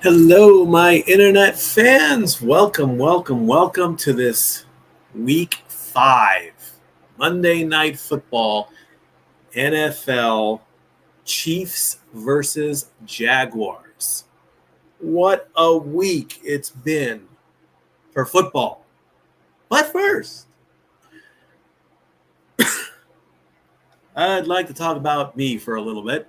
Hello, my internet fans. Welcome to this week 5 Monday Night Football NFL Chiefs versus Jaguars. What a week it's been for football. But first, I'd like to talk about me for a little bit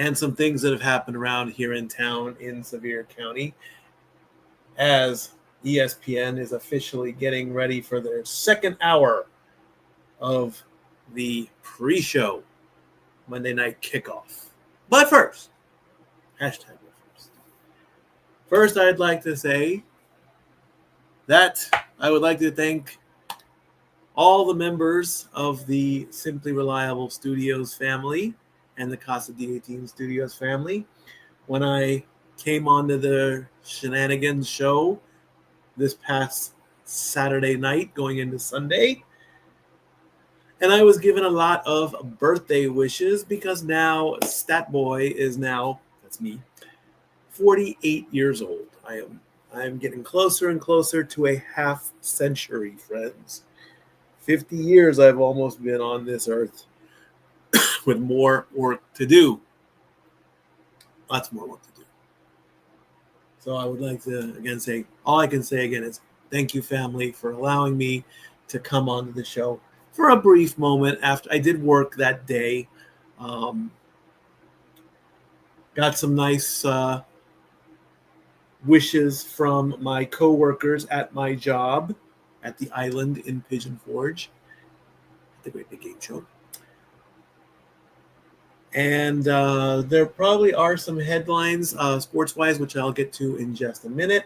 and some things that have happened around here in town in Sevier County as ESPN is officially getting ready for their second hour of the pre-show Monday night kickoff. But first, hashtag first. First, I'd like to say that I would like to thank all the members of the Simply Reliable Studios family and the Casa D18 Studios family. When I came onto the Shenanigans show this past Saturday night going into Sunday, and I was given a lot of birthday wishes because now Stat Boy is now, that's me, 48 years old. I'm getting closer and closer to a half century, friends. 50 years I've almost been on this earth with more work to do. Lots more work to do. So I would like to again say, all I can say again is thank you, family, for allowing me to come onto the show for a brief moment after I did work that day. Got some nice wishes from my coworkers at my job at the Island in Pigeon Forge, the Great Big Game Show. And there probably are some headlines sports-wise, which I'll get to in just a minute,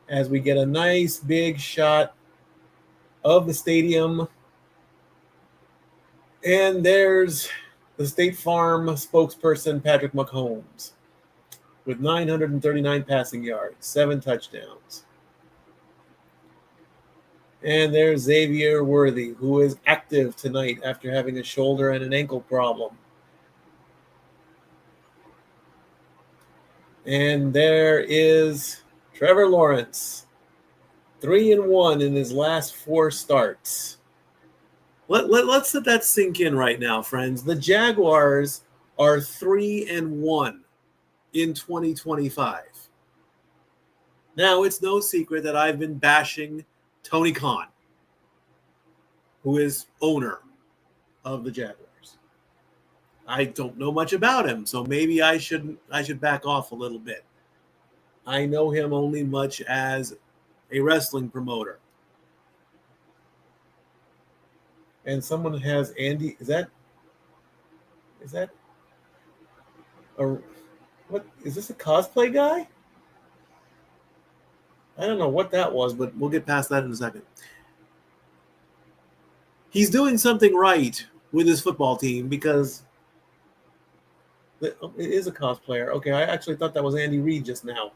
as we get a nice big shot of the stadium. And there's the State Farm spokesperson, Patrick Mahomes, with 939 passing yards, 7 touchdowns. And there's Xavier Worthy, who is active tonight after having a shoulder and an ankle problem. And there is Trevor Lawrence, 3-1 in his last 4 starts. Let's let that sink in right now, friends. The Jaguars are 3-1 in 2025. Now, it's no secret that I've been bashing Tony Khan, who is owner of the Jaguars. I don't know much about him, so maybe I should back off a little bit. I know him only much as a wrestling promoter. And someone has Andy. Is that what is this, a cosplay guy? I don't know what that was, but we'll get past that in a second. He's doing something right with his football team because it is a cosplayer. Okay, I actually thought that was Andy Reid just now.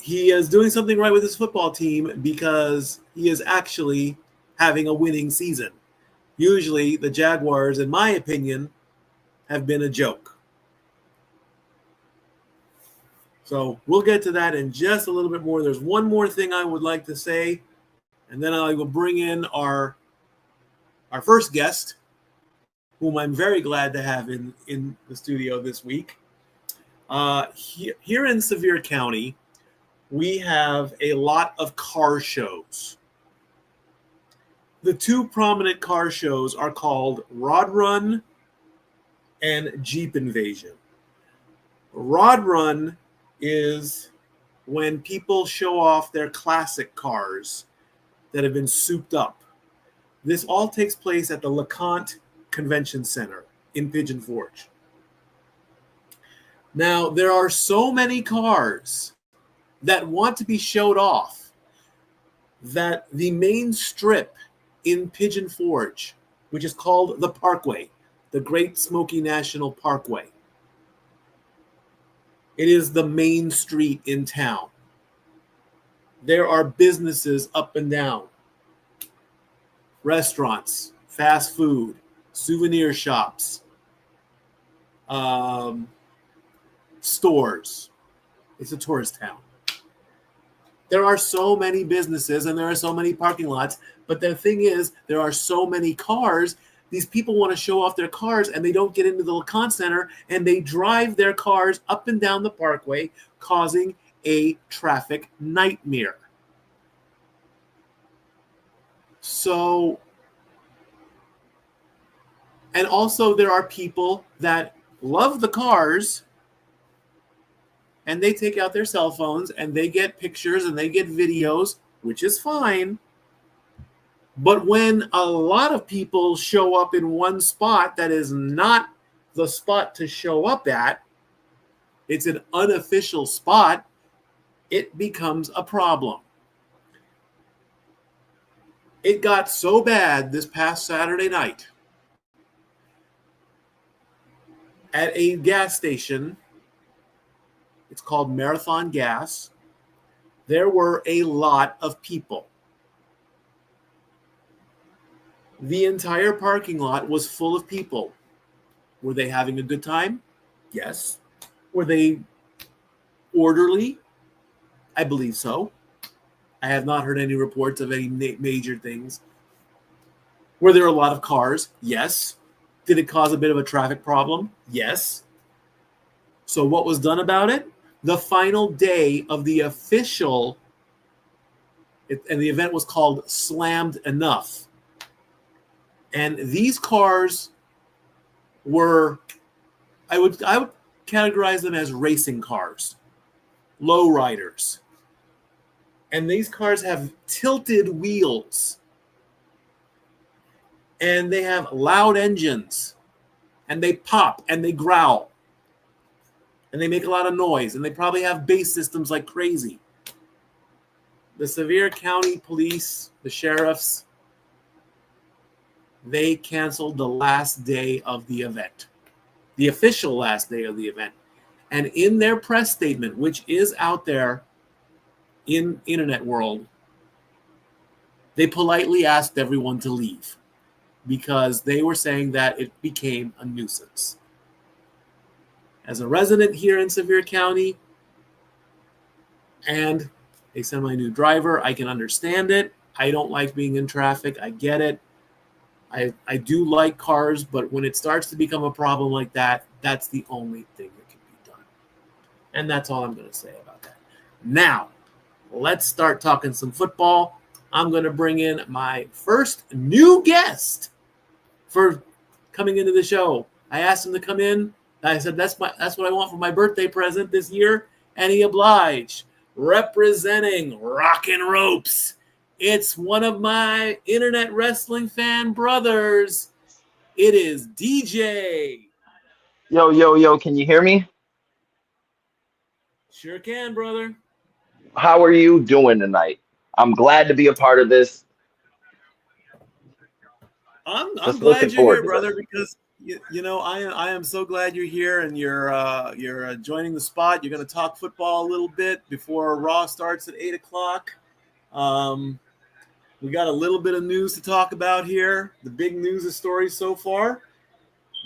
He is doing something right with his football team because he is actually having a winning season. Usually, the Jaguars, in my opinion, have been a joke. So we'll get to that in just a little bit more. There's one more thing I would like to say, and then I will bring in our first guest, whom I'm very glad to have in the studio this week. Here in Sevier County, we have a lot of car shows. The 2 prominent car shows are called Rod Run and Jeep Invasion. Rod Run is when people show off their classic cars that have been souped up. This all takes place at the LeConte Convention Center in Pigeon Forge. Now, there are so many cars that want to be showed off that the main strip in Pigeon Forge, which is called the Parkway, the Great Smoky National Parkway, it is the main street in town. There are businesses up and down. restaurants, fast food, souvenir shops, stores. It's a tourist town. There are so many businesses and there are so many parking lots. But the thing is, there are so many cars. These people want to show off their cars and they don't get into the Lacan Center and they drive their cars up and down the parkway, causing a traffic nightmare. So, and also there are people that love the cars and they take out their cell phones and they get pictures and they get videos, which is fine. But when a lot of people show up in one spot that is not the spot to show up at, it's an unofficial spot, it becomes a problem. It got so bad this past Saturday night at a gas station. It's called Marathon Gas. There were a lot of people. The entire parking lot was full of people. Were they having a good time? Yes. Were they orderly? I believe so. I have not heard any reports of any major things. Were there a lot of cars? Yes. Did it cause a bit of a traffic problem? Yes. So what was done about it? The final day of the official, and the event was called Slammed Enough. And these cars were, I would categorize them as racing cars, lowriders. And these cars have tilted wheels. And they have loud engines. And they pop and they growl. And they make a lot of noise. And they probably have bass systems like crazy. The Sevier County Police, the sheriffs, they canceled the last day of the event. The official last day of the event. And in their press statement, which is out there in internet world, they politely asked everyone to leave because they were saying that it became a nuisance. As a resident here in Sevier County and a semi-new driver, I can understand it. I don't like being in traffic. I get it. I do like cars, but when it starts to become a problem like that, that's the only thing that can be done. And that's all I'm going to say about that. Now, let's start talking some football. I'm going to bring in my first new guest for coming into the show. I asked him to come in. I said, that's what I want for my birthday present this year, and he obliged. Representing Rockin' Ropes, it's one of my internet wrestling fan brothers. It is DJ. Yo, can you hear me? Sure can, brother. How are you doing tonight? I'm glad to be a part of this. I'm glad you're here, brother, because you know I am so glad you're here and you're joining the spot. You're going to talk football a little bit before Raw starts at 8:00. We got a little bit of news to talk about here. The big news of stories so far.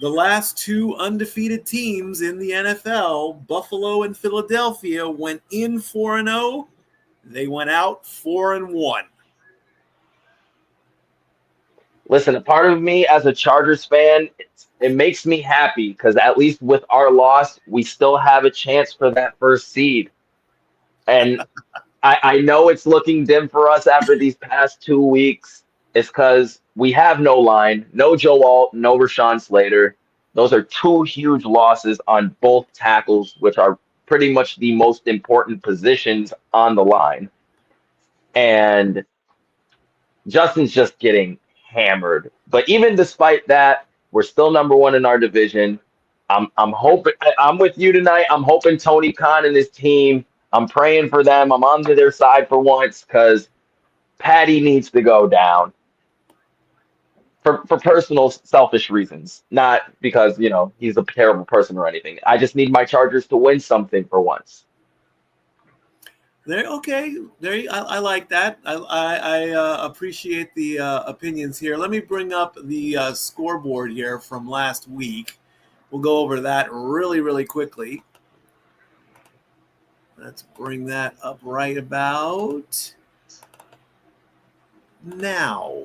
The last two undefeated teams in the NFL, Buffalo and Philadelphia, went in 4-0. They went out 4-1. Listen, a part of me as a Chargers fan, it makes me happy because at least with our loss, we still have a chance for that first seed. And I know it's looking dim for us after these past 2 weeks. It's because we have no line, no Joe Alt, no Rashawn Slater. Those are two huge losses on both tackles, which are pretty much the most important positions on the line. And Justin's just getting hammered. But even despite that, we're still number one in our division. I'm hoping I'm with you tonight. I'm hoping Tony Khan and his team, I'm praying for them. I'm on to their side for once because Patty needs to go down for personal selfish reasons, not because, he's a terrible person or anything. I just need my Chargers to win something for once. There, okay. There, I like that. I appreciate the opinions here. Let me bring up the scoreboard here from last week. We'll go over that really, really quickly. Let's bring that up right about now.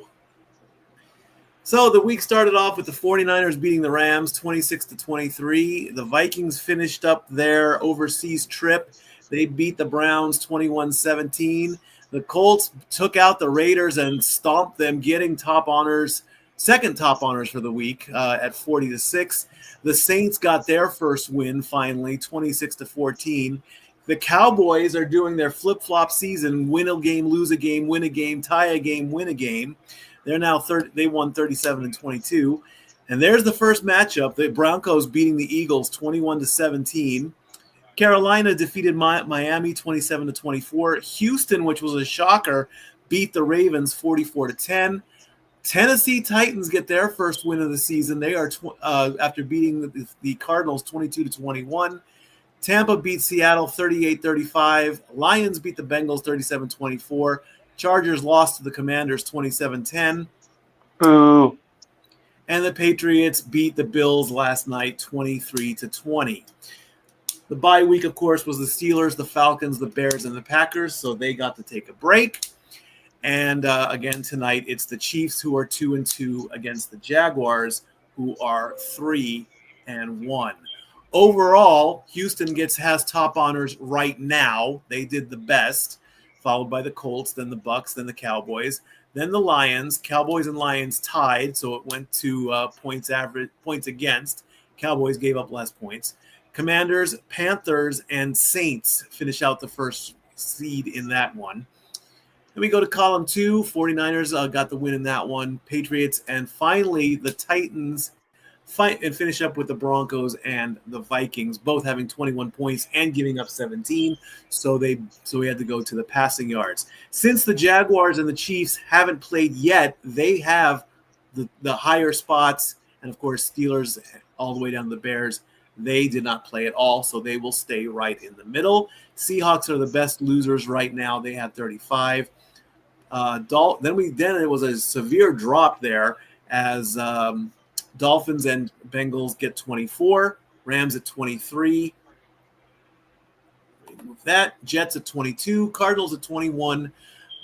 So the week started off with the 49ers beating the Rams 26-23. The Vikings finished up their overseas trip. They beat the Browns 21-17. The Colts took out the Raiders and stomped them, getting top honors, second top honors for the week at 40-6. The Saints got their first win finally, 26-14. The Cowboys are doing their flip-flop season: win a game, lose a game, win a game, tie a game, win a game. They're now they won 37-22. And there's the first matchup. The Broncos beating the Eagles 21-17. Carolina defeated Miami 27-24. Houston, which was a shocker, beat the Ravens 44-10. Tennessee Titans get their first win of the season. They are after beating the Cardinals 22-21. Tampa beat Seattle 38-35. Lions beat the Bengals 37-24. Chargers lost to the Commanders 27-10. Boo. And the Patriots beat the Bills last night 23-20. The bye week, of course, was the Steelers, the Falcons, the Bears, and the Packers, so they got to take a break. And again tonight, it's the Chiefs, who are 2-2 against the Jaguars, who are 3-1. Overall, Houston has top honors right now. They did the best, followed by the Colts, then the Bucks, then the Cowboys, then the Lions. Cowboys and Lions tied, so it went to points against. Cowboys gave up less points. Commanders, Panthers, and Saints finish out the first seed in that one. Then we go to column 2. 49ers got the win in that one. Patriots, and finally the Titans fight and finish up with the Broncos and the Vikings, both having 21 points and giving up 17. So we had to go to the passing yards. Since the Jaguars and the Chiefs haven't played yet, they have the higher spots, and of course Steelers all the way down to the Bears. They did not play at all, so they will stay right in the middle. Seahawks are the best losers right now. They had 35. Then it was a severe drop there as Dolphins and Bengals get 24, Rams at 23. With that, Jets at 22, Cardinals at 21,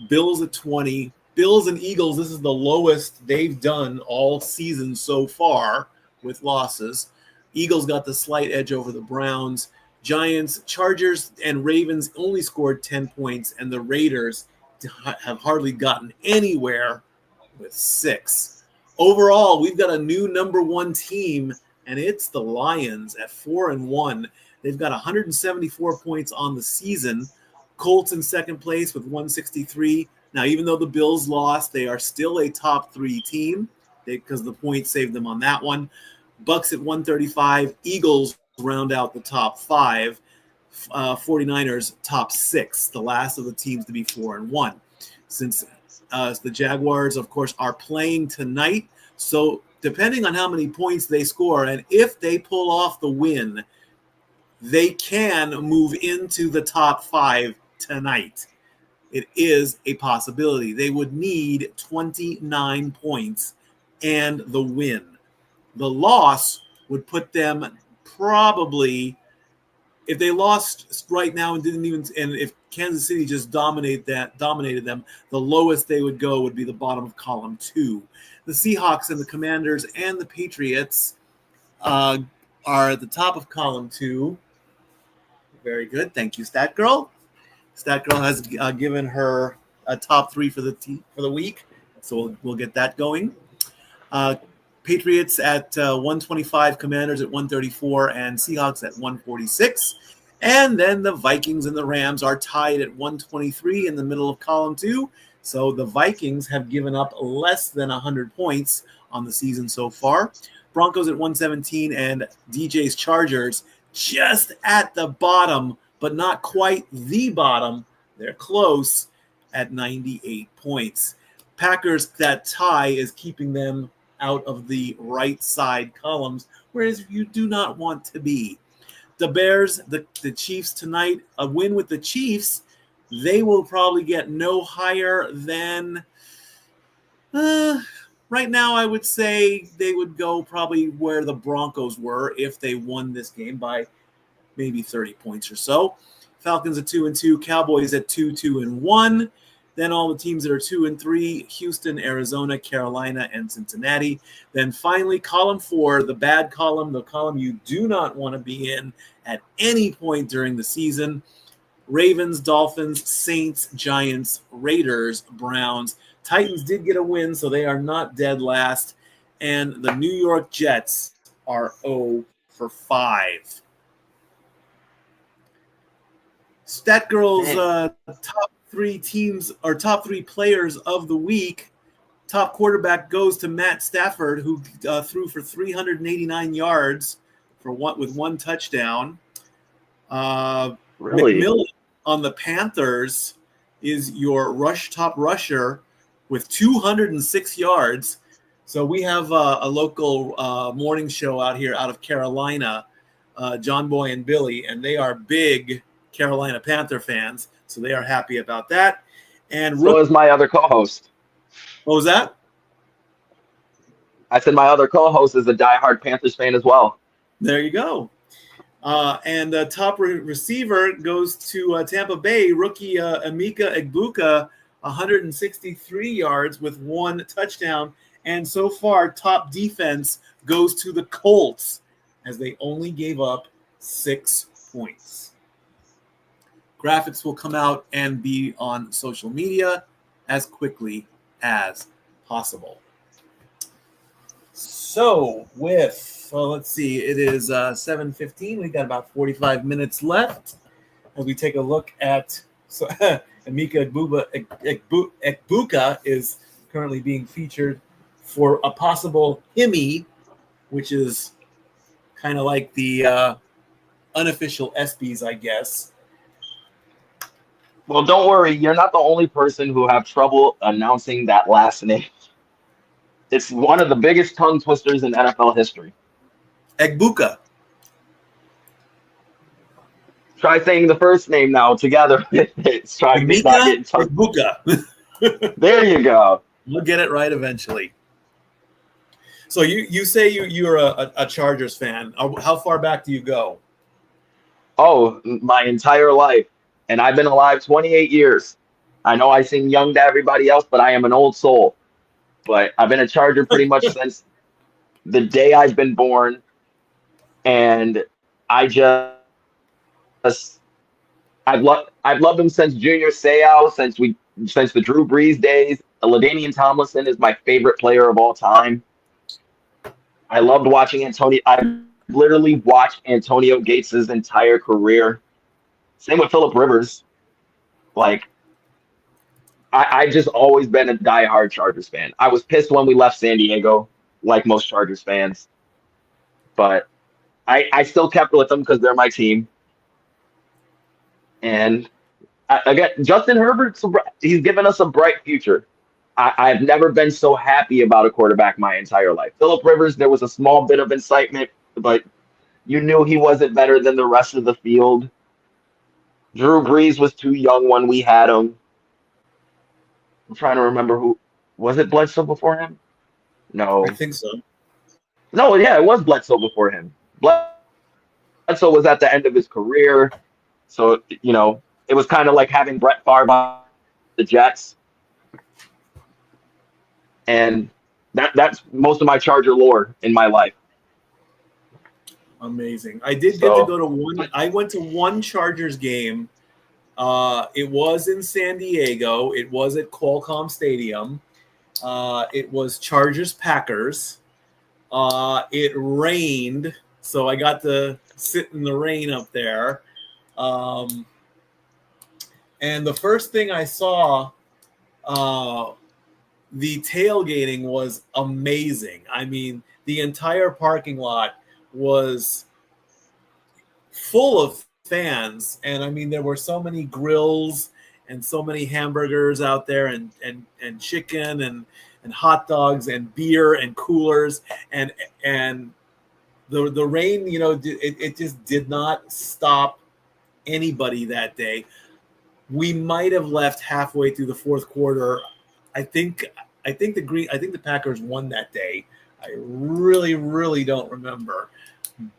Bills at 20. Bills and Eagles, this is the lowest they've done all season so far with losses. Eagles got the slight edge over the Browns. Giants, Chargers, and Ravens only scored 10 points, and the Raiders have hardly gotten anywhere with 6. Overall, we've got a new number 1 team, and it's the Lions at 4-1. They've got 174 points on the season. Colts in second place with 163. Now, even though the Bills lost, they are still a top 3 team because the points saved them on that one. Bucks at 135. Eagles round out the top 5. 49ers top 6, the last of the teams to be 4-1. Since the Jaguars, of course, are playing tonight, so depending on how many points they score, and if they pull off the win, they can move into the top 5 tonight. It is a possibility. They would need 29 points and the win. The loss would put them probably, if they lost right now and if Kansas City just dominated them, the lowest they would go would be the bottom of column 2. The Seahawks and the Commanders and the Patriots are at the top of column 2. Very good. Thank you, Stat Girl. Stat Girl has given her a top 3 for the week, so we'll get that going. Patriots at 125, Commanders at 134, and Seahawks at 146. And then the Vikings and the Rams are tied at 123 in the middle of column 2. So the Vikings have given up less than 100 points on the season so far. Broncos at 117 and DJ's Chargers just at the bottom, but not quite the bottom. They're close at 98 points. Packers, that tie is keeping them out of the right side columns, whereas you do not want to be. The Bears, the Chiefs tonight, a win with the Chiefs, They will probably get no higher than right now. I would say they would go probably where the Broncos were if they won this game by maybe 30 points or so. Falcons at 2-2, Cowboys at 2-1. Then all the teams that are 2-3, Houston, Arizona, Carolina, and Cincinnati. Then finally, column 4, the bad column, the column you do not want to be in at any point during the season. Ravens, Dolphins, Saints, Giants, Raiders, Browns. Titans did get a win, so they are not dead last. And the New York Jets are 0-5. StatGirl's top 3 teams or top 3 players of the week. Top quarterback goes to Matt Stafford, who threw for 389 yards with 1 touchdown. Really? McMillan on the Panthers is your top rusher with 206 yards. So we have a local morning show out here out of Carolina, John Boy and Billy, and they are big Carolina Panther fans, so they are happy about that. And so is my other co-host. What was that? I said my other co-host is a diehard Panthers fan as well. There you go. And the top receiver goes to Tampa Bay, rookie Emeka Egbuka, 163 yards with 1 touchdown. And so far, top defense goes to the Colts as they only gave up 6 points. Graphics will come out and be on social media as quickly as possible. So let's see, it is 7:15. We got about 45 minutes left as we take a look at Emeka Egbuka is currently being featured for a possible Hemi, which is kind of like the unofficial ESPYs, I guess. Well, don't worry. You're not the only person who have trouble announcing that last name. It's one of the biggest tongue twisters in NFL history. Egbuka. Try saying the first name now together. Try not getting tongue. Egbuka. There you go. We'll get it right eventually. So you say you're a Chargers fan. How far back do you go? Oh, my entire life. And I've been alive 28 years. I know I seem young to everybody else, but I am an old soul. But I've been a Charger pretty much since the day I've been born. And I've loved him since Junior Seau, since the Drew Brees days. LaDainian Tomlinson is my favorite player of all time. I loved watching Antonio. I literally watched Antonio Gates' entire career. Same with Phillip Rivers. Like, I've just always been a diehard Chargers fan. I was pissed when we left San Diego, like most Chargers fans. But I still kept with them because they're my team. And again, Justin Herbert, he's given us a bright future. I've never been so happy about a quarterback my entire life. Phillip Rivers, there was a small bit of incitement, but you knew he wasn't better than the rest of the field. Drew Brees was too young when we had him. I'm trying to remember who. Was it Bledsoe before him? No. I think so. No, yeah, it was Bledsoe before him. Bledsoe was at the end of his career. So, it was kind of like having Brett Favre on the Jets. And that's most of my Charger lore in my life. Amazing. I did get to go to one. I went to one Chargers game. It was in San Diego. It was at Qualcomm Stadium. It was Chargers-Packers. It rained, so I got to sit in the rain up there. And the first thing I saw, the tailgating was amazing. I mean, the entire parking lot was full of fans, and I mean, there were so many grills and so many hamburgers out there, and chicken and hot dogs and beer and coolers, and the rain, it just did not stop anybody that day. we might have left halfway through the fourth quarter. I think the Packers won that day. I really don't remember,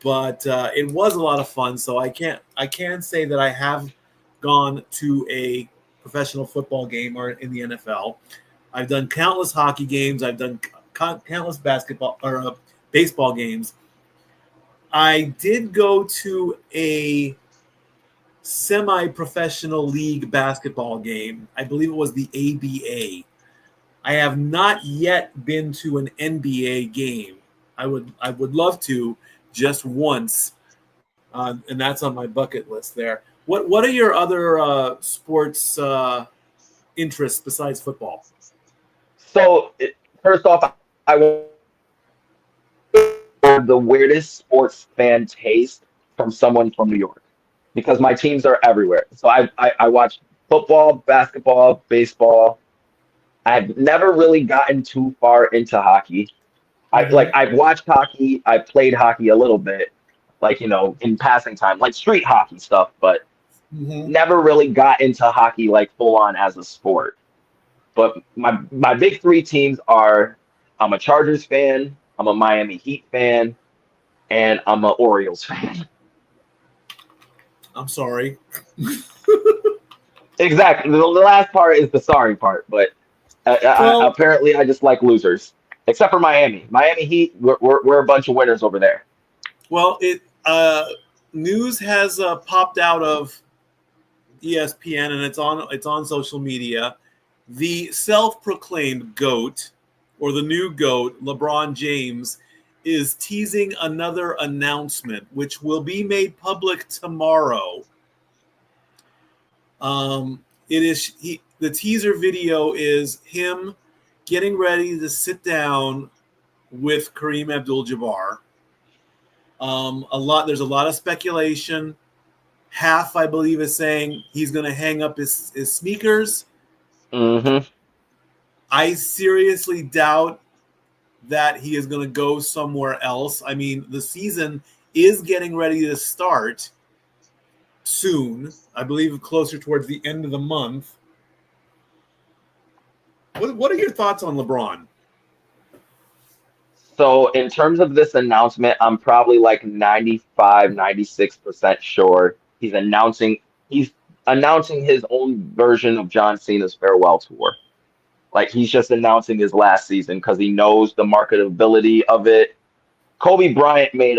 but it was a lot of fun. So I can say that I have gone to a professional football game or in the NFL. I've done countless hockey games. I've done countless basketball or baseball games. I did go to a semi-professional league basketball game. I believe it was the ABA. I have not yet been to an NBA game. I would love to, just once, and that's on my bucket list there. What are your other sports interests besides football? So first off, I want the weirdest sports fan taste from someone from New York because my teams are everywhere. So I watch football, basketball, baseball. I've never really gotten too far into hockey. I've watched hockey, I've played hockey a little bit, like in passing time, like street hockey stuff, but never really got into hockey like full on as a sport. But my big three teams are I'm a Chargers fan, I'm a Miami Heat fan, and I'm an Orioles fan. I'm sorry. Exactly. The last part is the sorry part, but apparently I just like losers, except for Miami. Miami Heat, we're a bunch of winners over there. Well, news has popped out of ESPN and it's on social media. The self-proclaimed GOAT, or the new GOAT, LeBron James, is teasing another announcement, which will be made public tomorrow. The teaser video is him getting ready to sit down with Kareem Abdul-Jabbar. There's a lot of speculation. Half, I believe, is saying he's going to hang up his sneakers. Mm-hmm. I seriously doubt that he is going to go somewhere else. I mean, the season is getting ready to start soon. I believe closer towards the end of the month. What are your thoughts on LeBron? So in terms of this announcement, I'm probably like 95, 96% sure he's announcing his own version of John Cena's farewell tour. Like he's just announcing his last season because he knows the marketability of it. Kobe Bryant made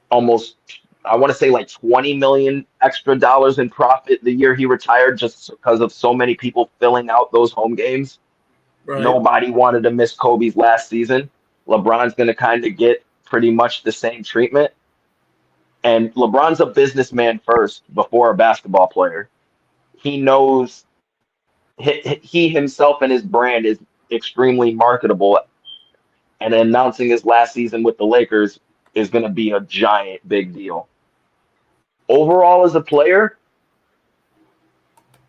almost, I want to say like 20 million extra dollars in profit the year he retired just because of so many people filling out those home games. Right. Nobody wanted to miss Kobe's last season. LeBron's going to kind of get pretty much the same treatment. And LeBron's a businessman first before a basketball player. He knows he himself and his brand is extremely marketable. And announcing his last season with the Lakers is going to be a giant big deal. Overall, as a player,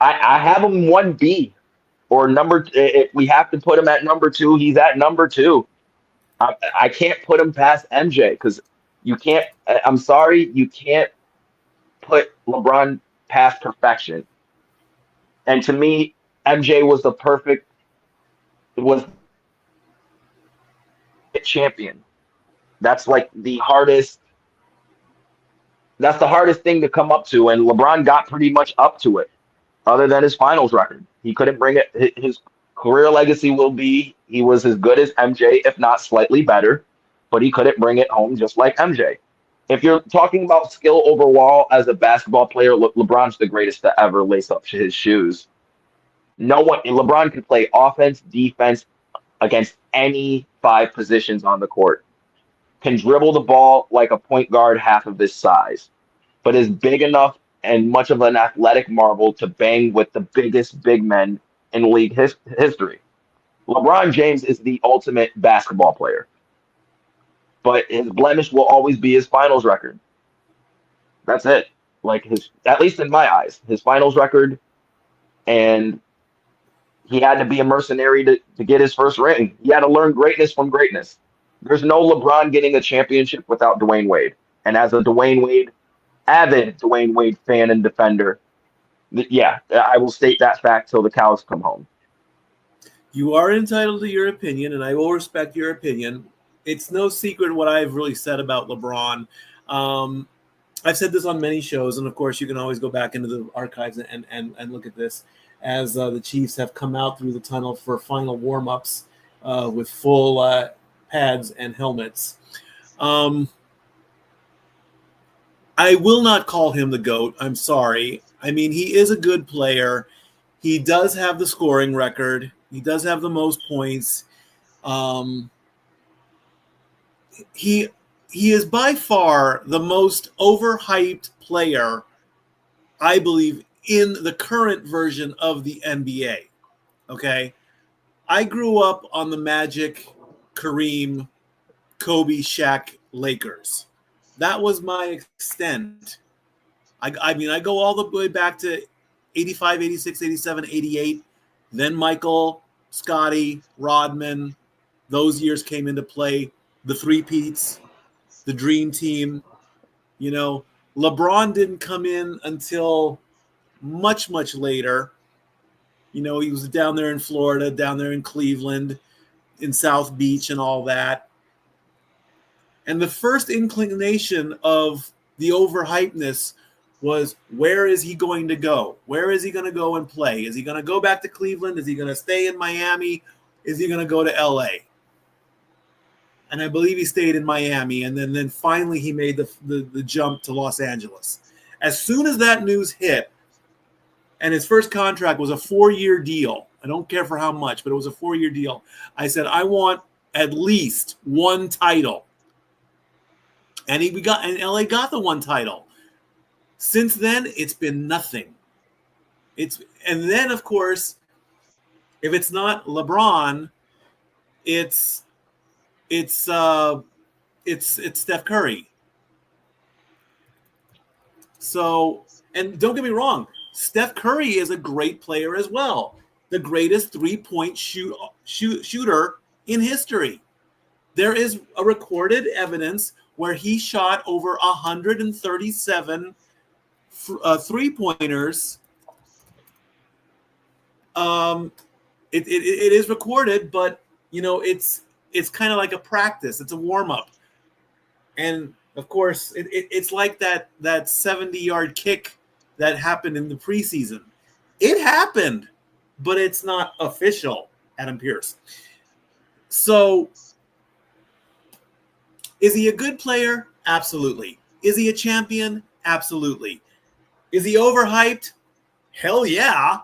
I have him 1B or number. If we have to put him at number 2, he's at number 2. I can't put him past MJ because you can't. I'm sorry, you can't put LeBron past perfection. And to me, MJ was the champion. That's like the hardest. That's the hardest thing to come up to, and LeBron got pretty much up to it. Other than his finals record, he couldn't bring it. His career legacy will be he was as good as MJ, if not slightly better, but he couldn't bring it home just like MJ. If you're talking about skill overall as a basketball player, LeBron's the greatest to ever lace up his shoes. No one, LeBron can play offense, defense against any 5 positions on the court. Can dribble the ball like a point guard half of his size, but is big enough and much of an athletic marvel to bang with the biggest big men in league history. LeBron James is the ultimate basketball player, but his blemish will always be his finals record. That's it. Like at least in my eyes, his finals record, and he had to be a mercenary to get his first ring. He had to learn greatness from greatness. There's no LeBron getting a championship without Dwayne Wade. And as a avid Dwayne Wade fan and defender, Yeah, I will state that fact till the cows come home. You are entitled to your opinion, and I will respect your opinion. It's no secret what I've really said about LeBron. Um, I've said this on many shows, and of course, you can always go back into the archives and look at this as the Chiefs have come out through the tunnel for final warm-ups with full pads and helmets. I will not call him the GOAT. I'm sorry. I mean, he is a good player. He does have the scoring record. He does have the most points. He is by far the most overhyped player, I believe, in the current version of the NBA. Okay? I grew up on the Magic, Kareem, Kobe, Shaq, Lakers. That was my extent. I mean, I go all the way back to 85, 86, 87, 88. Then Michael, Scotty, Rodman. Those years came into play. The three-peats, the dream team. You know, LeBron didn't come in until much, much later. You know, he was down there in Florida, down there in Cleveland, in South Beach and all that. And the first inclination of the overhypeness was, where is he going to go? Where is he going to go and play? Is he going to go back to Cleveland? Is he going to stay in Miami? Is he going to go to LA? And I believe he stayed in Miami, and then finally he made the jump to Los Angeles. As soon as that news hit, and his first contract was a 4-year deal. I don't care for how much, but it was a 4-year deal. I said, I want at least one title. And LA got the one title. Since then, it's been nothing. And then, of course, if it's not LeBron, it's Steph Curry. So, and don't get me wrong, Steph Curry is a great player as well. The greatest three-point shooter in history. There is a recorded evidence where he shot over 137 three-pointers. It is recorded, but you know it's kind of like a practice. It's a warm-up, and of course it's like that 70-yard kick that happened in the preseason. It happened, but it's not official. Adam Pearce. So, is he a good player? Absolutely. Is he a champion? Absolutely. Is he overhyped? Hell yeah.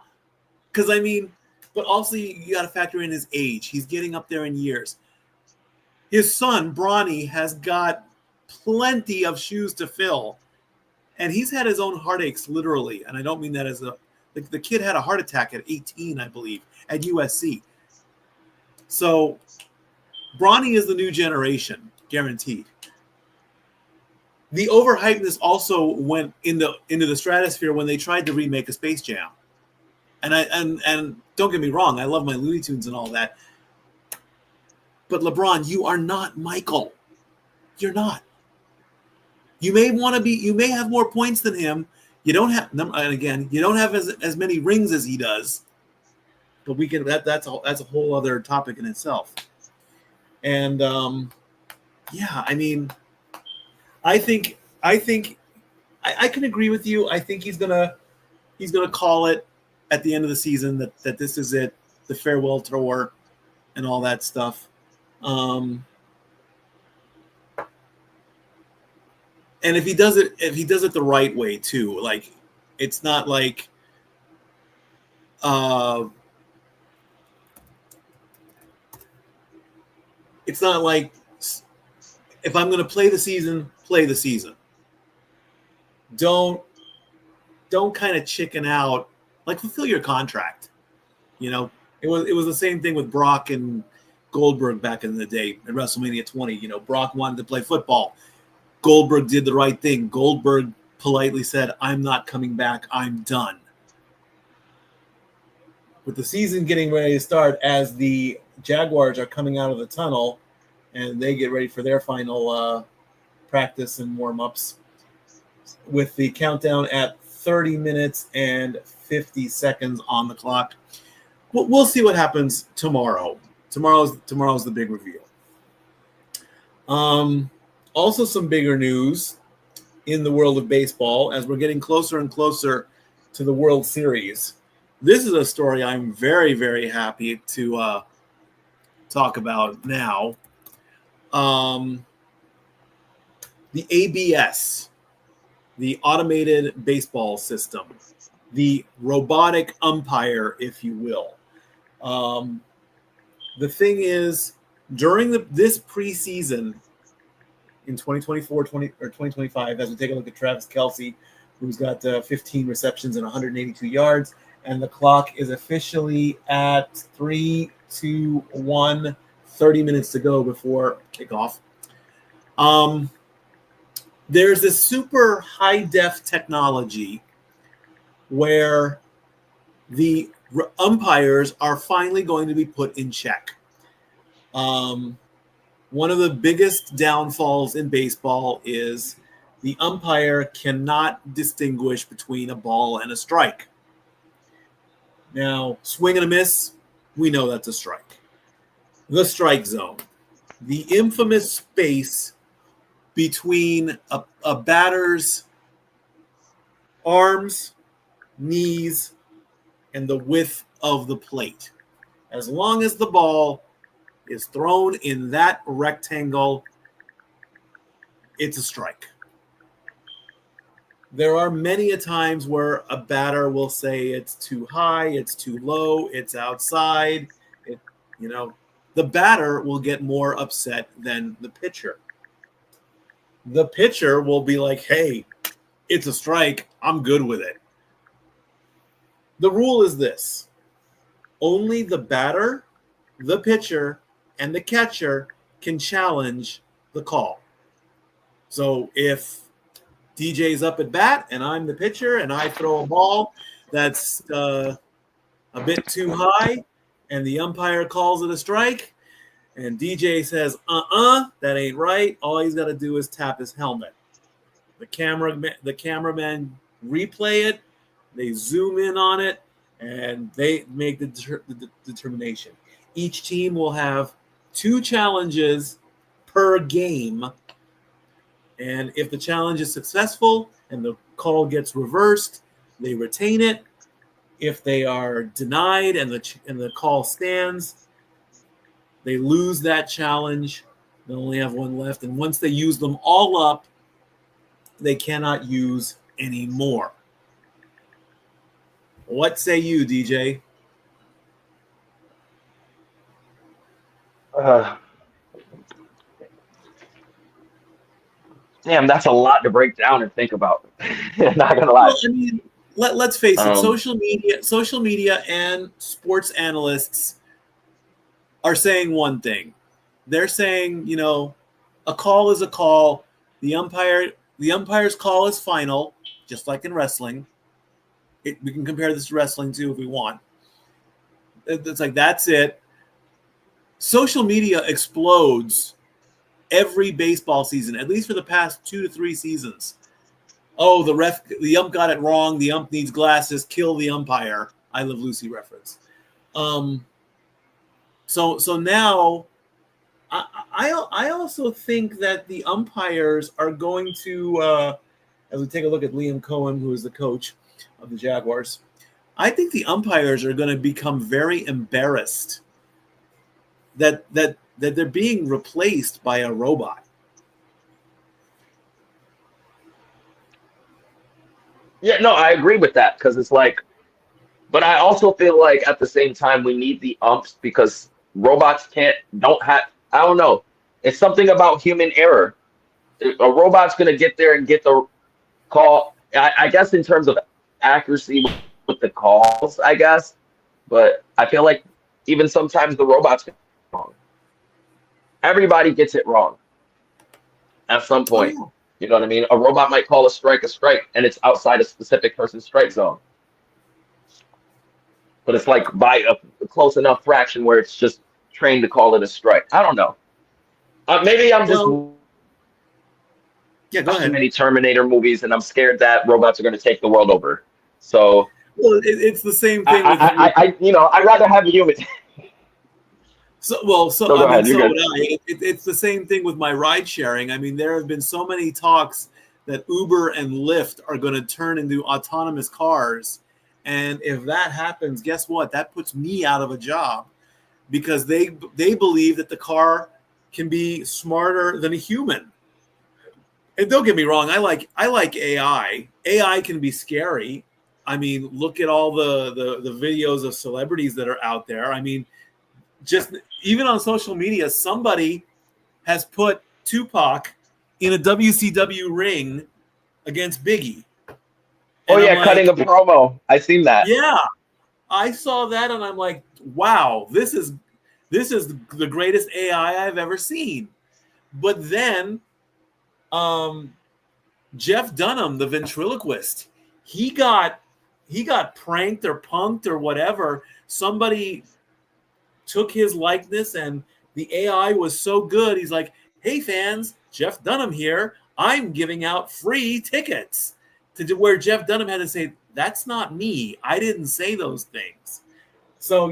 Because, I mean, but also you got to factor in his age. He's getting up there in years. His son, Bronny, has got plenty of shoes to fill. And he's had his own heartaches, literally. And I don't mean that as the kid had a heart attack at 18, I believe, at USC. So, Bronny is the new generation, guaranteed. The overhypeness also went into the stratosphere when they tried to remake a Space Jam. And don't get me wrong, I love my Looney Tunes and all that. But LeBron, you are not Michael. You're not. You may have more points than him. You don't have, and again, you don't have as many rings as he does. But we can that's a whole other topic in itself. And yeah, I mean, I think I can agree with you. I think he's gonna call it at the end of the season that this is it, the farewell tour, and all that stuff. And if he does it the right way too, like it's not like it's not like if I'm going to play the season, play the season. Don't kind of chicken out. Like fulfill your contract. You know, it was the same thing with Brock and Goldberg back in the day at WrestleMania 20. You know, Brock wanted to play football. Goldberg did the right thing. Goldberg politely said, "I'm not coming back. I'm done." With the season getting ready to start, as the Jaguars are coming out of the tunnel and they get ready for their final practice and warm-ups, with the countdown at 30 minutes and 50 seconds on the clock. We'll see what happens tomorrow. Tomorrow's the big reveal. Also, some bigger news in the world of baseball as we're getting closer and closer to the World Series. This is a story I'm very, very happy to talk about now. The ABS, the automated baseball system, the robotic umpire, if you will. The thing is, during this preseason in 2024, 2025, as we take a look at Travis Kelce, who's got 15 receptions and 182 yards, and the clock is officially at 3, 2, 1, 30 minutes to go before kickoff. There's this super high-def technology where the umpires are finally going to be put in check. One of the biggest downfalls in baseball is the umpire cannot distinguish between a ball and a strike. Now, swing and a miss, we know that's a strike. The strike zone, the infamous space between a batter's arms, knees, and the width of the plate. As long as the ball is thrown in that rectangle, it's a strike. There are many a times where a batter will say it's too high, it's too low, it's outside. The batter will get more upset than the pitcher. The pitcher will be like, hey, it's a strike. I'm good with it. The rule is this. Only the batter, the pitcher, and the catcher can challenge the call. So if DJ's up at bat and I'm the pitcher and I throw a ball that's a bit too high and the umpire calls it a strike and DJ says, that ain't right, all he's got to do is tap his helmet. The cameramen replay it, they zoom in on it, and they make the determination. Each team will have 2 challenges per game. And if the challenge is successful and the call gets reversed, they retain it. If they are denied and the call stands, they lose that challenge. They only have 1 left. And once they use them all up, they cannot use any more. What say you, DJ? Damn, that's a lot to break down and think about. Not gonna lie. Well, I mean, let's face it. Social media, and sports analysts are saying one thing. They're saying, a call is a call. The umpire's call is final, just like in wrestling. We can compare this to wrestling too if we want. It's like that's it. Social media explodes every baseball season, at least for the past 2 to 3 seasons. Oh, the ump got it wrong. The ump needs glasses. Kill the umpire. I Love Lucy reference. So now, I also think that the umpires are going to, as we take a look at Liam Cohen, who is the coach of the Jaguars, I think the umpires are going to become very embarrassed that they're being replaced by a robot. Yeah, no, I agree with that because it's like, but I also feel like at the same time we need the umps because robots I don't know. It's something about human error. A robot's going to get there and get the call. I guess in terms of accuracy with the calls, I guess, but I feel like even sometimes the robots get it wrong. Everybody gets it wrong at some point. Oh. You know what I mean? A robot might call a strike, and it's outside a specific person's strike zone. But it's like by a close enough fraction where it's just trained to call it a strike. I don't know. Maybe I'm just... Yeah, go Too ahead. many Terminator movies, and I'm scared that robots are going to take the world over. So Well, it's the same thing with I'd rather have humans. so No, go I mean, ahead. You're so would good. I. It's the same thing with my ride sharing. I mean, there have been so many talks that Uber and Lyft are going to turn into autonomous cars, and if that happens, guess what? That puts me out of a job because they believe that the car can be smarter than a human. And don't get me wrong, I like AI. AI can be scary. I mean, look at all the videos of celebrities that are out there. I mean, just even on social media, somebody has put Tupac in a WCW ring against Biggie. Oh And I'm yeah, cutting like, a promo. I seen that. yeah, I saw that and I'm like, wow, this is the greatest AI I've ever seen. But then um Jeff Dunham, the ventriloquist, he got he got pranked or punked or whatever. Somebody took his likeness and the AI was so good. He's like, "Hey fans, Jeff Dunham here. I'm giving out free tickets." To where Jeff Dunham had to say, "That's not me. I didn't say those things." So,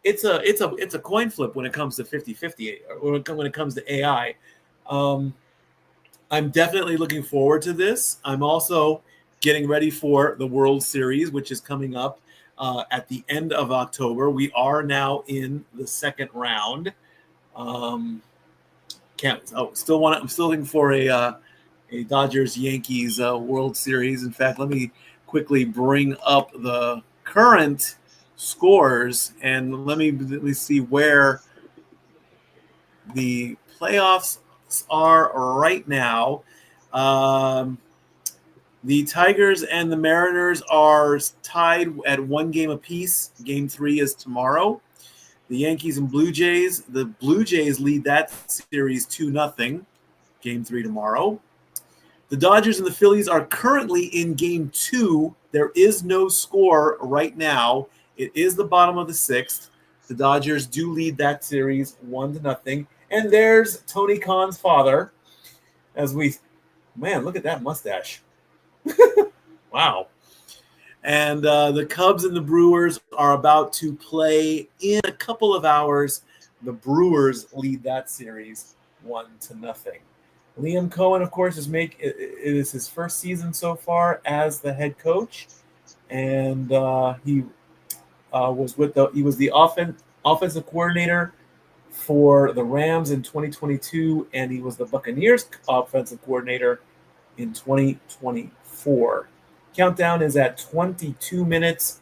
it's a coin flip when it comes to 50-50 or when it comes to AI. Um, I'm definitely looking forward to this. I'm also getting ready for the World Series, which is coming up at the end of October. We are now in the second round. Um, can't. Oh, still want. I'm still looking for a Dodgers Yankees World Series. In fact, let me quickly bring up the current scores and let me see where the playoffs are right now. Um, the Tigers and the Mariners are tied at one game apiece. Game 3 is tomorrow. The Yankees and Blue Jays. The Blue Jays lead that series 2-0. Game 3 tomorrow. The Dodgers and the Phillies are currently in game 2. There is no score right now. It is the bottom of the 6th. The Dodgers do lead that series 1-0. And there's Tony Khan's father. Man, look at that mustache. Wow. And the Cubs and the Brewers are about to play in a couple of hours. The Brewers lead that series 1-0. Liam Cohen, of course, it is his first season so far as the head coach, and he was the offensive coordinator for the Rams in 2022, and he was the Buccaneers offensive coordinator in 2024. Countdown is at 22 minutes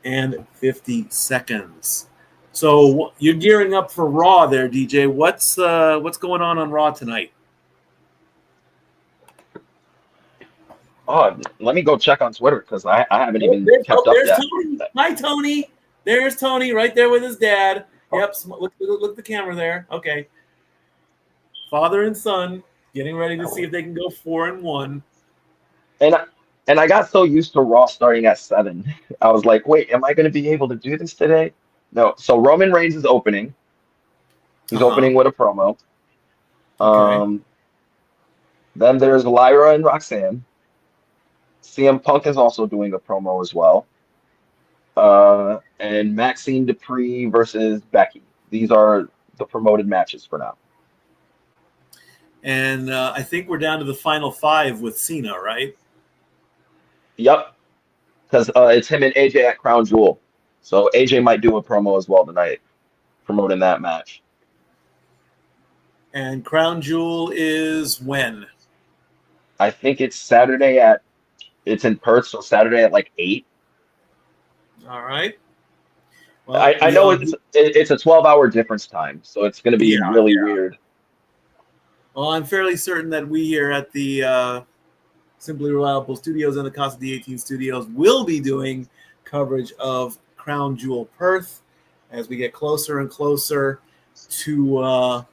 and 50 seconds. So you're gearing up for Raw there, DJ. What's going on Raw tonight? Oh, let me go check on Twitter because I haven't even kept up There's yet. Tony. Hi, Tony. There's Tony right there with his dad. Oh, Yep. Look at the camera there. Okay. Father and son getting ready to see if they can go 4-1. and I, and I got so used to Raw starting at 7. I was like, wait, am I going to be able to do this today? No. So Roman Reigns is opening. He's Uh-huh. opening with a promo. Okay. Um, then there's Lyra and Roxanne. CM Punk is also doing a promo as well. And Maxine Dupree versus Becky. These are the promoted matches for now. And I think we're down to the final 5 with Cena, right? Yep, because it's him and AJ at Crown Jewel. So AJ might do a promo as well tonight, promoting that match. And Crown Jewel is when? I think it's in Perth, so Saturday at like 8. All right. Well, I know it's a 12-hour difference time, so it's going to be yeah. really weird. Well, I'm fairly certain that we here at the Simply Reliable Studios and the Casa D18 Studios will be doing coverage of Crown Jewel Perth as we get closer and closer to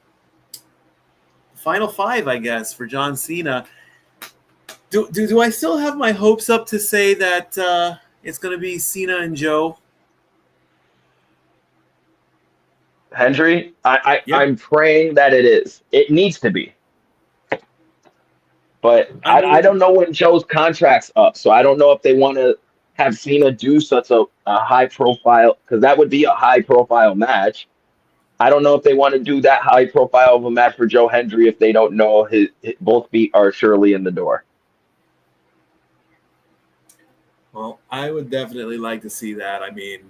Final 5, I guess, for John Cena. Do I still have my hopes up to say that it's going to be Cena and Joe? Hendry, Yep. I'm praying that it is. It needs to be. But I I mean, don't know when Joe's contract's up, so I don't know if they want to have Cena do such a high profile, because that would be a high profile match. I don't know if they want to do that high profile of a match for Joe Hendry if they don't know his both feet are surely in the door. well, I would definitely like to see that. I mean,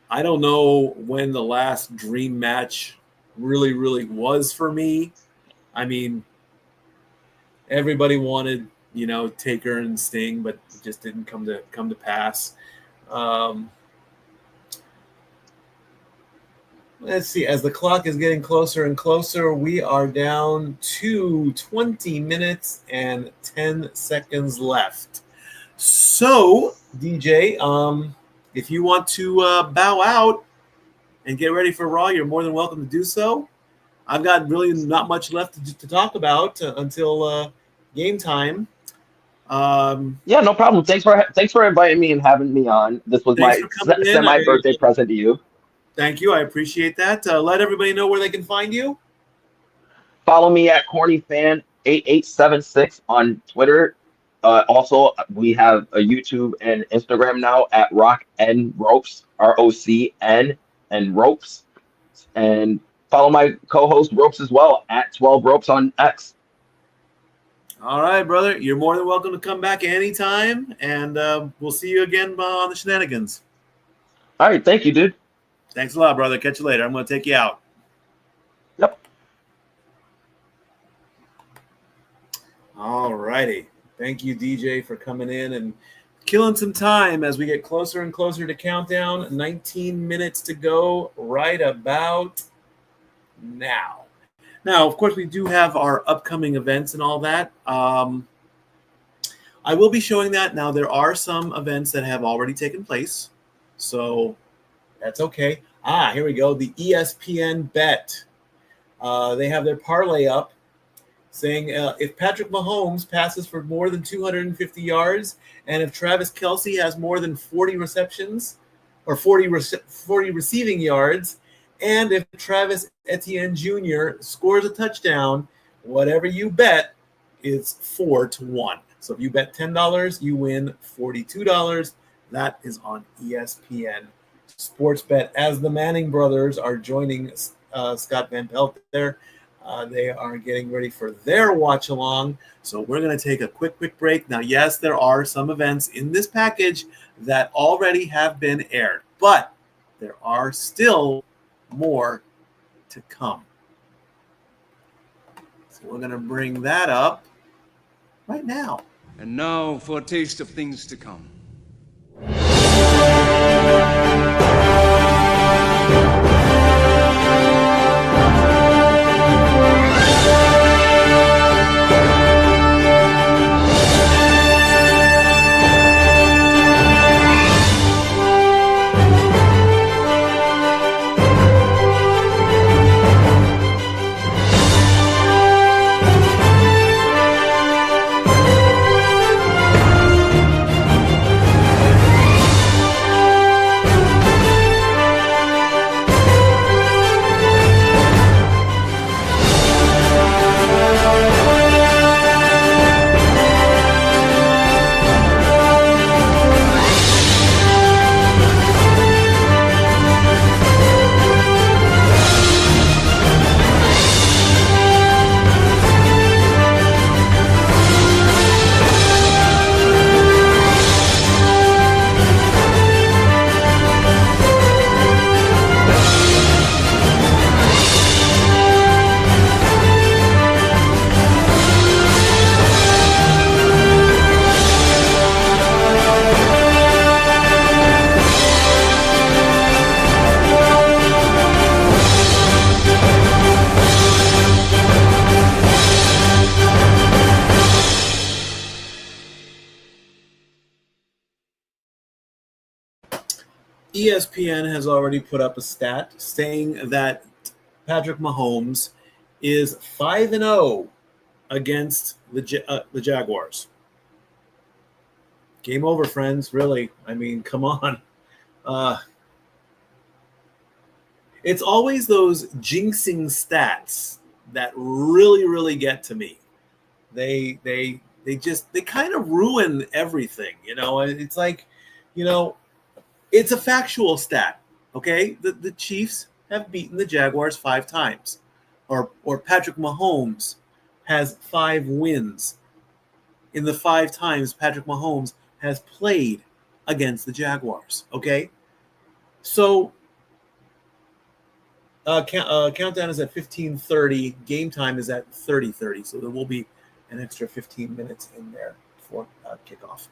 I don't know when the last dream match really, really was for me. I mean, everybody wanted, Taker and Sting, but it just didn't come to pass. Um, let's see. As the clock is getting closer and closer, we are down to 20 minutes and 10 seconds left. So, DJ, if you want to bow out and get ready for Raw, you're more than welcome to do so. I've got really not much left to talk about until game time. Yeah, no problem. Thanks for inviting me and having me on. This was Thanks my for coming in. semi birthday present to you. Thank you. I appreciate that. Let everybody know where they can find you. Follow me at cornyfan8876 on Twitter. Also, we have a YouTube and Instagram now at Rock N Ropes, ROCN and Ropes. And follow my co-host Ropes as well at 12 Ropes on X. All right, brother. You're more than welcome to come back anytime, and we'll see you again on the shenanigans. All right, thank you, dude. Thanks a lot, brother. Catch you later. I'm going to take you out. Yep. All righty. Thank you, DJ, for coming in and killing some time as we get closer and closer to countdown. 19 minutes to go right about now. Now, of course, we do have our upcoming events and all that. I will be showing that. Now, there are some events that have already taken place, so that's okay. Here we go. The ESPN bet. They have their parlay up saying if Patrick Mahomes passes for more than 250 yards and if Travis Kelce has more than 40 receptions or 40 receiving yards, and if Travis Etienne Jr. scores a touchdown, whatever you bet is 4-1. So if you bet $10, you win $42. That is on ESPN Sports Bet. As the Manning brothers are joining Scott Van Pelt there, they are getting ready for their watch along. So we're going to take a quick break. Now, yes, there are some events in this package that already have been aired, but there are still more to come. So we're going to bring that up right now. And now for a taste of things to come. ESPN has already put up a stat saying that Patrick Mahomes is 5-0 against the Jaguars. Game over, friends. Really. I mean, come on. It's always those jinxing stats that really, really get to me. They kind of ruin everything. It's like, it's a factual stat. Okay, the Chiefs have beaten the Jaguars 5 times, or Patrick Mahomes has 5 wins in the 5 times Patrick Mahomes has played against the Jaguars. Okay, so countdown is at 15:30. Game time is at 30:30. So there will be an extra 15 minutes in there before kickoff.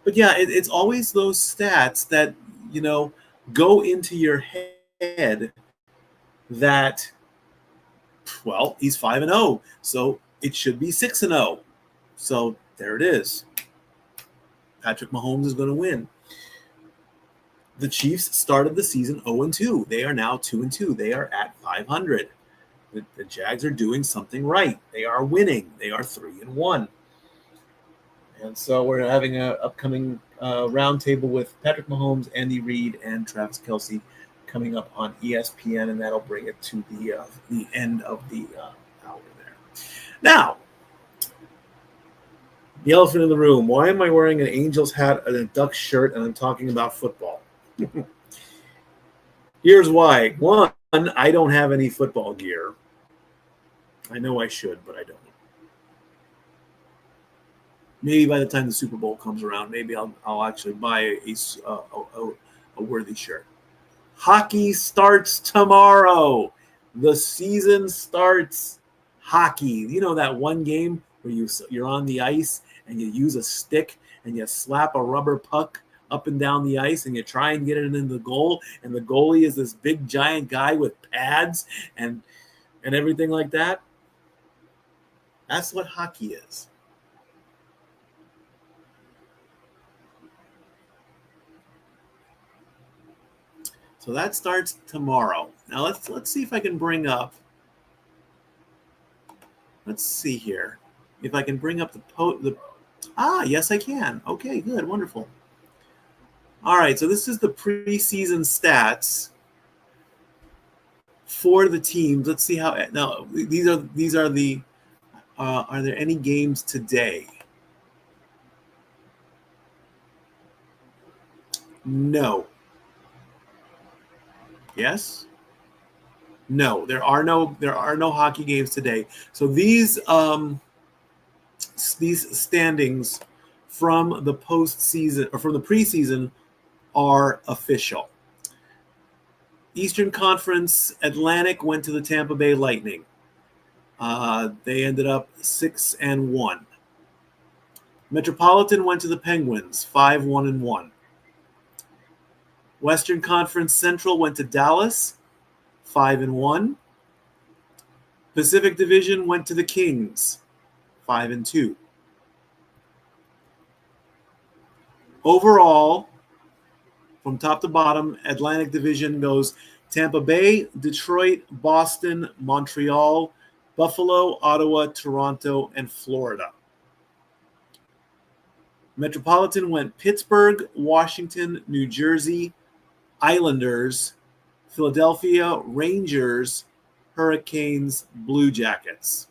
But yeah, it's always those stats that go into your head that, well, he's 5-0, so it should be 6-0. So there it is. Patrick Mahomes is going to win. The Chiefs started the season 0-2. They are now 2-2. They are at 500. The Jags are doing something right. They are winning. They are 3-1. And so we're having an upcoming roundtable with Patrick Mahomes, Andy Reid, and Travis Kelce coming up on ESPN, and that'll bring it to the end of the hour there. Now, the elephant in the room. Why am I wearing an Angels hat and a Ducks shirt, and I'm talking about football? Here's why. One, I don't have any football gear. I know I should, but I don't. Maybe by the time the Super Bowl comes around, maybe I'll actually buy a worthy shirt. Hockey starts tomorrow. The season starts. Hockey. You know that one game where you're on the ice and you use a stick and you slap a rubber puck up and down the ice and you try and get it into the goal, and the goalie is this big giant guy with pads and everything like that? That's what hockey is. So that starts tomorrow. Now let's see if I can bring up. Let's see here if I can bring up yes, I can. Okay, good, wonderful. All right, so this is the preseason stats for the teams. Let's see how. Now these are the. Are there any games today? No. Yes? No, there are no hockey games today. So these standings from the postseason or from the preseason are official. Eastern Conference Atlantic went to the Tampa Bay Lightning. They ended up 6-1. Metropolitan went to the Penguins, 5-1-1. Western Conference Central went to Dallas, 5-1. Pacific Division went to the Kings, 5-2. Overall, from top to bottom, Atlantic Division goes Tampa Bay, Detroit, Boston, Montreal, Buffalo, Ottawa, Toronto, and Florida. Metropolitan went Pittsburgh, Washington, New Jersey, Islanders, Philadelphia, Rangers, Hurricanes, Blue Jackets.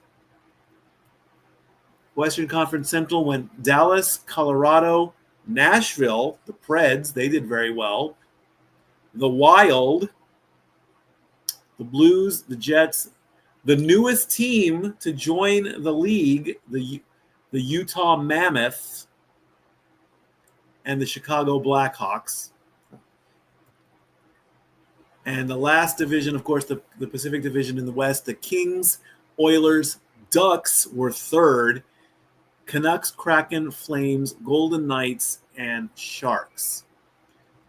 Western Conference Central went Dallas, Colorado, Nashville, the Preds, they did very well. The Wild, the Blues, the Jets, the newest team to join the league, the Utah Mammoth, and the Chicago Blackhawks. And the last division, of course, the Pacific Division in the West, the Kings, Oilers, Ducks were third. Canucks, Kraken, Flames, Golden Knights, and Sharks.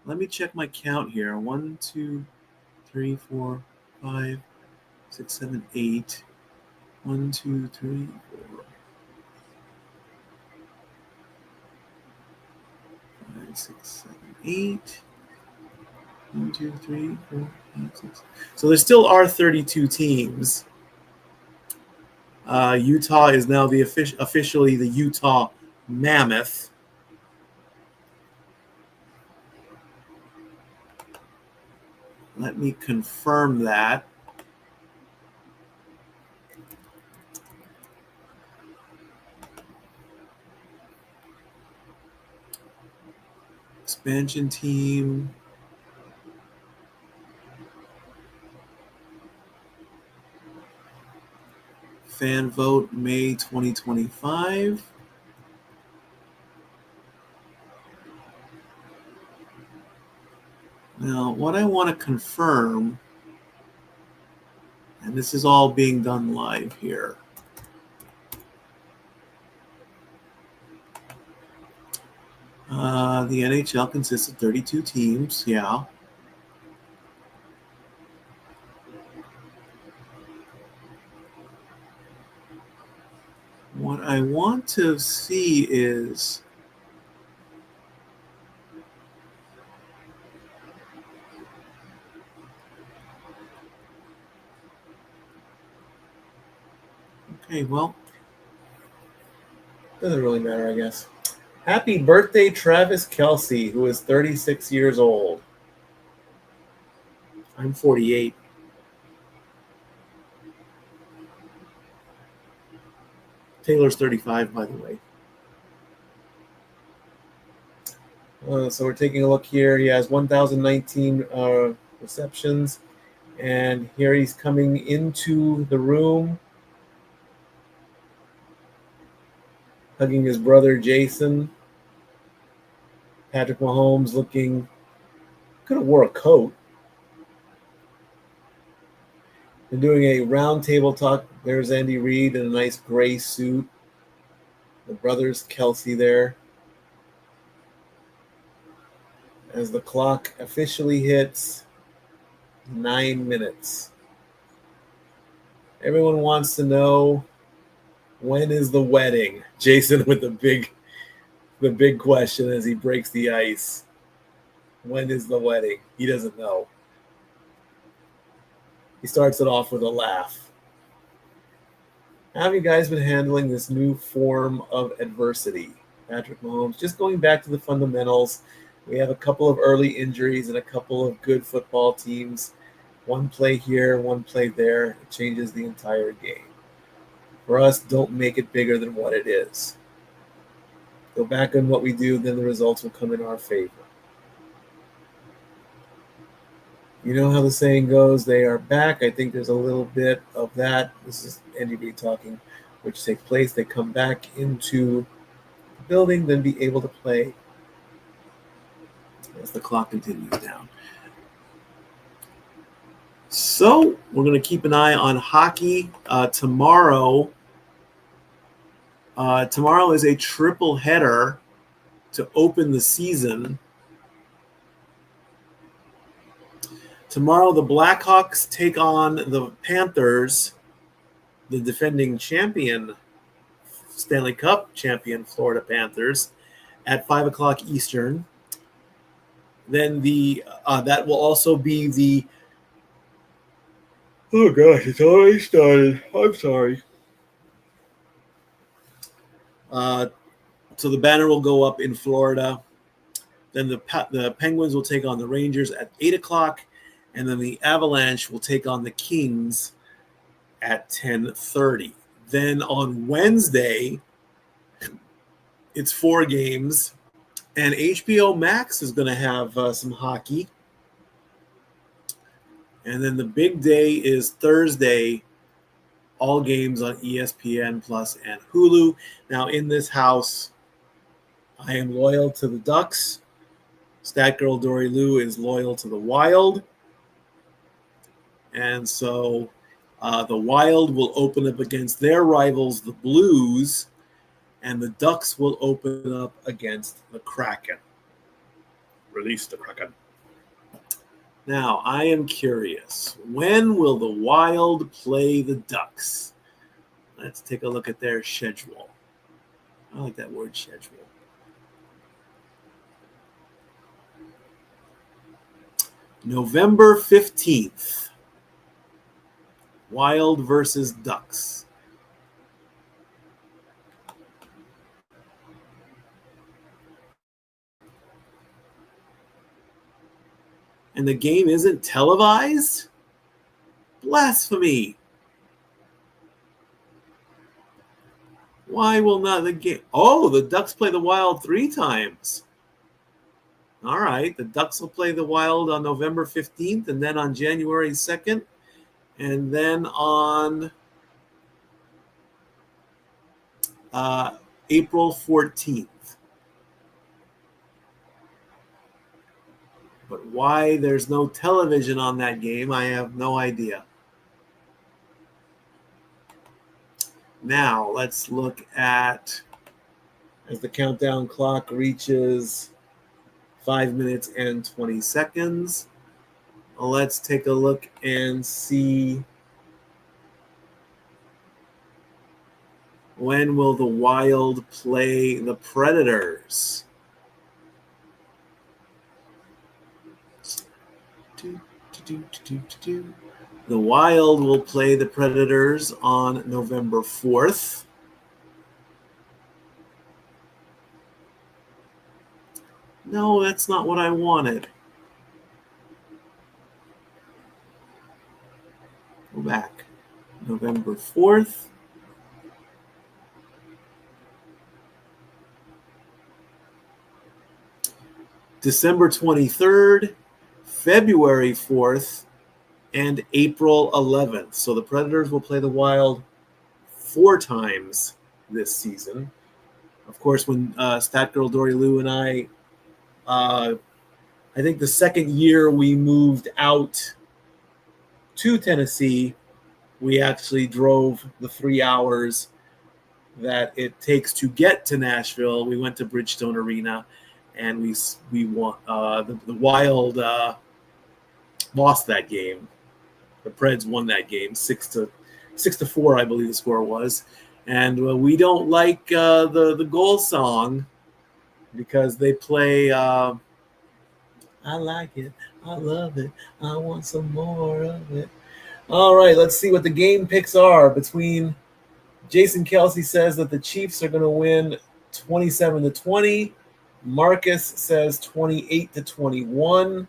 Let me check my count here. 1, 2, 3, 4, 5, 6, 7, 8. 1, 2, 3, 4. 5, 6, 7, 8. 1, 2, 3, 4, 5, 6. So there still are 32 teams. Utah is now officially the Utah Mammoth. Let me confirm that. Expansion team. Fan vote May 2025. Now, what I want to confirm, and this is all being done live here. The NHL consists of 32 teams, yeah. What I want to see is okay, well, doesn't really matter, I guess. Happy birthday, Travis Kelce, who is 36 years old. I'm 48. Taylor's 35, by the way. So we're taking a look here. He has 1,019 receptions. And here he's coming into the room, hugging his brother Jason. Patrick Mahomes looking, could have wore a coat. They're doing a round table talk. There's Andy Reid in a nice gray suit. The brothers Kelce there. As the clock officially hits 9 minutes. Everyone wants to know, when is the wedding? Jason with the big question as he breaks the ice. When is the wedding? He doesn't know. He starts it off with a laugh. How have you guys been handling this new form of adversity? Patrick Mahomes, just going back to the fundamentals. We have a couple of early injuries and a couple of good football teams. One play here, one play there. It changes the entire game. For us, don't make it bigger than what it is. Go back on what we do, then the results will come in our favor. You know how the saying goes, they are back. I think there's a little bit of that. This is Andy Reid talking, which takes place. They come back into the building, then be able to play as the clock continues down. So we're going to keep an eye on hockey tomorrow. Tomorrow is a triple header to open the season. Tomorrow, the Blackhawks take on the Panthers, the defending champion, Stanley Cup champion Florida Panthers, at 5 o'clock Eastern. Then that will also be the oh gosh, it's already started. I'm sorry. So the banner will go up in Florida. Then the Penguins will take on the Rangers at 8 o'clock. And then the Avalanche will take on the Kings at 10:30. Then on Wednesday, it's 4 games. And HBO Max is going to have some hockey. And then the big day is Thursday. All games on ESPN Plus and Hulu. Now, in this house, I am loyal to the Ducks. Stat Girl Dory Lou is loyal to the Wild. And so the Wild will open up against their rivals, the Blues, and the Ducks will open up against the Kraken. Release the Kraken. Now, I am curious. When will the Wild play the Ducks? Let's take a look at their schedule. I like that word, schedule. November 15th. Wild versus Ducks. And the game isn't televised? Blasphemy. Why will not the game? Oh, the Ducks play the Wild 3 times. All right, the Ducks will play the Wild on November 15th, and then on January 2nd, and then on April 14th. But why there's no television on that game, I have no idea. Now, let's look at, as the countdown clock reaches 5 minutes and 20 seconds, let's take a look and see when will the Wild play the Predators. The Wild will play the Predators on November 4th. No, that's not what I wanted. Go back. November 4th. December 23rd, February 4th, and April 11th. So the Predators will play the Wild 4 times this season. Of course, when Stat Girl Dory Lou and I think the second year we moved out to Tennessee, we actually drove the 3 hours that it takes to get to Nashville. We went to Bridgestone Arena, and we won. The Wild lost that game. The Preds won that game 6-4, I believe the score was. And we don't like the goal song because they play I like it, I love it, I want some more of it. All right, let's see what the game picks are. Between Jason Kelsey says that the Chiefs are going to win 27-20. Marcus says 28-21.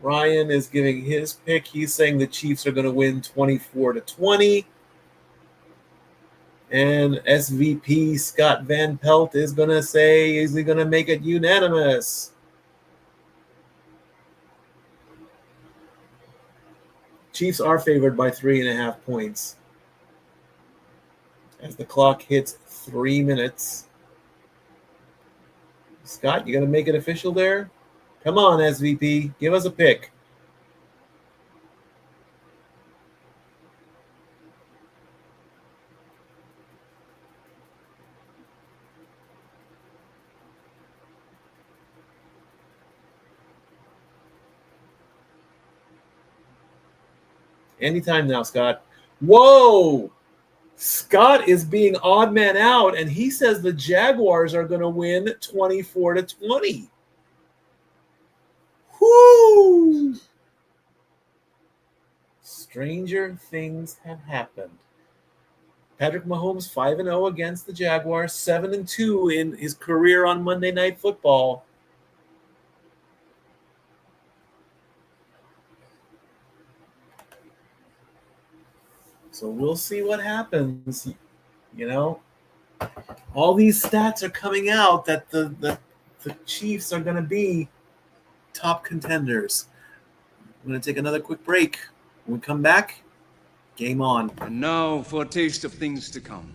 Ryan is giving his pick. He's saying the Chiefs are going to win 24-20. And SVP Scott Van Pelt is going to say, is he going to make it unanimous? Chiefs are favored by 3.5 points. As the clock hits 3 minutes. Scott, you going to make it official there? Come on, SVP. Give us a pick. Anytime now, Scott. Whoa! Scott is being odd man out, and he says the Jaguars are going to win 24-20. Whoo! Stranger things have happened. Patrick Mahomes 5-0 against the Jaguars, 7-2 in his career on Monday Night Football. So we'll see what happens. You know, all these stats are coming out that the Chiefs are going to be top contenders. I'm going to take another quick break. When we come back, game on. And now for a taste of things to come.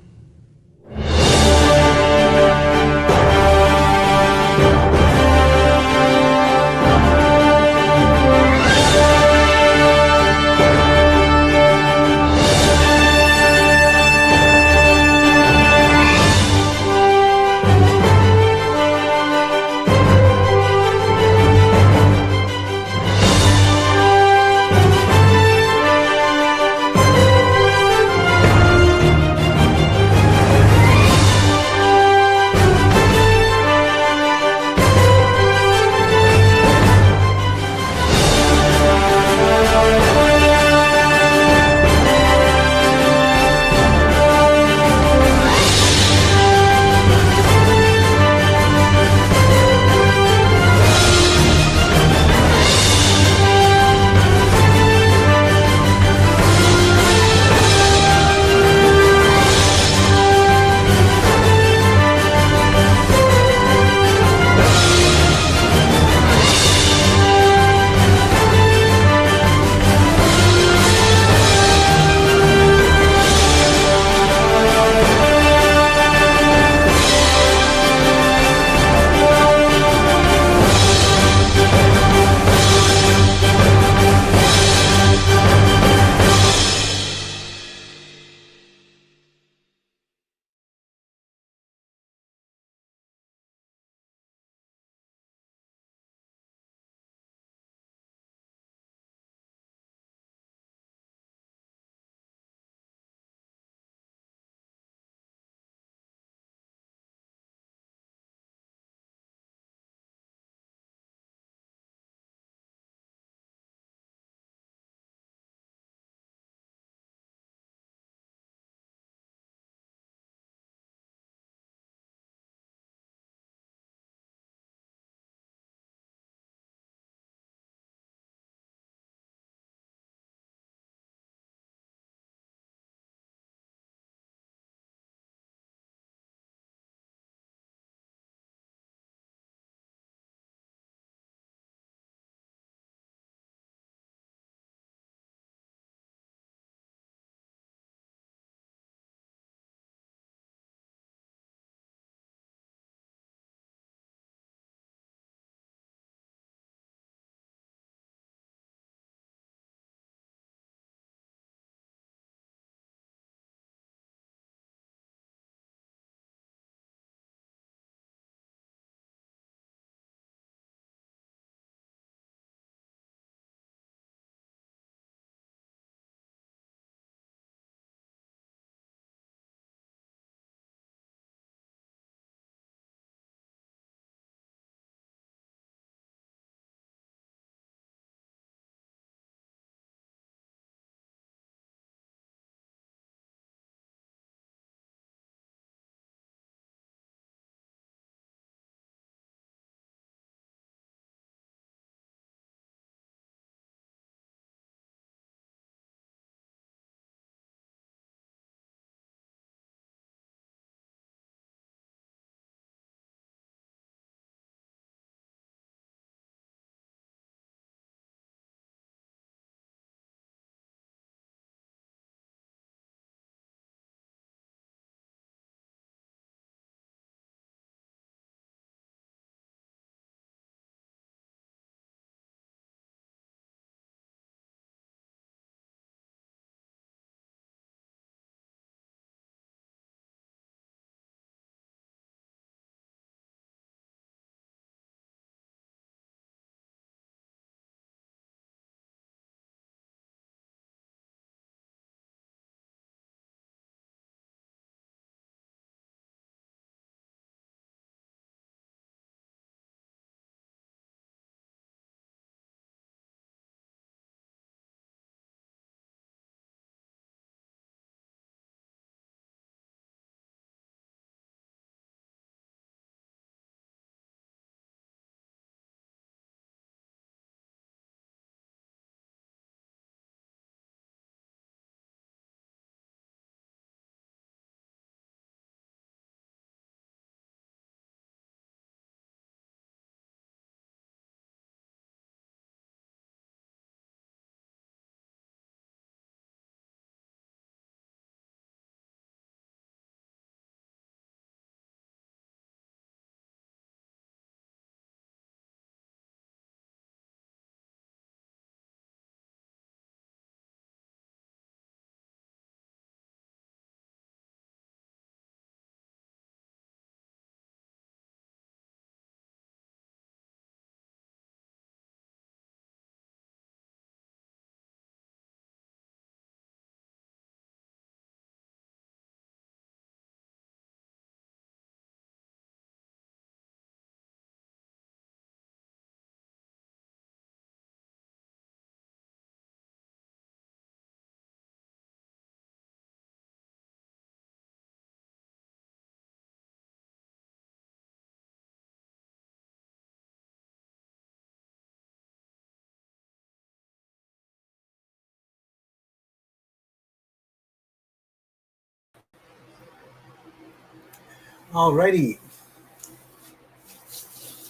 Alrighty.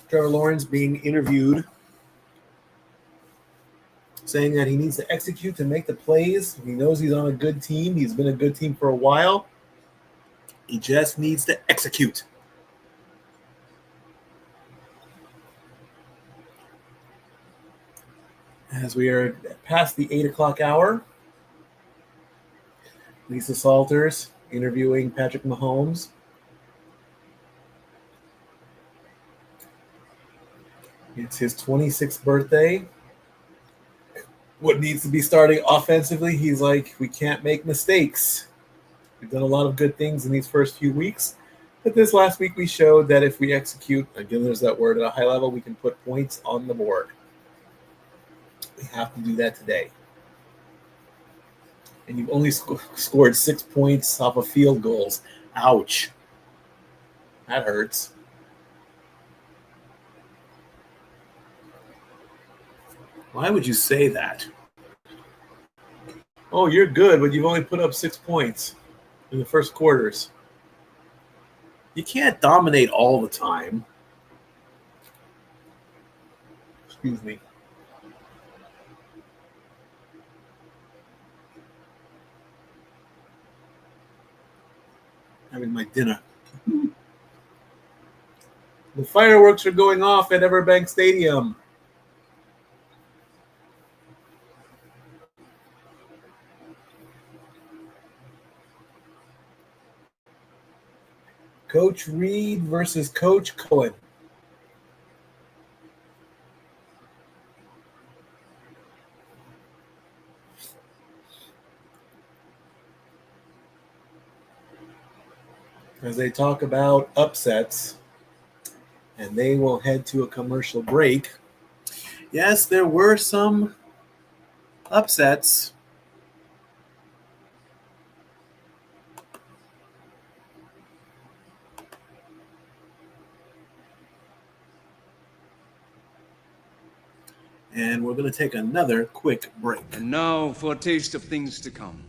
Trevor Lawrence being interviewed, saying that he needs to execute to make the plays. He knows he's on a good team. He's been a good team for a while. He just needs to execute. As we are past the 8 o'clock hour, Lisa Salters interviewing Patrick Mahomes. It's his 26th birthday. What needs to be starting offensively? He's like, we can't make mistakes. We've done a lot of good things in these first few weeks. But this last week we showed that if we execute, again, there's that word, at a high level, we can put points on the board. We have to do that today. And you've only scored 6 points off of field goals. Ouch. That hurts. Why would you say that? Oh, you're good, but you've only put up 6 points in the first quarters. You can't dominate all the time. Excuse me. Having my dinner. The fireworks are going off at EverBank Stadium. Coach Reed versus Coach Cohen. As they talk about upsets, and they will head to a commercial break. Yes, there were some upsets. And we're going to take another quick break. And now for a taste of things to come.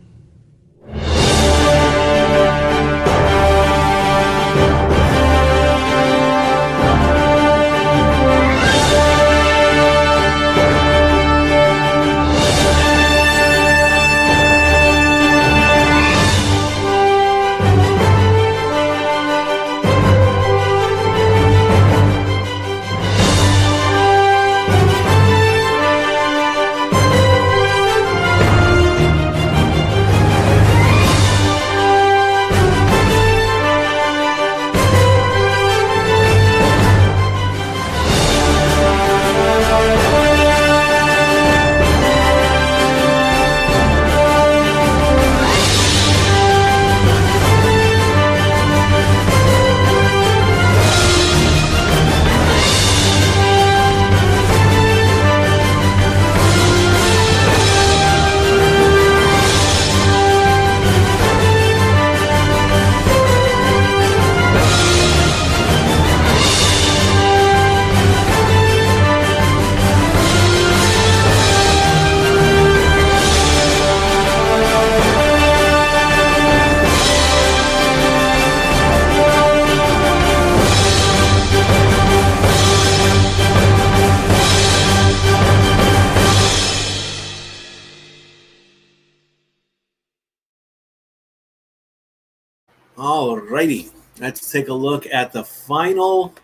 Alrighty, let's take a look at the final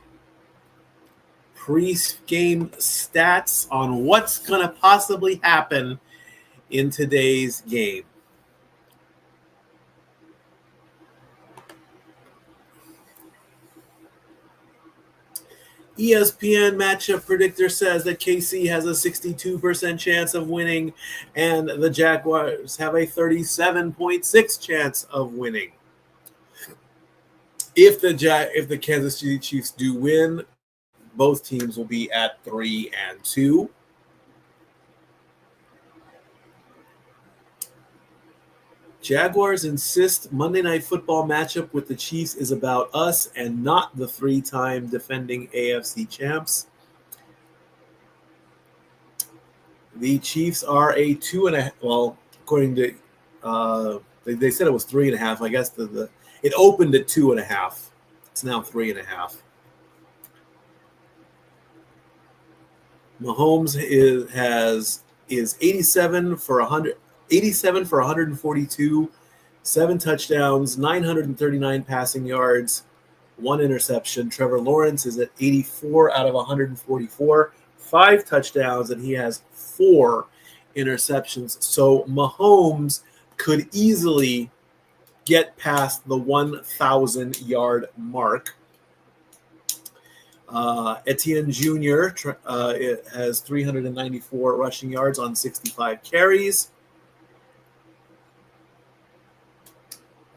pre-game stats on what's going to possibly happen in today's game. ESPN matchup predictor says that KC has a 62% chance of winning and the Jaguars have a 37.6 chance of winning. If the Kansas City Chiefs do win, both teams will be at 3-2. Jaguars insist Monday Night Football matchup with the Chiefs is about us and not the 3-time defending AFC champs. The Chiefs are a 2.5. Well, according to they said it was 3.5. I guess it opened at 2.5. It's now 3.5. Mahomes is 87 for 142, 7 touchdowns, 939 passing yards, 1 interception. Trevor Lawrence is at 84 out of 144, 5 touchdowns, and he has 4 interceptions. So Mahomes could easily get past the 1,000-yard mark. Etienne Jr. Has 394 rushing yards on 65 carries.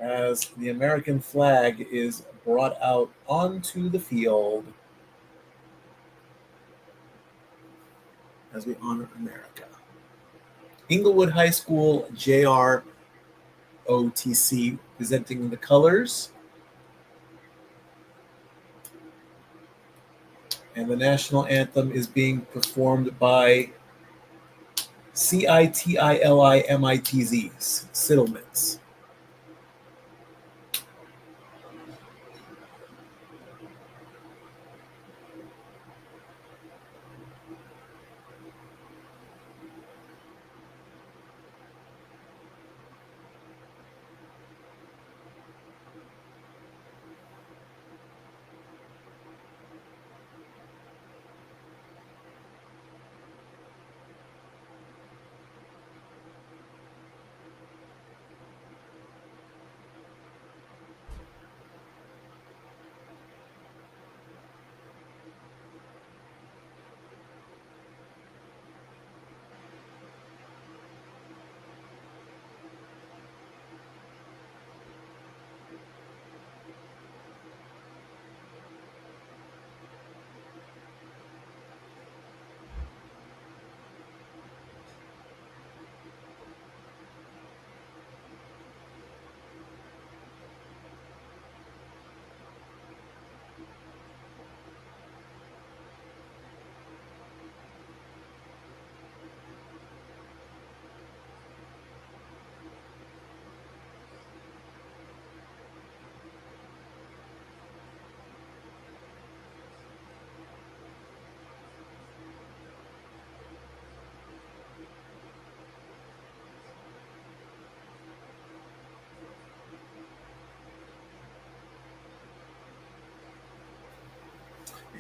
As the American flag is brought out onto the field as we honor America. Inglewood High School JROTC presenting the colors. And the national anthem is being performed by CITILIMITZ, Siddlemans.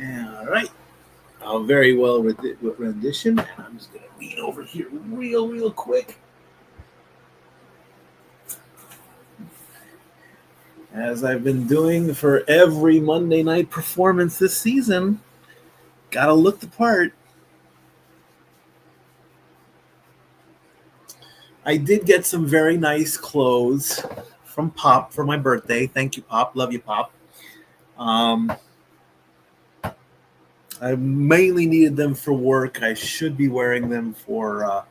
All right. A very well rendition. I'm just going to lean over here real quick. As I've been doing for every Monday night performance this season, got to look the part. I did get some very nice clothes from Pop for my birthday. Thank you, Pop. Love you, Pop. I mainly needed them for work. I should be wearing them for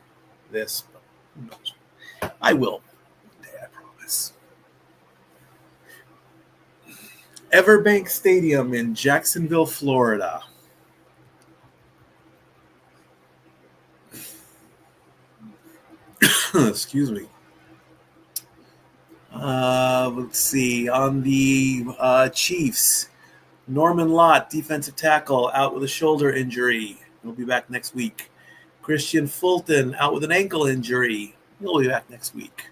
this, but who knows? I will one day, I promise. EverBank Stadium in Jacksonville, Florida. Excuse me. Let's see. On the Chiefs, Norman Lott, defensive tackle, out with a shoulder injury. He'll be back next week. Christian Fulton, out with an ankle injury. He'll be back next week.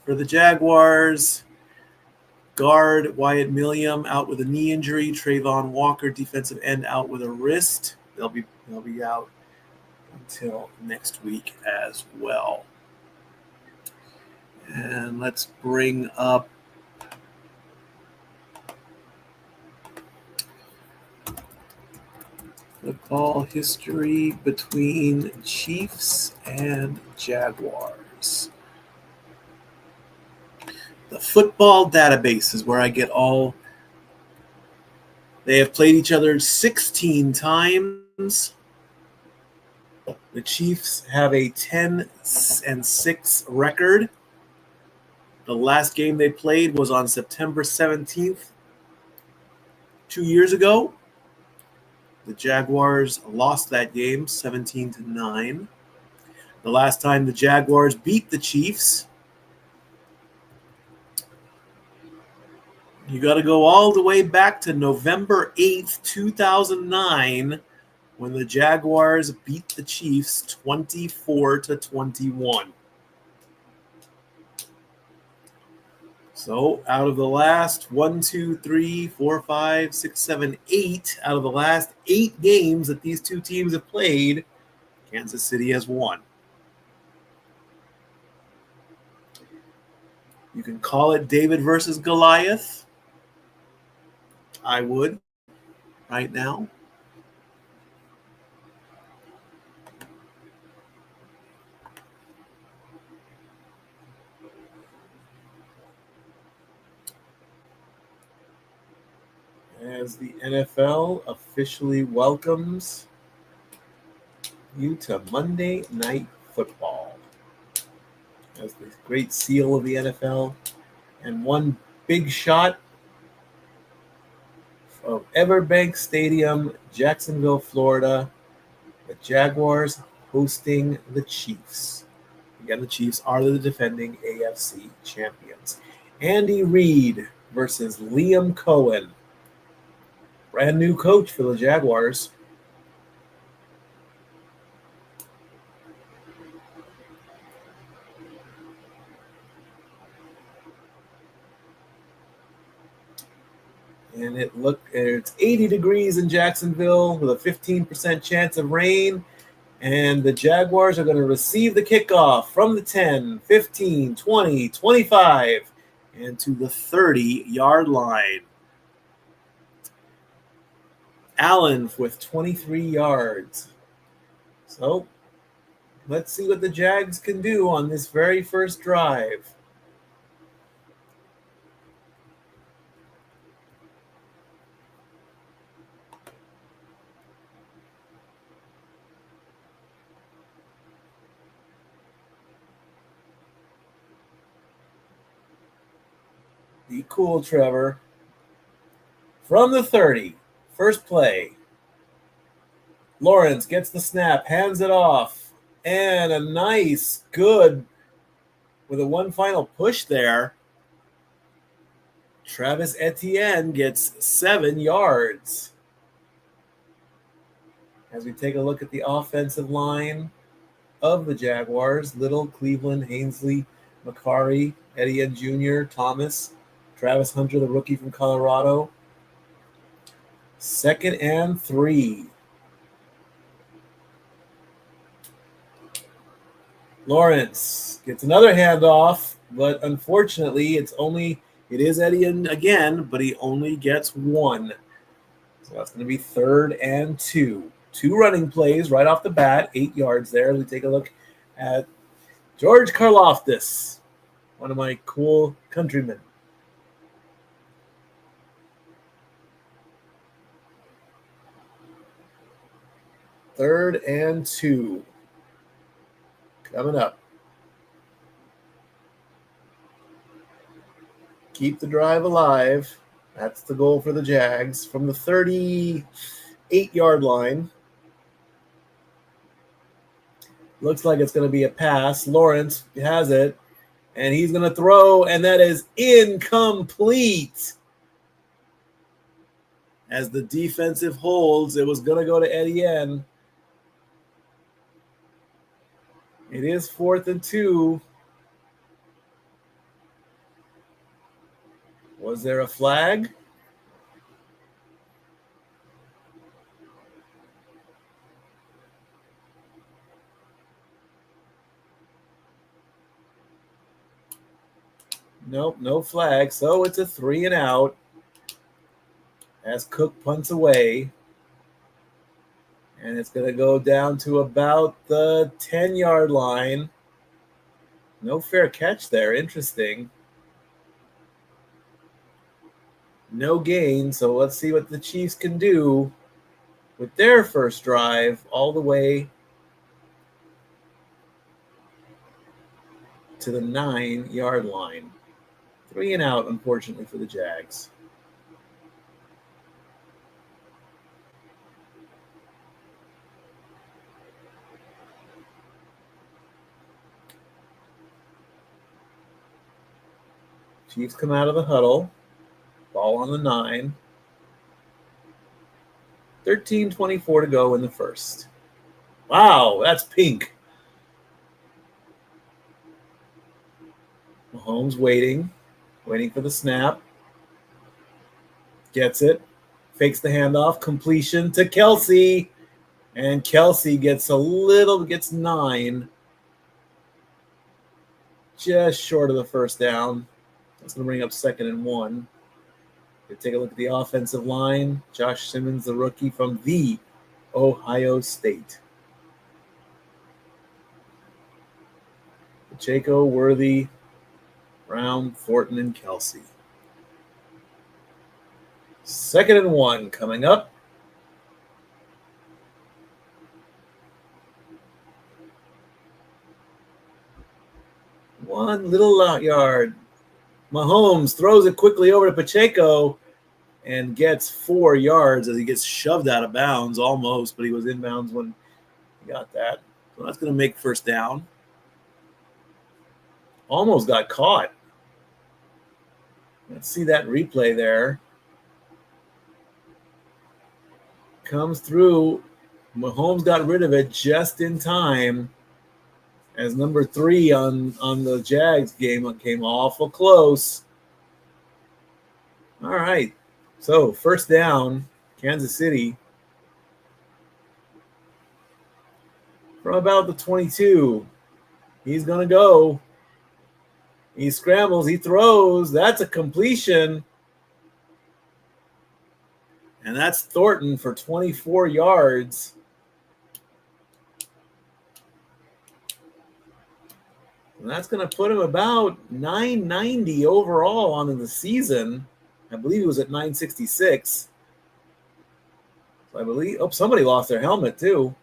For the Jaguars, guard Wyatt Milliam, out with a knee injury. Trayvon Walker, defensive end, out with a wrist. They'll be out until next week as well. And let's bring up football history between Chiefs and Jaguars. The football database is where I get all. They have played each other 16 times. The Chiefs have a 10-6 record. The last game they played was on September 17th, 2 years ago. The Jaguars lost that game 17-9. The last time the Jaguars beat the Chiefs You got to go all the way back to November 8th, 2009, when the Jaguars beat the Chiefs 24-21. So out of the last 8 out of the last 8 games that these two teams have played, Kansas City has won. You can call it David versus Goliath. I would right now. As the NFL officially welcomes you to Monday Night Football as the great seal of the NFL, and one big shot of EverBank Stadium, Jacksonville, Florida, the Jaguars hosting the Chiefs. Again, the Chiefs are the defending AFC champions. Andy Reid versus Liam Cohen. Brand new coach for the Jaguars. And it's 80 degrees in Jacksonville with a 15% chance of rain. And the Jaguars are going to receive the kickoff from the 10, 15, 20, 25, and to the 30-yard line. Allen with 23 yards. So let's see what the Jags can do on this very first drive. Be cool, Trevor. From the 30, first play. Lawrence gets the snap, hands it off, and a nice, good, with a one final push there. Travis Etienne gets 7 yards. As we take a look at the offensive line of the Jaguars, Little, Cleveland, Hainsley, McCarry, Etienne Jr., Thomas, Travis Hunter, the rookie from Colorado. 2nd and 3. Lawrence gets another handoff, but unfortunately it is Etienne again, but he only gets 1. So that's going to be 3rd and 2. 2 running plays right off the bat, 8 yards there. We take a look at George Karlaftis, one of my cool countrymen. Third and 2. Coming up. Keep the drive alive. That's the goal for the Jags. From the 38-yard line. Looks like it's going to be a pass. Lawrence has it. And he's going to throw, and that is incomplete. As the defensive holds, it was going to go to Etienne. It is 4th and 2. Was there a flag? Nope, no flag. So it's a 3 and out as Cook punts away. And it's going to go down to about the 10-yard line. No fair catch there. Interesting. No gain. So let's see what the Chiefs can do with their first drive all the way to the 9-yard line. 3 and out, unfortunately, for the Jags. Chiefs come out of the huddle. Ball on the 9. 13:24 to go in the first. Wow, that's pink. Mahomes waiting for the snap. Gets it. Fakes the handoff. Completion to Kelsey. And Kelsey gets 9. Just short of the first down. That's going to bring up 2nd and 1. We take a look at the offensive line. Josh Simmons, the rookie from the Ohio State. Pacheco, Worthy, Brown, Thornton, and Kelsey. 2nd and 1 coming up. One little out yard. Mahomes throws it quickly over to Pacheco and gets 4 yards as he gets shoved out of bounds almost, but he was in bounds when he got that. So that's going to make first down. Almost got caught. Let's see that replay there. Comes through. Mahomes got rid of it just in time as number 3 on the Jags game came awful close. All right. So first down, Kansas City. From about the 22. He's going to go. He scrambles. He throws. That's a completion. And that's Thornton for 24 yards. And that's going to put him about 990 overall on the season. I believe he was at 966. So I believe, somebody lost their helmet too.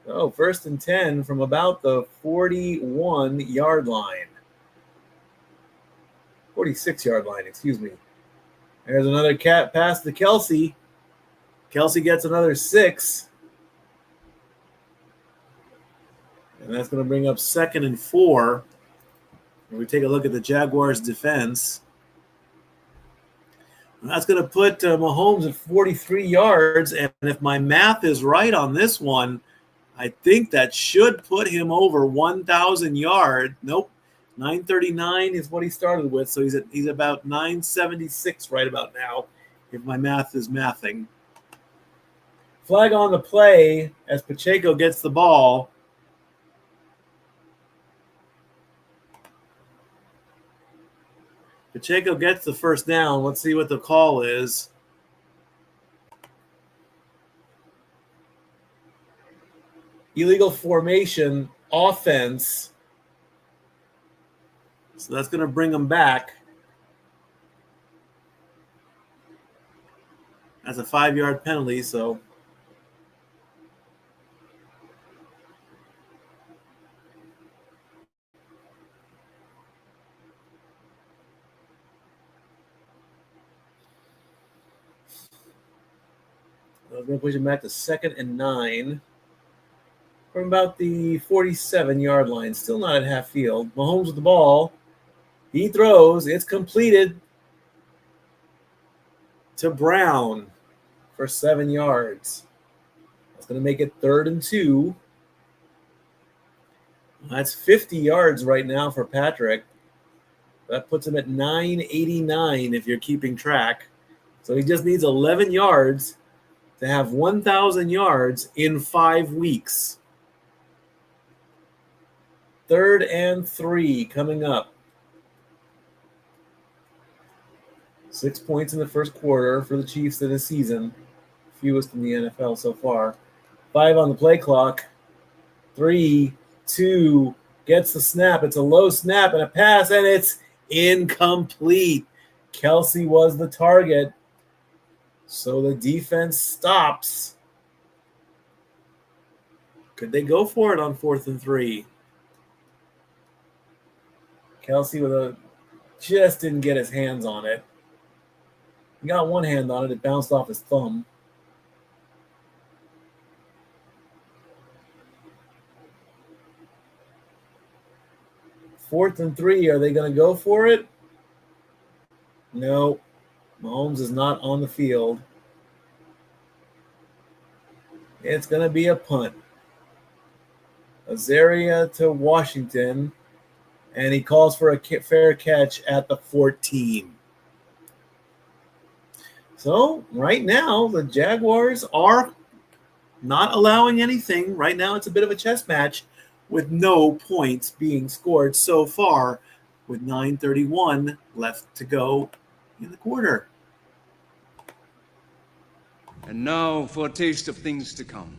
Oh, 1st and 10 from about the 41-yard line. 46-yard line, excuse me. There's another pass to Kelsey. Kelsey gets another 6. And that's going to bring up 2nd and 4. And we take a look at the Jaguars' defense. And that's going to put Mahomes at 43 yards. And if my math is right on this one, I think that should put him over 1,000 yards. Nope, 939 is what he started with, so he's about 976 right about now, if my math is mathing. Flag on the play as Pacheco gets the ball. Pacheco gets the first down. Let's see what the call is. Illegal formation offense. So that's going to bring them back. That's a 5-yard penalty, so. I'm going to push him back to 2nd and 9. From about the 47-yard line, still not at half field. Mahomes with the ball. He throws. It's completed to Brown for 7 yards. That's going to make it 3rd and 2. That's 50 yards right now for Patrick. That puts him at 989 if you're keeping track. So he just needs 11 yards to have 1,000 yards in 5 weeks. 3rd and 3 coming up. 6 points in the first quarter for the Chiefs this season. Fewest in the NFL so far. 5 on the play clock. 3, 2, gets the snap. It's a low snap and a pass, and it's incomplete. Kelsey was the target. So the defense stops. Could they go for it on 4th and 3? Kelsey just didn't get his hands on it. He got one hand on it. It bounced off his thumb. 4th and 3. Are they going to go for it? No. Mahomes is not on the field. It's going to be a punt. Azaria to Washington, and he calls for a fair catch at the 14. So right now, the Jaguars are not allowing anything. Right now, it's a bit of a chess match with no points being scored so far, with 9:31 left to go in the quarter. And now for a taste of things to come.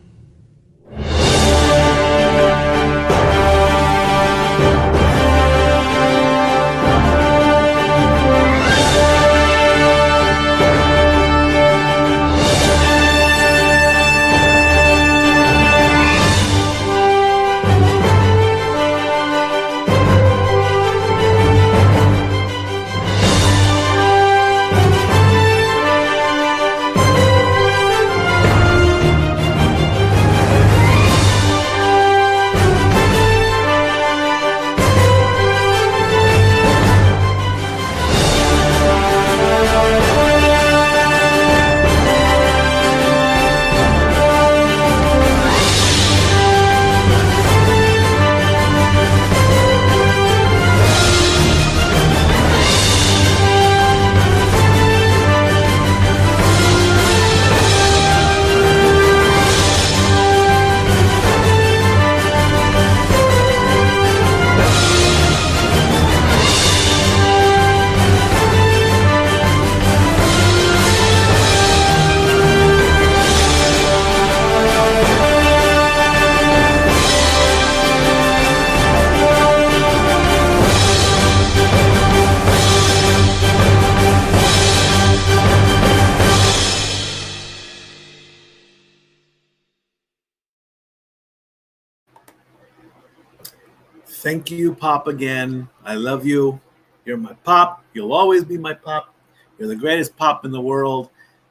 Thank you, Pop, again. I love you. You're my Pop. You'll always be my Pop. You're the greatest Pop in the world.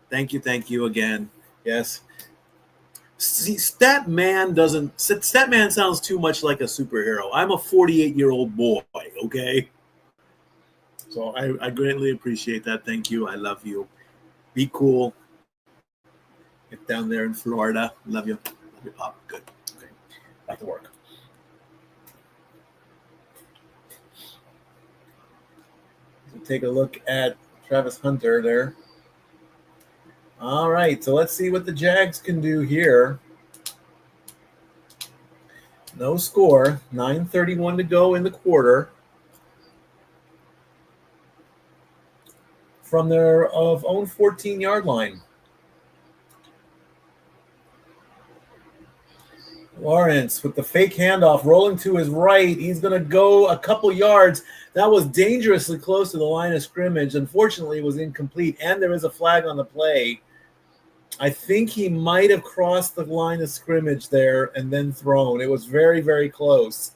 Thank you again. Yes. See, Statman sounds too much like a superhero. I'm a 48-year-old boy, okay? So I greatly appreciate that. Thank you. I love you. Be cool. Get down there in Florida. Love you. Love you, Pop. Good. Okay. Back to work. Take a look at Travis Hunter there. All right, so let's see what the Jags can do here. No score, 9:31 to go in the quarter. From their own 14-yard line. Lawrence with the fake handoff, rolling to his right. He's going to go a couple yards. That was dangerously close to the line of scrimmage. Unfortunately, it was incomplete, and there is a flag on the play. I think he might have crossed the line of scrimmage there and then thrown. It was very, very close.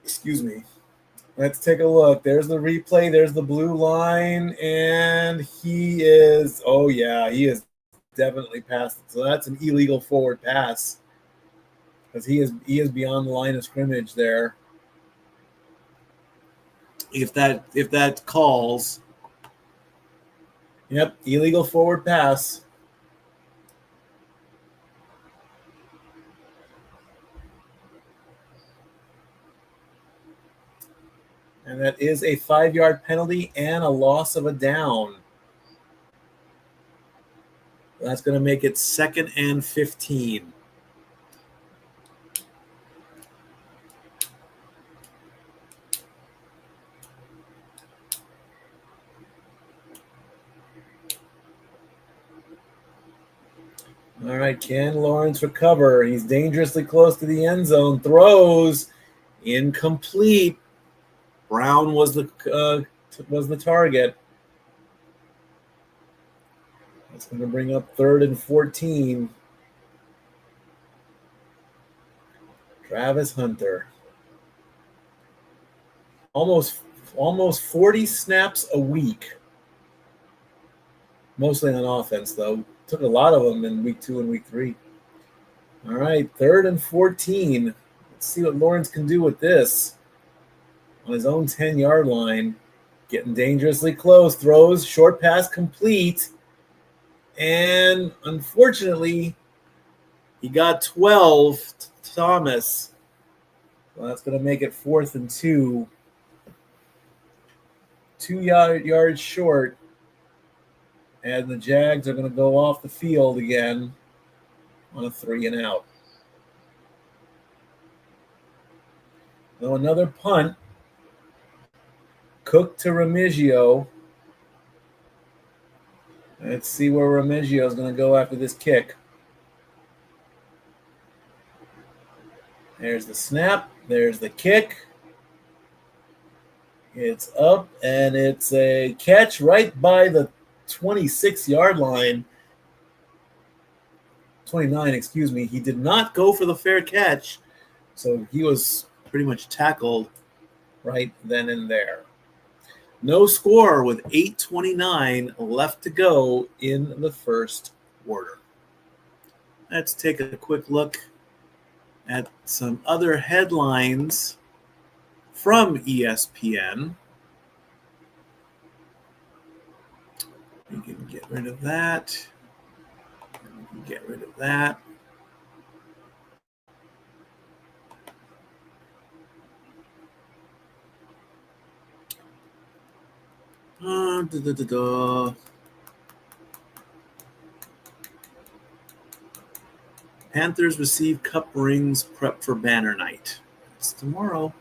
Excuse me. Let's take a look. There's the replay. There's the blue line, and he is definitely past it. So that's an illegal forward pass because he is beyond the line of scrimmage there. If that calls, yep, illegal forward pass. And that is a 5-yard penalty and a loss of a down. That's going to make it 2nd and 15. All right, can Lawrence recover? He's dangerously close to the end zone. Throws incomplete. Brown was the target. That's going to bring up 3rd and 14. Travis Hunter. Almost 40 snaps a week. Mostly on offense, though. Took a lot of them in week 2 and week 3. All right, 3rd and 14. Let's see what Lawrence can do with this. on his own 10-yard line, getting dangerously close, throws, short pass complete, and unfortunately, he got 12 to Thomas. So that's going to make it 4th and 2. 2 yards short, and the Jags are going to go off the field again on a 3 and out. So another punt. Cook to Remigio. Let's see where Remigio is going to go after this kick. There's the snap. There's the kick. It's up, and it's a catch right by the 26-yard line. 29, excuse me. He did not go for the fair catch, so he was pretty much tackled right then and there. No score with 8:29 left to go in the first quarter. Let's take a quick look at some other headlines from ESPN. We can get rid of that. We can get rid of that. Panthers receive cup rings prep for banner night. It's tomorrow.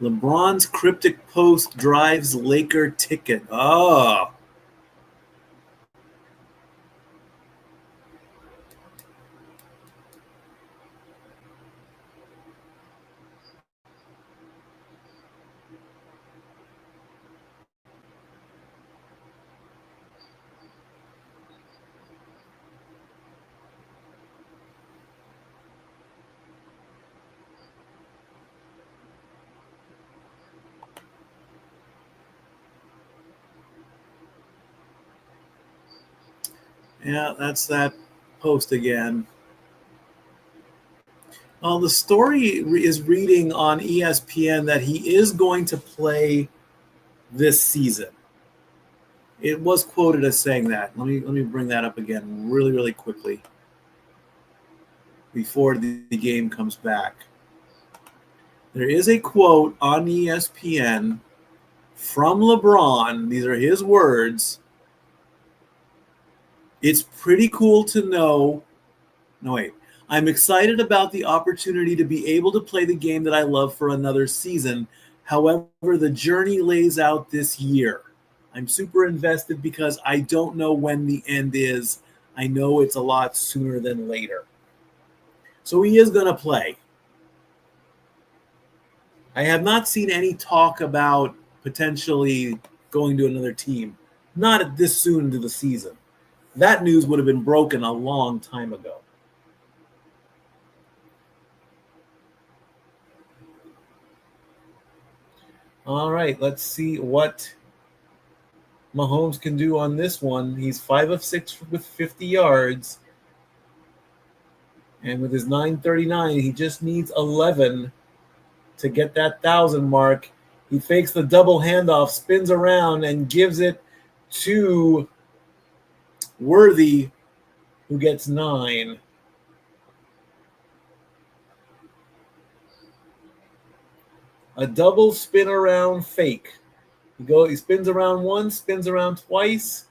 LeBron's cryptic post drives Laker ticket. Oh. Yeah, that's that post again. Well, the story is reading on ESPN that he is going to play this season. It was quoted as saying that. Let me bring that up again really, really quickly before the game comes back. There is a quote on ESPN from LeBron. These are his words. It's pretty cool to know. No, wait. I'm excited about the opportunity to be able to play the game that I love for another season. However, the journey lays out this year. I'm super invested because I don't know when the end is. I know it's a lot sooner than later. So he is going to play. I have not seen any talk about potentially going to another team. Not this soon into the season. That news would have been broken a long time ago. All right, let's see what Mahomes can do on this one. He's 5 of 6 with 50 yards. And with his 939, he just needs 11 to get that 1,000 mark. He fakes the double handoff, spins around, and gives it to Worthy, who gets 9. A double spin around fake. He spins around once, spins around twice,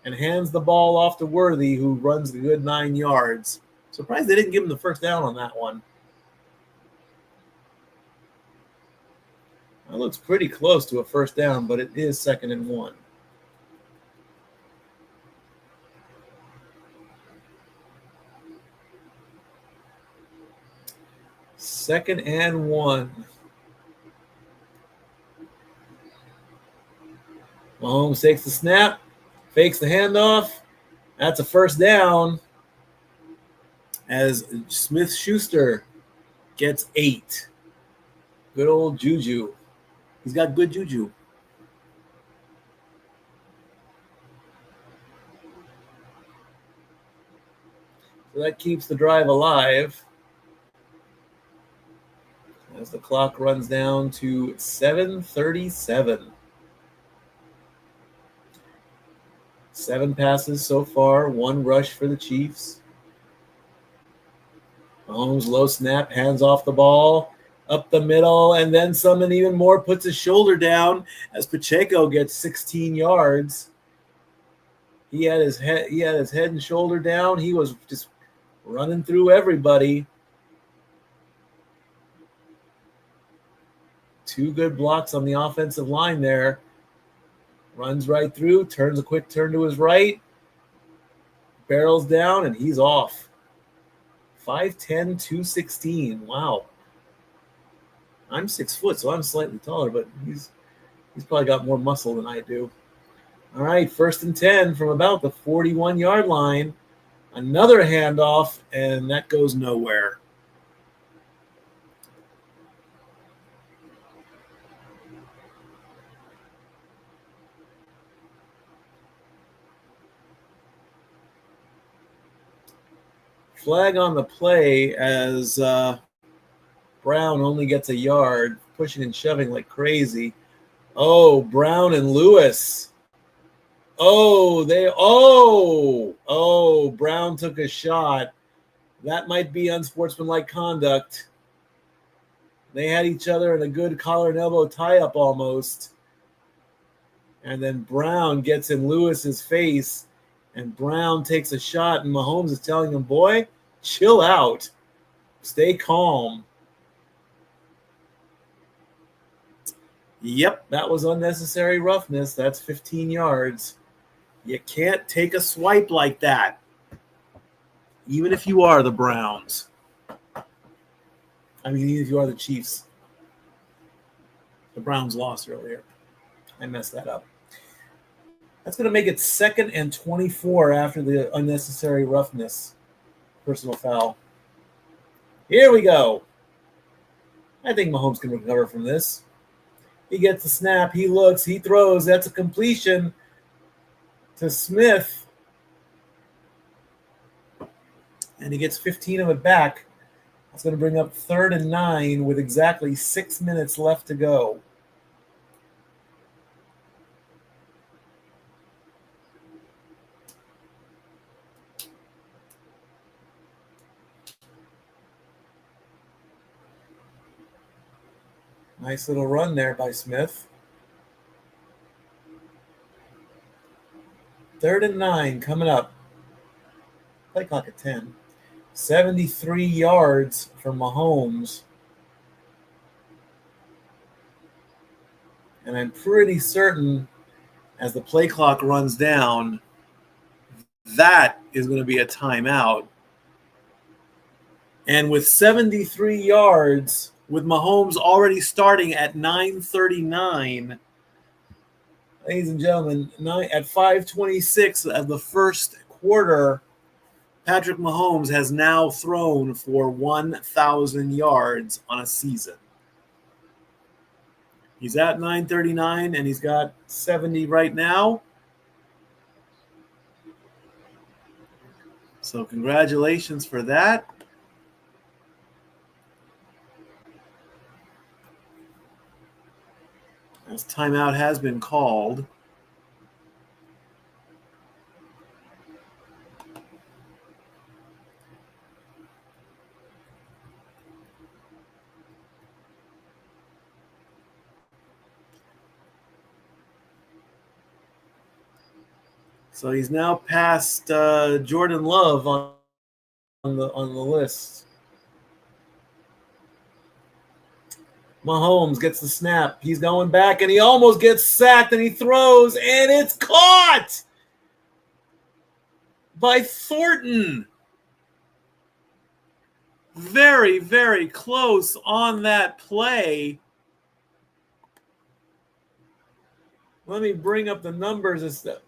and hands the ball off to Worthy, who runs a good 9 yards. Surprised they didn't give him the first down on that one. That looks pretty close to a first down, but it is 2nd and 1. Second and 1. Mahomes takes the snap, fakes the handoff. That's a first down as Smith-Schuster gets 8. Good old Juju. He's got good juju. So that keeps the drive alive. as the clock runs down to 7:37. 7 passes so far, 1 rush for the Chiefs. Mahomes low snap, hands off the ball, up the middle, and then someone even more puts his shoulder down as Pacheco gets 16 yards. He had his head and shoulder down. He was just running through everybody. 2 good blocks on the offensive line there. Runs right through, turns a quick turn to his right, barrels down, and he's off. 5'10", 216. Wow. I'm 6 foot, so I'm slightly taller, but he's probably got more muscle than I do. All right, 1st and 10 from about the 41-yard line. Another handoff, and that goes nowhere. Flag on the play as Brown only gets a yard, pushing and shoving like crazy. Oh, Brown and Lewis. Brown took a shot. That might be unsportsmanlike conduct. They had each other in a good collar and elbow tie-up almost. And then Brown gets in Lewis's face, and Brown takes a shot, and Mahomes is telling him, boy, chill out. Stay calm. Yep, that was unnecessary roughness. That's 15 yards. You can't take a swipe like that, even if you are the Browns. I mean, even if you are the Chiefs. The Browns lost earlier. I messed that up. That's going to make it 2nd and 24 after the unnecessary roughness. Personal foul. Here we go. I think Mahomes can recover from this. He gets the snap. He looks. He throws. That's a completion to Smith. And he gets 15 of it back. That's going to bring up 3rd and 9 with exactly 6 minutes left to go. Nice little run there by Smith. 3rd and 9 coming up. Play clock at 10. 73 yards from Mahomes. And I'm pretty certain as the play clock runs down, that is going to be a timeout. And with 73 yards, with Mahomes already starting at 9:39, ladies and gentlemen, at 5:26 of the first quarter, Patrick Mahomes has now thrown for 1,000 yards on a season. He's at 939, and he's got 70 right now. So congratulations for that. As timeout has been called. So he's now past Jordan Love on the list. Mahomes gets the snap. He's going back, and he almost gets sacked, and he throws, and it's caught by Thornton. Very, very close on that play. Let me bring up the numbers and stuff.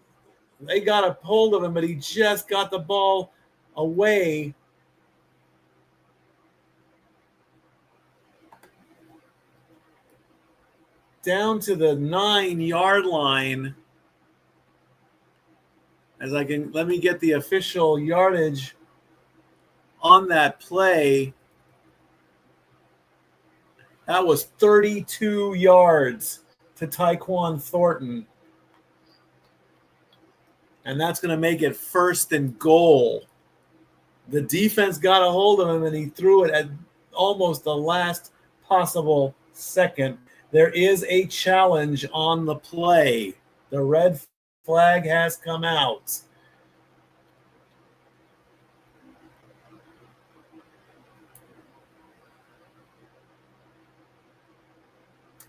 They got a hold of him, but he just got the ball away. Down to the 9-yard line. Let me get the official yardage on that play. That was 32 yards to Tyquan Thornton. And that's going to make it 1st and goal. The defense got a hold of him, and he threw it at almost the last possible second. There is a challenge on the play. The red flag has come out.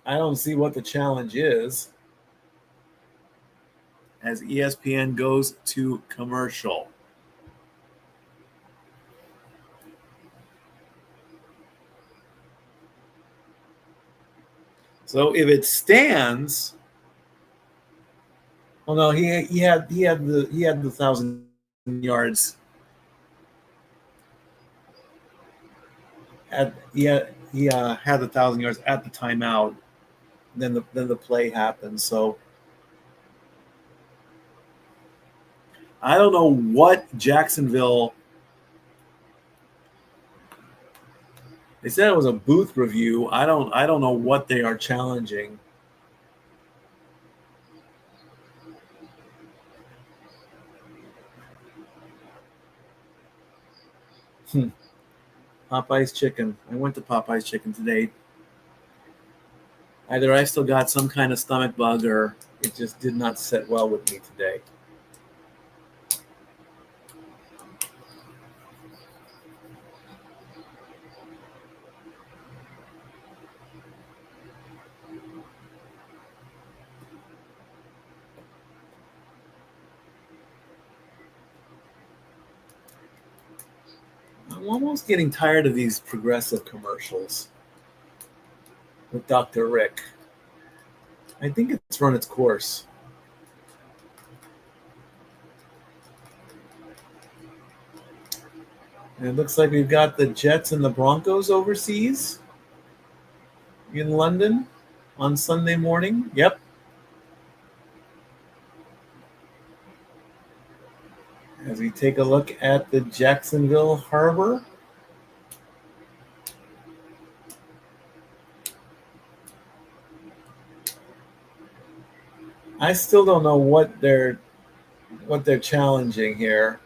I don't see what the challenge is as ESPN goes to commercial. So if it stands, well, no, he had the 1,000 yards. He had the 1,000 yards at the timeout. Then the play happened. So I don't know what Jacksonville. They said it was a booth review. I don't know what they are challenging. Popeye's Chicken. I went to Popeye's Chicken today. Either I still got some kind of stomach bug or it just did not sit well with me today. I'm almost getting tired of these progressive commercials with Dr. Rick. I think it's run its course. And it looks like we've got the Jets and the Broncos overseas in London on Sunday morning. Yep. As we take a look at the Jacksonville Harbor. I still don't know what they're challenging here.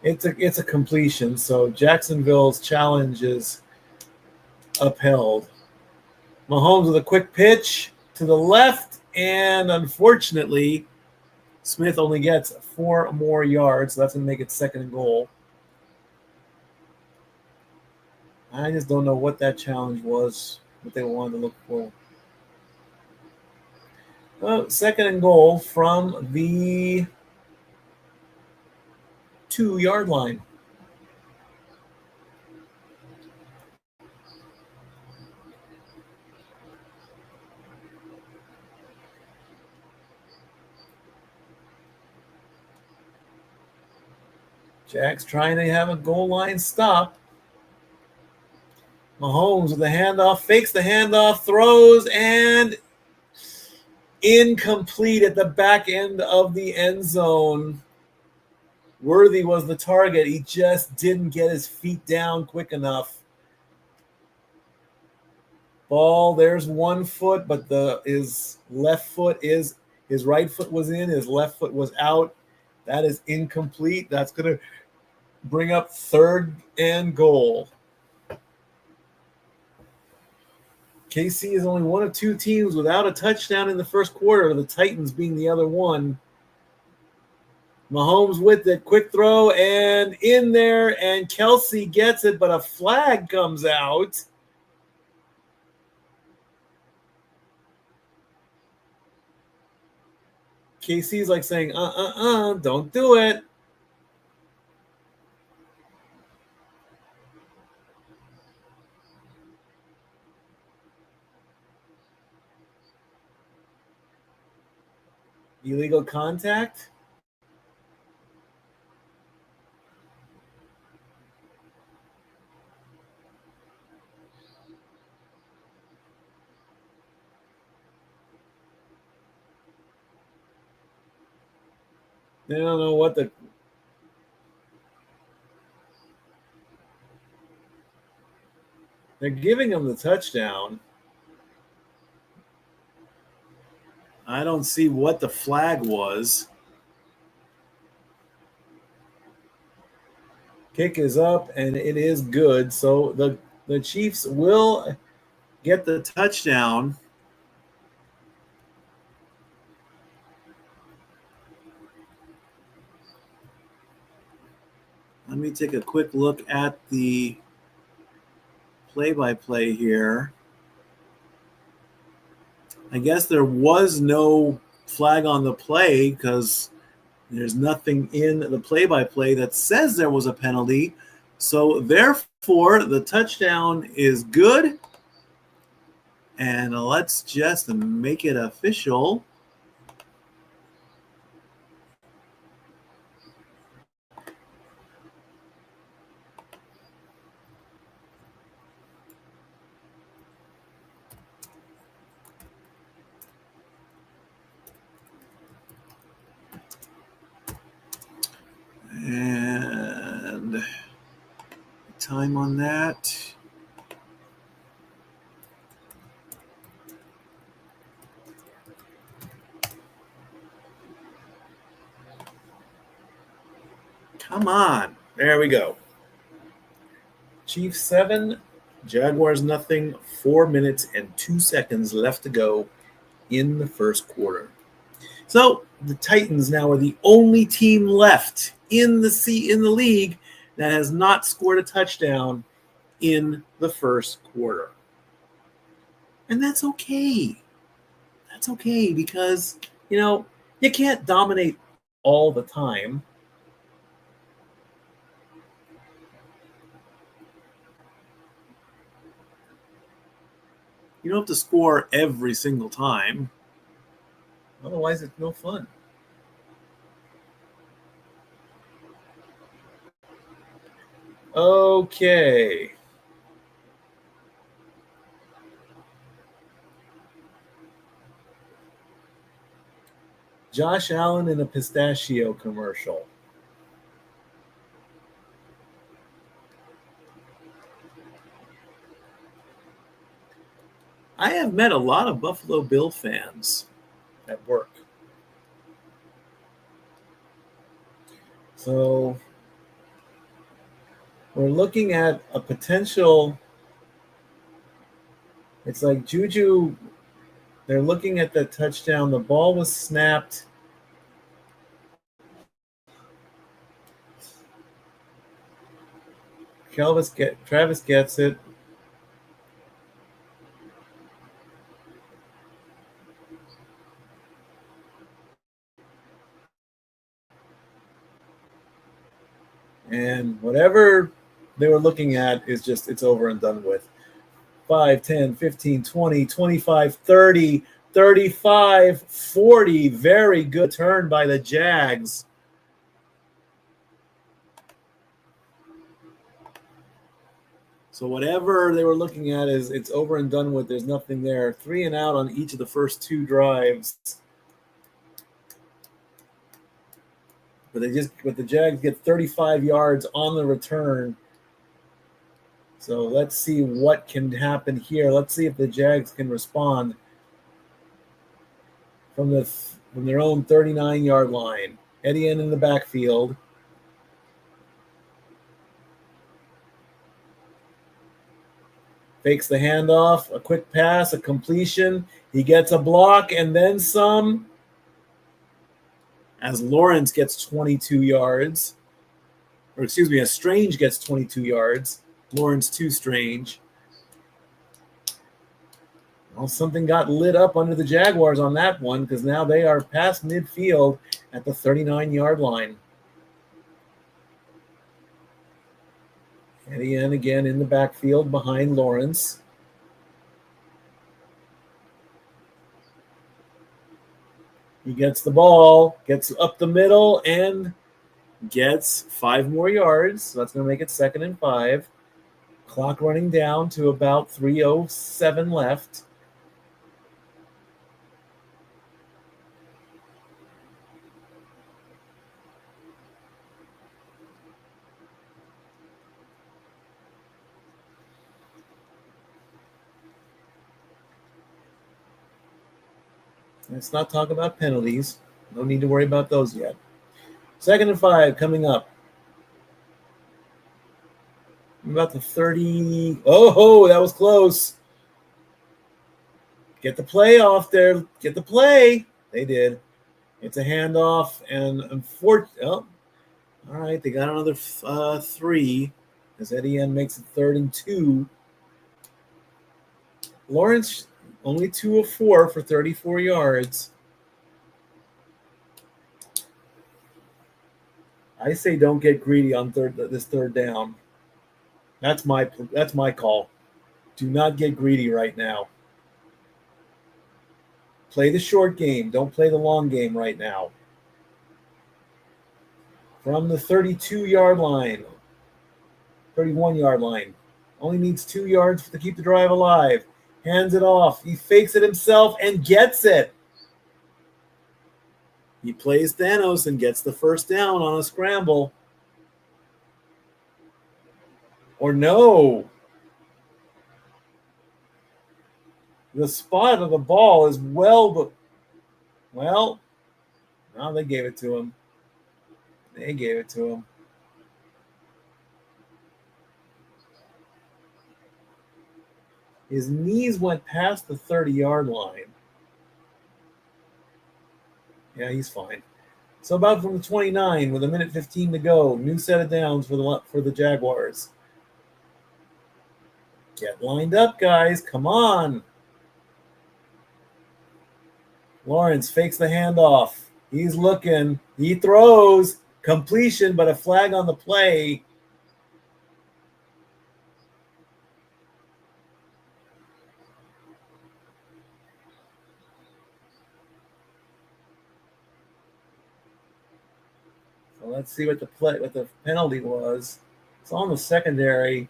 It's a completion, so Jacksonville's challenge is upheld. Mahomes with a quick pitch to the left, and unfortunately, Smith only gets 4 more yards. So that's going to make it 2nd and goal. I just don't know what that challenge was, what they wanted to look for. Well, 2nd and goal from the 2-yard line. Jags trying to have a goal line stop. Mahomes with the handoff, fakes the handoff, throws, and incomplete at the back end of the end zone. Worthy was the target. He just didn't get his feet down quick enough. Ball, there's 1 foot, but his left foot is, his right foot was in, his left foot was out. That is incomplete. That's going to bring up 3rd and goal. KC is only one of 2 teams without a touchdown in the first quarter, the Titans being the other one. Mahomes with it, quick throw, and in there, and Kelsey gets it, but a flag comes out. KC's like saying, don't do it. Illegal contact? They don't know what the – – They're giving him the touchdown. I don't see what the flag was. Kick is up, and it is good. So the Chiefs will get the touchdown. Let me take a quick look at the play-by-play here. I guess there was no flag on the play because there's nothing in the play-by-play that says there was a penalty. So therefore, the touchdown is good. And let's just make it official. And time on that. Come on. There we go. Chiefs 7, Jaguars nothing. 4 minutes and 2 seconds left to go in the first quarter. So the Titans now are the only team left in the league that has not scored a touchdown in the first quarter. And that's okay. That's okay because, you can't dominate all the time. You don't have to score every single time. Otherwise, it's no fun. Okay. Josh Allen in a pistachio commercial. I have met a lot of Buffalo Bill fans at work. So we're looking at a potential. It's like Juju. They're looking at the touchdown. The ball was snapped. Travis gets it. And whatever they were looking at is just, it's over and done with. 5, 10, 15, 20, 25, 30, 35, 40. Very good turn by the Jags. So whatever they were looking at is, it's over and done with. There's nothing there. 3 and out on each of the first 2 drives. But the Jags get 35 yards on the return. So let's see what can happen here. Let's see if the Jags can respond from their own 39-yard line. Etienne in the backfield. Fakes the handoff, a quick pass, a completion. He gets a block and then some. As Lawrence gets 22 yards. Or excuse me, as Strange gets 22 yards. Lawrence too Strange. Well, something got lit up under the Jaguars on that one because now they are past midfield at the 39-yard line. Etienne again in the backfield behind Lawrence. He gets the ball, gets up the middle, and gets 5 more yards. So that's going to make it 2nd and 5. Clock running down to about 3:07 left. Let's not talk about penalties. No need to worry about those yet. 2nd and 5 coming up. About the 30. Oh, that was close. Get the play off there. Get the play. They did. It's a handoff, and unfortunately, all right, they got another 3 as Etienne makes it 3rd and 2. Lawrence only 2 of 4 for 34 yards. I say don't get greedy on this 3rd down. That's my call. Do not get greedy right now. Play the short game. Don't play the long game right now. From the 32-yard line, 31-yard line. Only needs 2 yards to keep the drive alive. Hands it off. He fakes it himself and gets it. He plays Thanos and gets the 1st down on a scramble. Or no. The spot of the ball is well, now they gave it to him. His knees went past the 30-yard line. Yeah, he's fine. So about from the 29 with 1:15 to go. New set of downs for the Jaguars. Get lined up, guys. Come on. Lawrence fakes the handoff. He's looking. He throws. Completion, but a flag on the play. So let's see what the penalty was. It's on the secondary.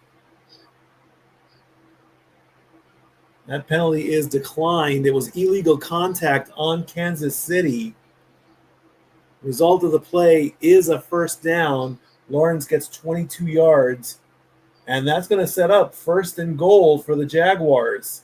That penalty is declined. It was illegal contact on Kansas City. Result of the play is a 1st down. Lawrence gets 22 yards, and that's going to set up 1st and goal for the Jaguars.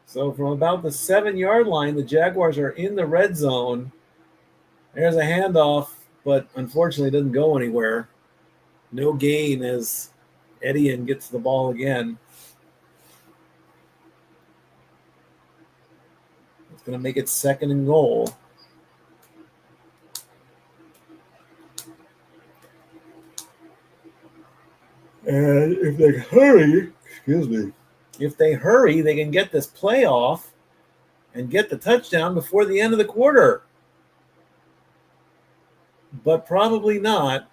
So from about the 7-yard line, the Jaguars are in the red zone. There's a handoff, but unfortunately it doesn't go anywhere. No gain as Etienne gets the ball again. It's going to make it 2nd and goal. And if they hurry, they can get this play off and get the touchdown before the end of the quarter. But probably not.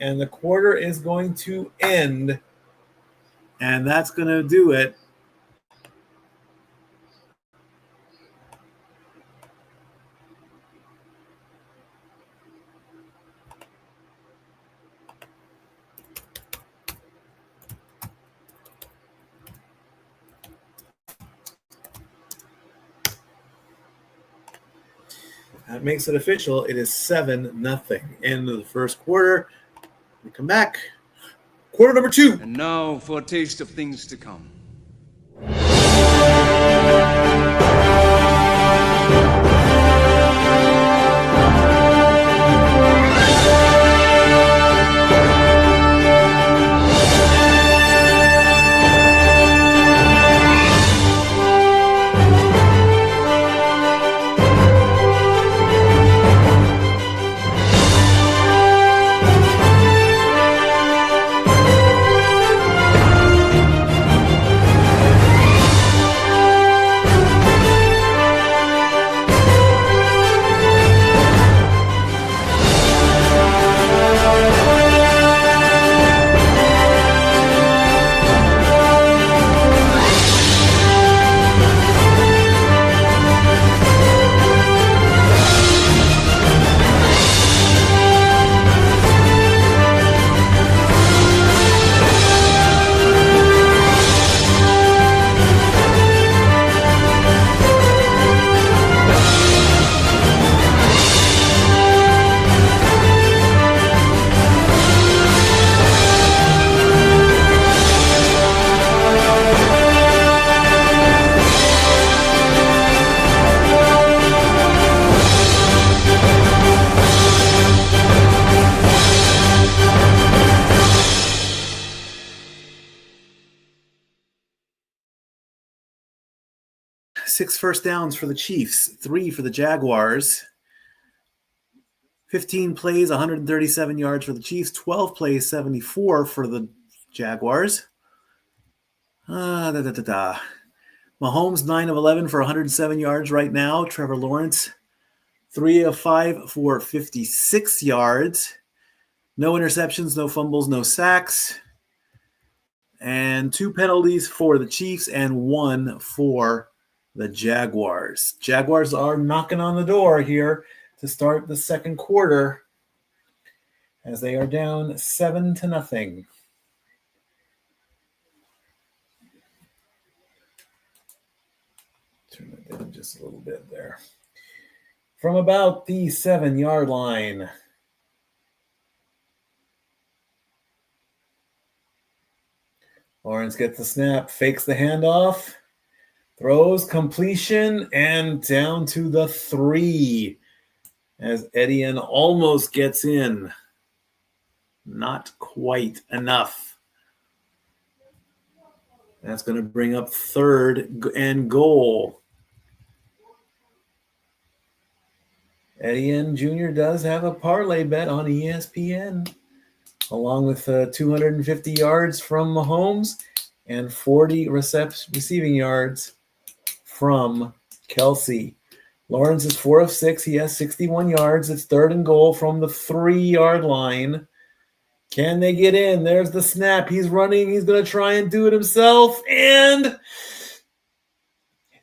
And the quarter is going to end. And that's going to do it. That makes it official. It is 7-0. End of the 1st quarter. We come back. Quarter number 2. And now for a taste of things to come. 6 first downs for the Chiefs, 3 for the Jaguars. 15 plays, 137 yards for the Chiefs, 12 plays, 74 for the Jaguars. Mahomes, 9 of 11 for 107 yards right now. Trevor Lawrence, 3 of 5 for 56 yards. No interceptions, no fumbles, no sacks. And 2 penalties for the Chiefs and 1 for the Jaguars. Jaguars are knocking on the door here to start the second quarter as they are down 7-0. Turn that down just a little bit there. From about the 7-yard line. Lawrence gets the snap, fakes the handoff, throws, completion, and down to the 3 as Etienne almost gets in. Not quite enough. That's going to bring up 3rd and goal. Etienne Jr. does have a parlay bet on ESPN, along with 250 yards from Mahomes and 40 receiving yards from Kelsey. Lawrence is 4 of 6. He has 61 yards. It's 3rd and goal from the 3-yard line. Can they get in? There's the snap. He's running. He's going to try and do it himself. And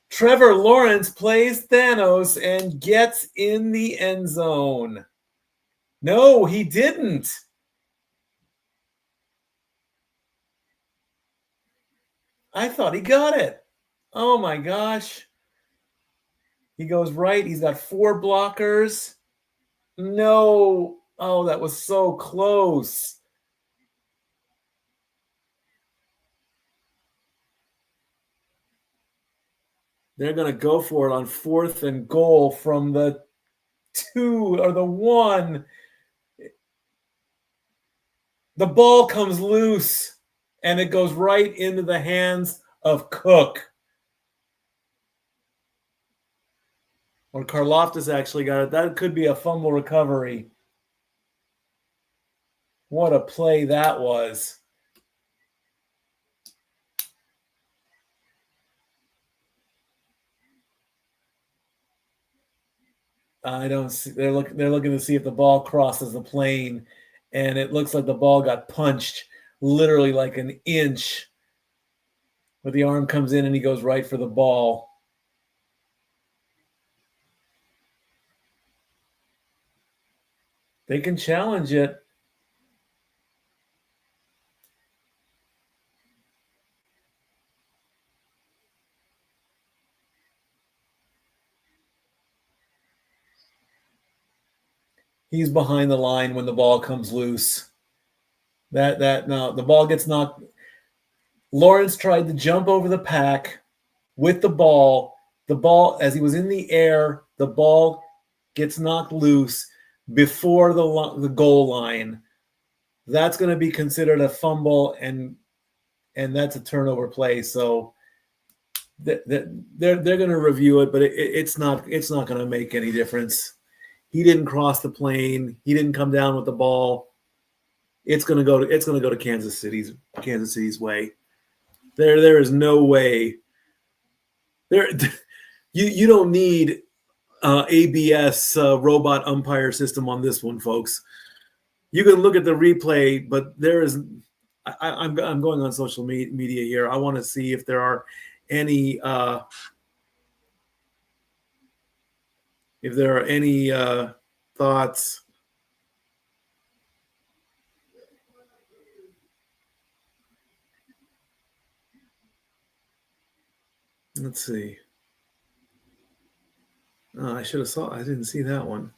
Trevor Lawrence plays Thanos and gets in the end zone. No, he didn't. I thought he got it. Oh, my gosh. He goes right. He's got 4 blockers. No. Oh, that was so close. They're going to go for it on 4th and goal from the 2 or the 1. The ball comes loose, and it goes right into the hands of Cook. Or Karlaftis actually got it. That could be a fumble recovery. What a play that was. I don't see. They're looking to see if the ball crosses the plane, and it looks like the ball got punched literally like an inch. But the arm comes in and he goes right for the ball. They can challenge it. He's behind the line when the ball comes loose. No, the ball gets knocked. Lawrence tried to jump over the pack with the ball. The ball, as he was in the air, the ball gets knocked loose before the goal line. That's going to be considered a fumble, and that's a turnover play. So they're going to review it, but it's not going to make any difference. He didn't cross the plane. He didn't come down with the ball. It's going to go to Kansas City's way. There is no way. You don't need ABS robot umpire system on this one, folks. You can look at the replay, but there is. I'm going on social media here. I want to see if there are any thoughts. Let's see. Oh, I should have saw. I didn't see that one.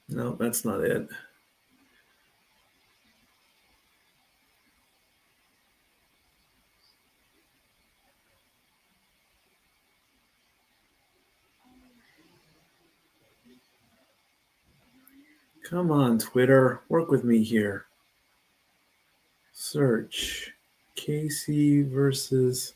No, that's not it. Come on, Twitter. Work with me here. Search KC versus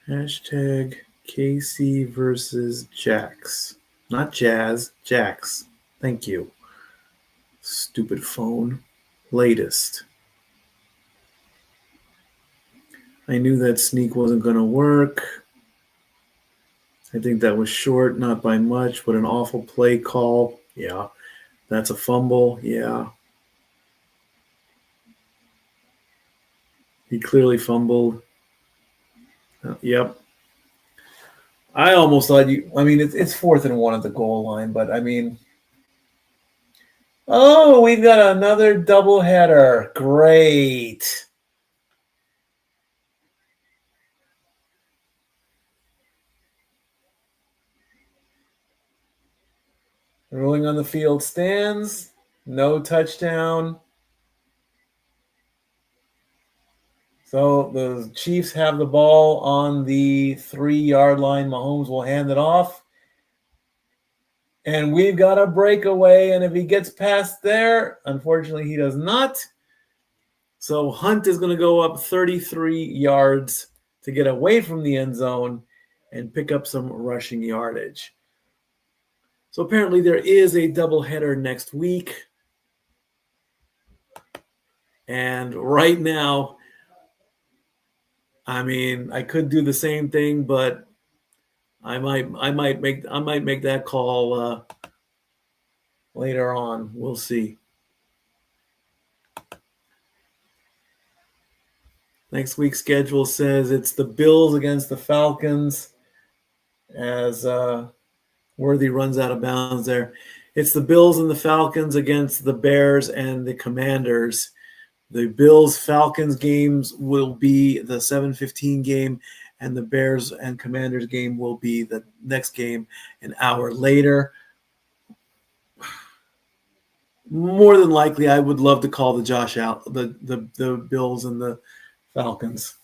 Hashtag KC versus Jax. Not Jazz, Jax. Thank you. Stupid phone. Latest. I knew that sneak wasn't going to work. I think that was short, not by much. What an awful play call. Yeah. That's a fumble. Yeah. He clearly fumbled. Yep. I almost thought it's 4th and 1 at the goal line, but I mean, oh, we've got another doubleheader. Great. Ruling on the field stands. No touchdown. So the Chiefs have the ball on the 3-yard line. Mahomes will hand it off. And we've got a breakaway. And if he gets past there, unfortunately, he does not. So Hunt is going to go up 33 yards to get away from the end zone and pick up some rushing yardage. So apparently there is a doubleheader next week. And right now, I mean, I could do the same thing, but I might make that call later on. We'll see. Next week's schedule says it's the Bills against the Falcons as Worthy runs out of bounds there. It's the Bills and the Falcons against the Bears and the Commanders. The Bills-Falcons games will be the 7:15 game, and the Bears and Commanders game will be the next game an hour later. More than likely, I would love to call the the Bills and the Falcons.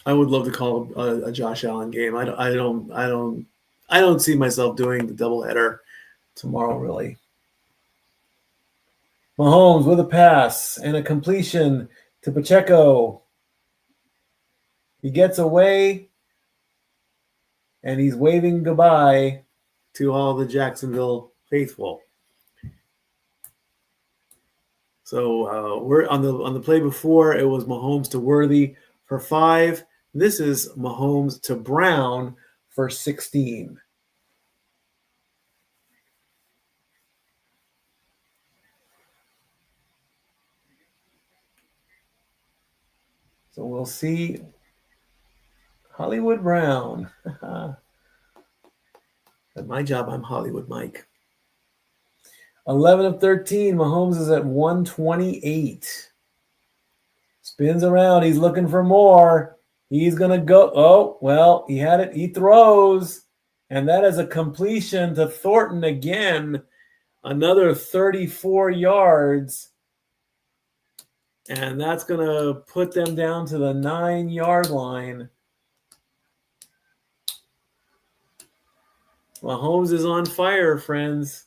I would love to call a Josh Allen game. I don't see myself doing the doubleheader tomorrow, really. Mahomes with a pass and a completion to Pacheco. He gets away, and he's waving goodbye to all the Jacksonville faithful. So we're on the play before. It was Mahomes to Worthy for 5. This is Mahomes to Brown for 16. So we'll see Hollywood Brown. At my job, I'm Hollywood Mike. 11 of 13. Mahomes is at 128. Spins around. He's looking for more. He's going to go. Oh, well, he had it. He throws. And that is a completion to Thornton again. Another 34 yards. And that's going to put them down to the 9-yard line. Mahomes is on fire, friends.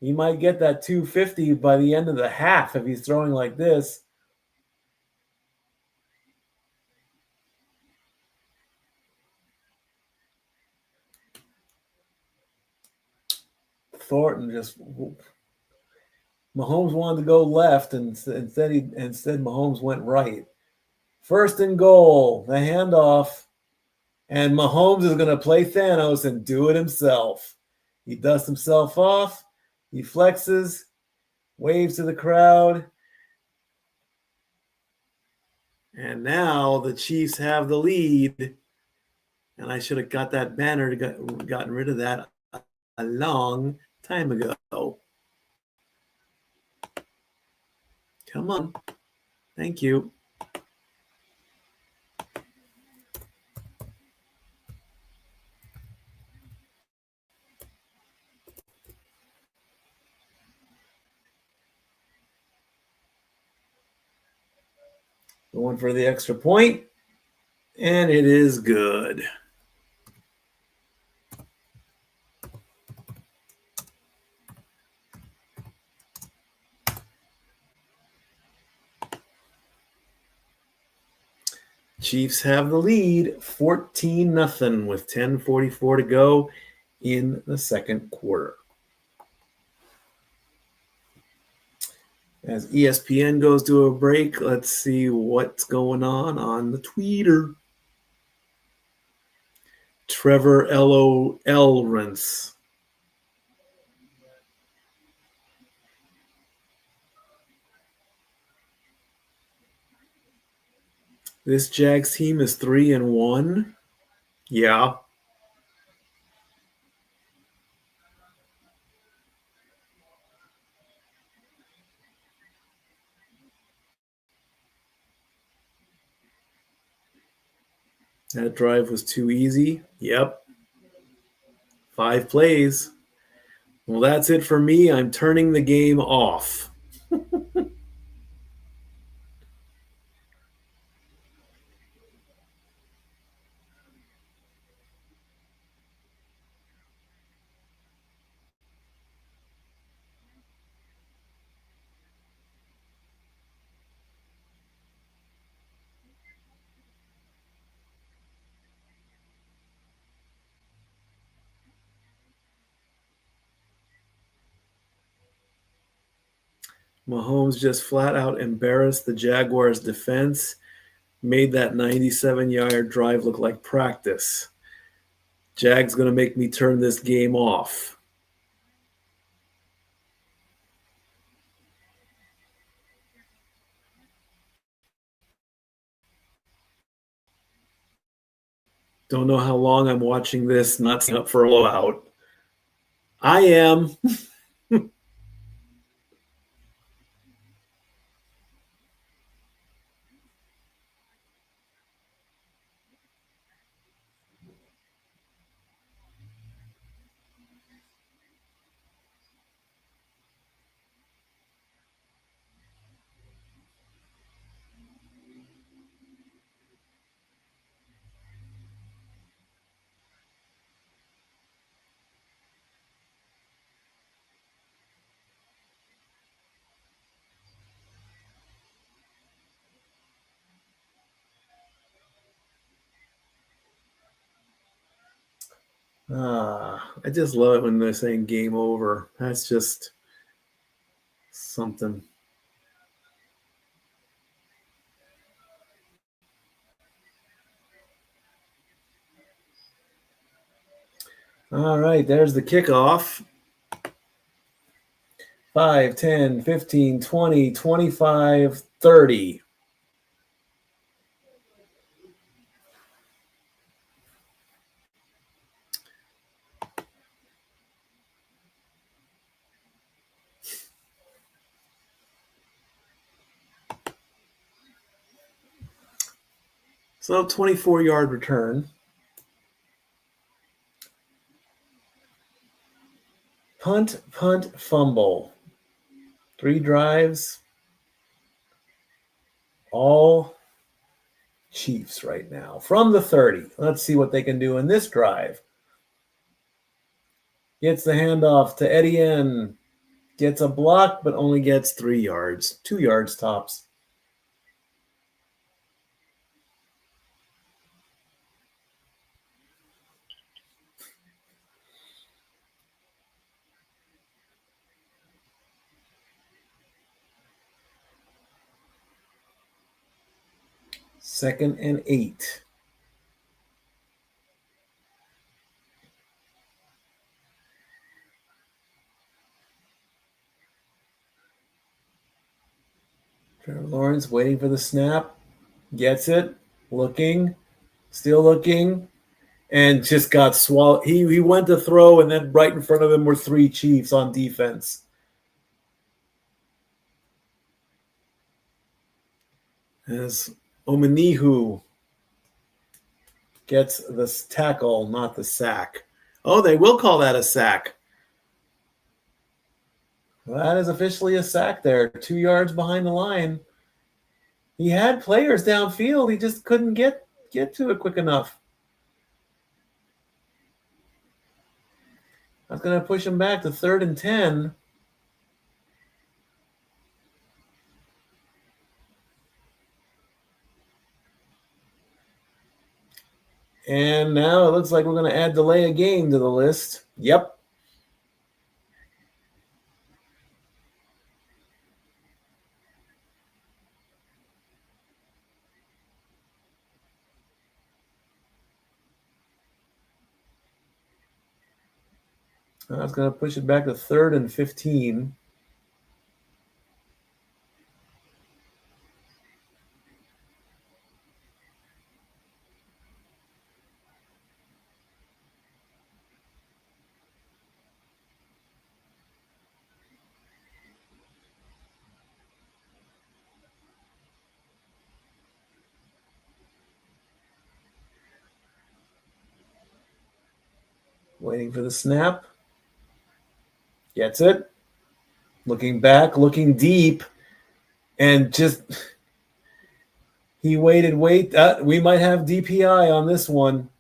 He might get that 250 by the end of the half if he's throwing like this. Thornton just Mahomes wanted to go left, and instead Mahomes went right. 1st and goal, the handoff, and Mahomes is going to play Thanos and do it himself. He dusts himself off, he flexes, waves to the crowd, and now the Chiefs have the lead. And I should have got that banner gotten rid of that a long time ago. Come on. Thank you. Going for the extra point, and it is good. Chiefs have the lead, 14-0 with 10:44 to go in the second quarter. As ESPN goes to a break, let's see what's going on the Twitter. Trevor Lawrence. This Jags team is 3-1. Yeah. That drive was too easy. Yep. 5 plays. Well, that's it for me. I'm turning the game off. Mahomes just flat out embarrassed the Jaguars defense, made that 97-yard drive look like practice. Jag's going to make me turn this game off. Don't know how long I'm watching this, not up for a blowout. I am. I just love it when they're saying game over. That's just something. All right, there's the kickoff. 5, 10, 15, 20, 25, 30. So 24-yard return. Punt, fumble. 3 drives. All Chiefs right now. From the 30. Let's see what they can do in this drive. Gets the handoff to Etienne. Gets a block, but only gets 3 yards. 2 yards tops. Second and 8. Trevor Lawrence waiting for the snap. Gets it. Looking. Still looking. And just got swallowed. He went to throw, and then right in front of him were 3 Chiefs on defense. As Omenihu gets the tackle, not the sack. Oh, they will call that a sack. Well, that is officially a sack there. 2 yards behind the line. He had players downfield. He just couldn't get to it quick enough. That's going to push him back to 3rd and 10. And now it looks like we're going to add delay a game to the list. Yep. That's going to push it back to 3rd and 15. Waiting for the snap. Gets it. Looking back, looking deep, and just he waited. We might have DPI on this one.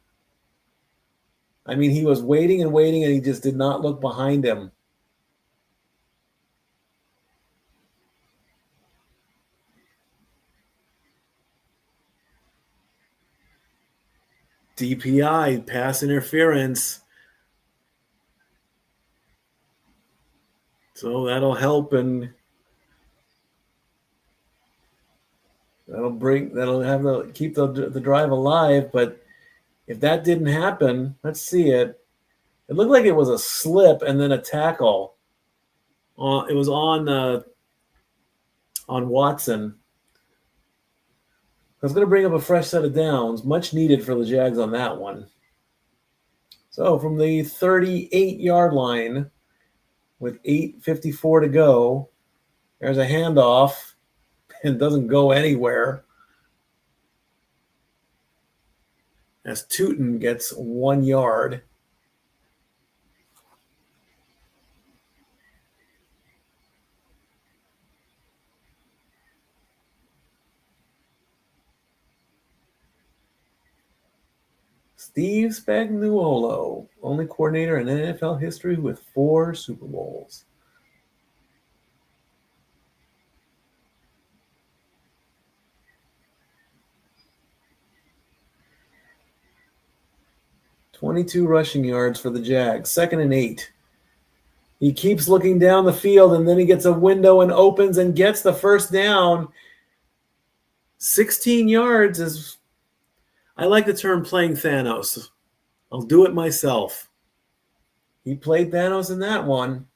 I mean, he was waiting and waiting, and he just did not look behind him. DPI, pass interference. So that'll help, and that'll keep the drive alive. But if that didn't happen, let's see it. It looked like it was a slip and then a tackle. It was on Watson. I was going to bring up a fresh set of downs, much needed for the Jags on that one. So from the 38-yard line, with 8:54 to go, there's a handoff and doesn't go anywhere. As Tootin gets 1 yard. Steve Spagnuolo, only coordinator in NFL history with 4 Super Bowls. .22 rushing yards for the Jags, 2nd and 8. He keeps looking down the field, and then he gets a window and opens and gets the first down. 16 yards is... I like the term playing Thanos. I'll do it myself. He played Thanos in that one.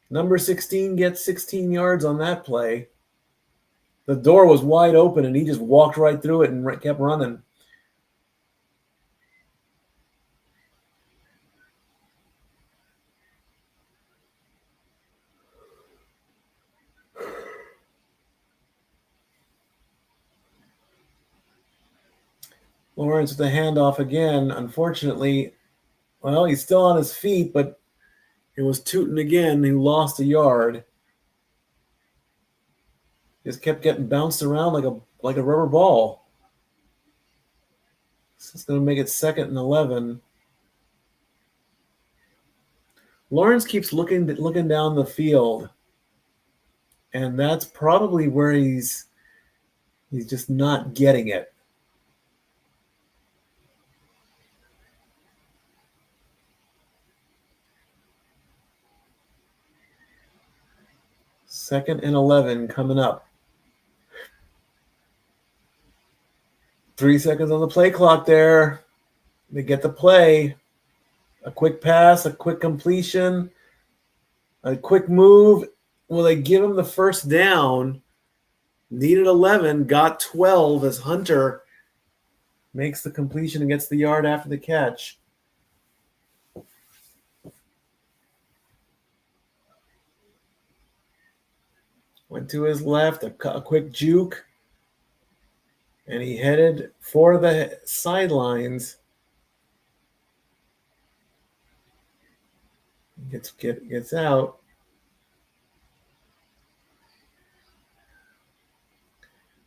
Number 16 gets 16 yards on that play. The door was wide open, and he just walked right through it and kept running. Lawrence with the handoff again. Unfortunately, well, he's still on his feet, but it was Tootin again who lost a yard. Just kept getting bounced around like a rubber ball. This is going to make it 2nd and 11. Lawrence keeps looking down the field, and that's probably where he's just not getting it. Second and 11 coming up. 3 seconds on the play clock there. They get the play. A quick pass, a quick completion, a quick move. Will they give him the first down? Needed 11, got 12 as Hunter makes the completion and gets the yard after the catch. Went to his left, a quick juke, and he headed for the sidelines. Gets out.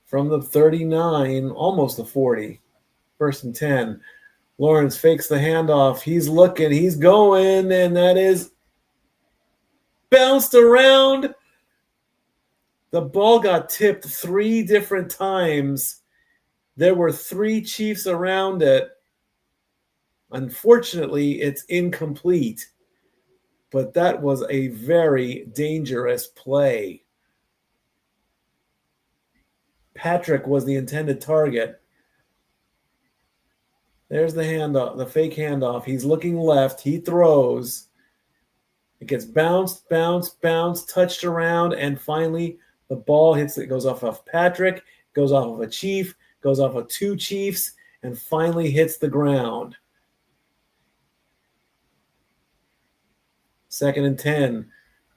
From the 39, almost the 40. 1st and 10. Lawrence fakes the handoff. He's looking. He's going, and that is bounced around. The ball got tipped 3 different times. There were 3 Chiefs around it. Unfortunately, it's incomplete. But that was a very dangerous play. Patrick was the intended target. There's the handoff, the fake handoff. He's looking left. He throws. It gets bounced, touched around, and finally the ball hits. It goes off of Patrick, goes off of a Chief, goes off of 2 Chiefs, and finally hits the ground. 2nd and 10.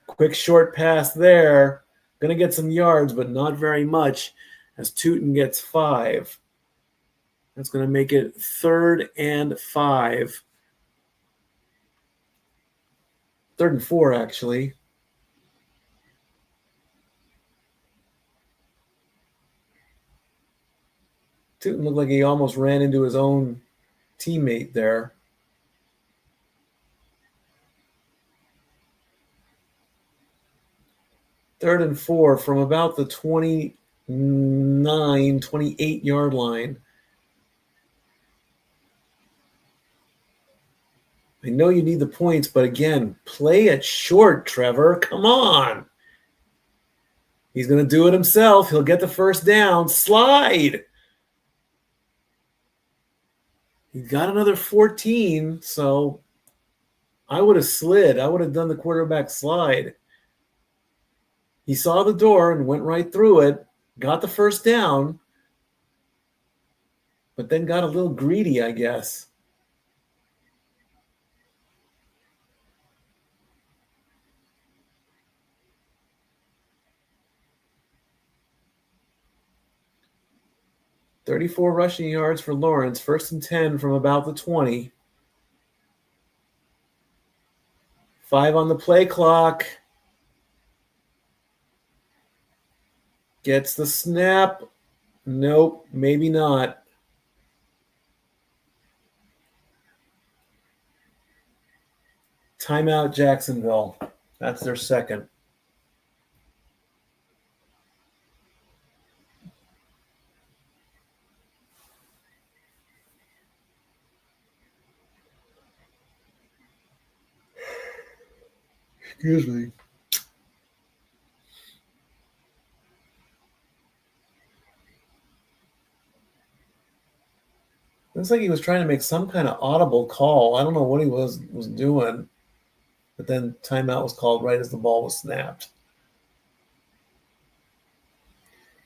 Quick short pass there. Going to get some yards, but not very much, as Tootin gets 5. That's going to make it 3rd and 5. 3rd and 4, actually. Tootin looked like he almost ran into his own teammate there. Third and 4 from about the 28 yard line. I know you need the points, but again, play it short, Trevor. Come on. He's going to do it himself. He'll get the first down. Slide. He got another 14, so I would have slid. I would have done the quarterback slide. He saw the door and went right through it, got the first down, but then got a little greedy, I guess. .34 rushing yards for Lawrence. 1st and 10 from about the 20. 5 on the play clock. Gets the snap. Nope, maybe not. Timeout, Jacksonville. That's their second. Excuse me. Looks like he was trying to make some kind of audible call. I don't know what he was doing. But then timeout was called right as the ball was snapped.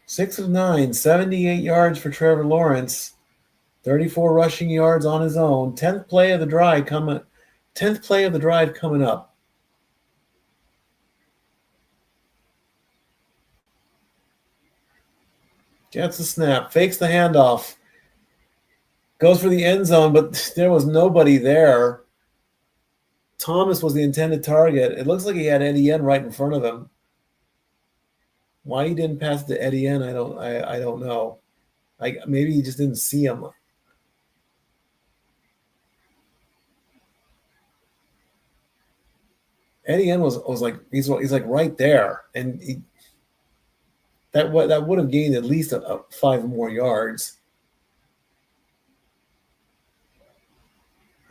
6 of 9, 78 yards for Trevor Lawrence. 34 rushing yards on his own. 10th play of the drive coming up. Gets the snap, fakes the handoff. Goes for the end zone, but there was nobody there. Thomas was the intended target. It looks like he had Etienne right in front of him. Why he didn't pass it to Etienne, I don't know. Maybe he just didn't see him. Etienne was like he's like right there, and that would have gained at least 5 more yards.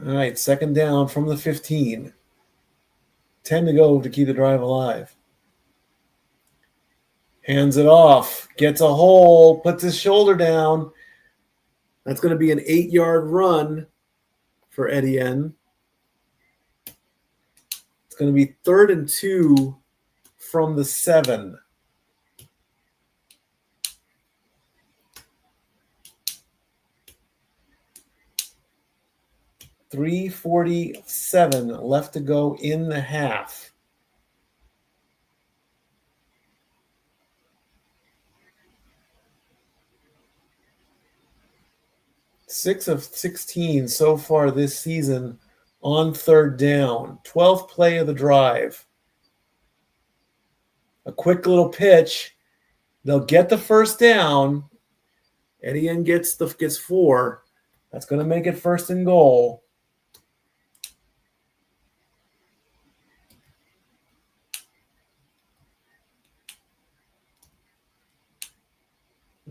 All right, 2nd down from the 15. 10 to go to keep the drive alive. Hands it off, gets a hole, puts his shoulder down. That's going to be an 8-yard run for Etienne. It's going to be 3rd and 2 from the 7. .347 left to go in the half. Six of 16 so far this season on 3rd down. 12th play of the drive. A quick little pitch. They'll get the first down. Etienne gets 4. That's going to make it 1st and goal.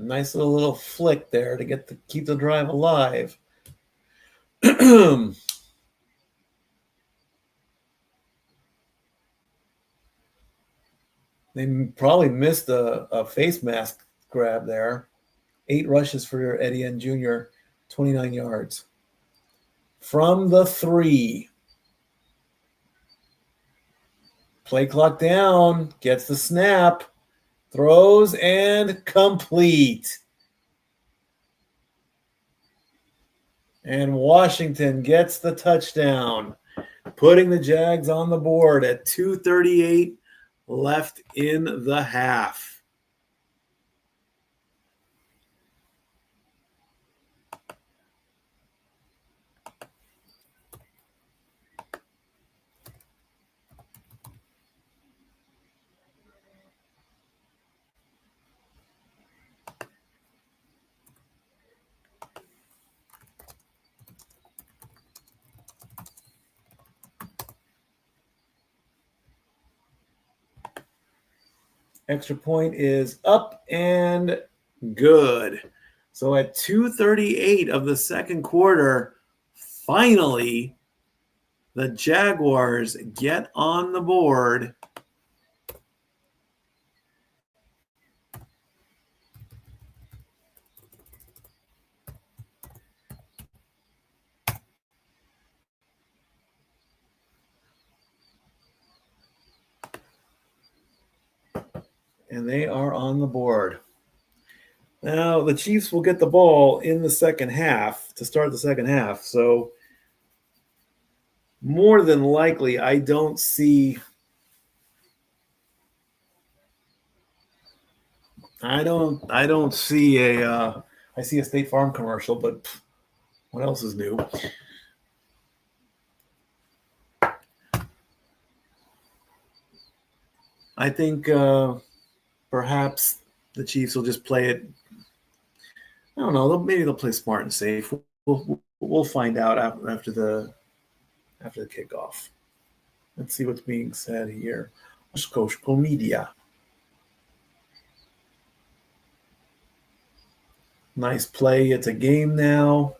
Nice little flick there to keep the drive alive. They probably missed a face mask grab there. 8 rushes for Etienne Jr., 29 yards. From the 3. Play clock down. Gets the snap. Throws and complete. And Washington gets the touchdown, putting the Jags on the board at 2:38 left in the half. Extra point is up and good. So at 2:38 of the second quarter, finally, the Jaguars get on the board. And they are on the board. Now, the Chiefs will get the ball in the second half to start the second half. So, more than likely, I don't see I see a State Farm commercial, but what else is new? I think perhaps the Chiefs will just play it. I don't know. Maybe they'll play smart and safe. We'll find out after the kickoff. Let's see what's being said here. Social media. Nice play. It's a game now.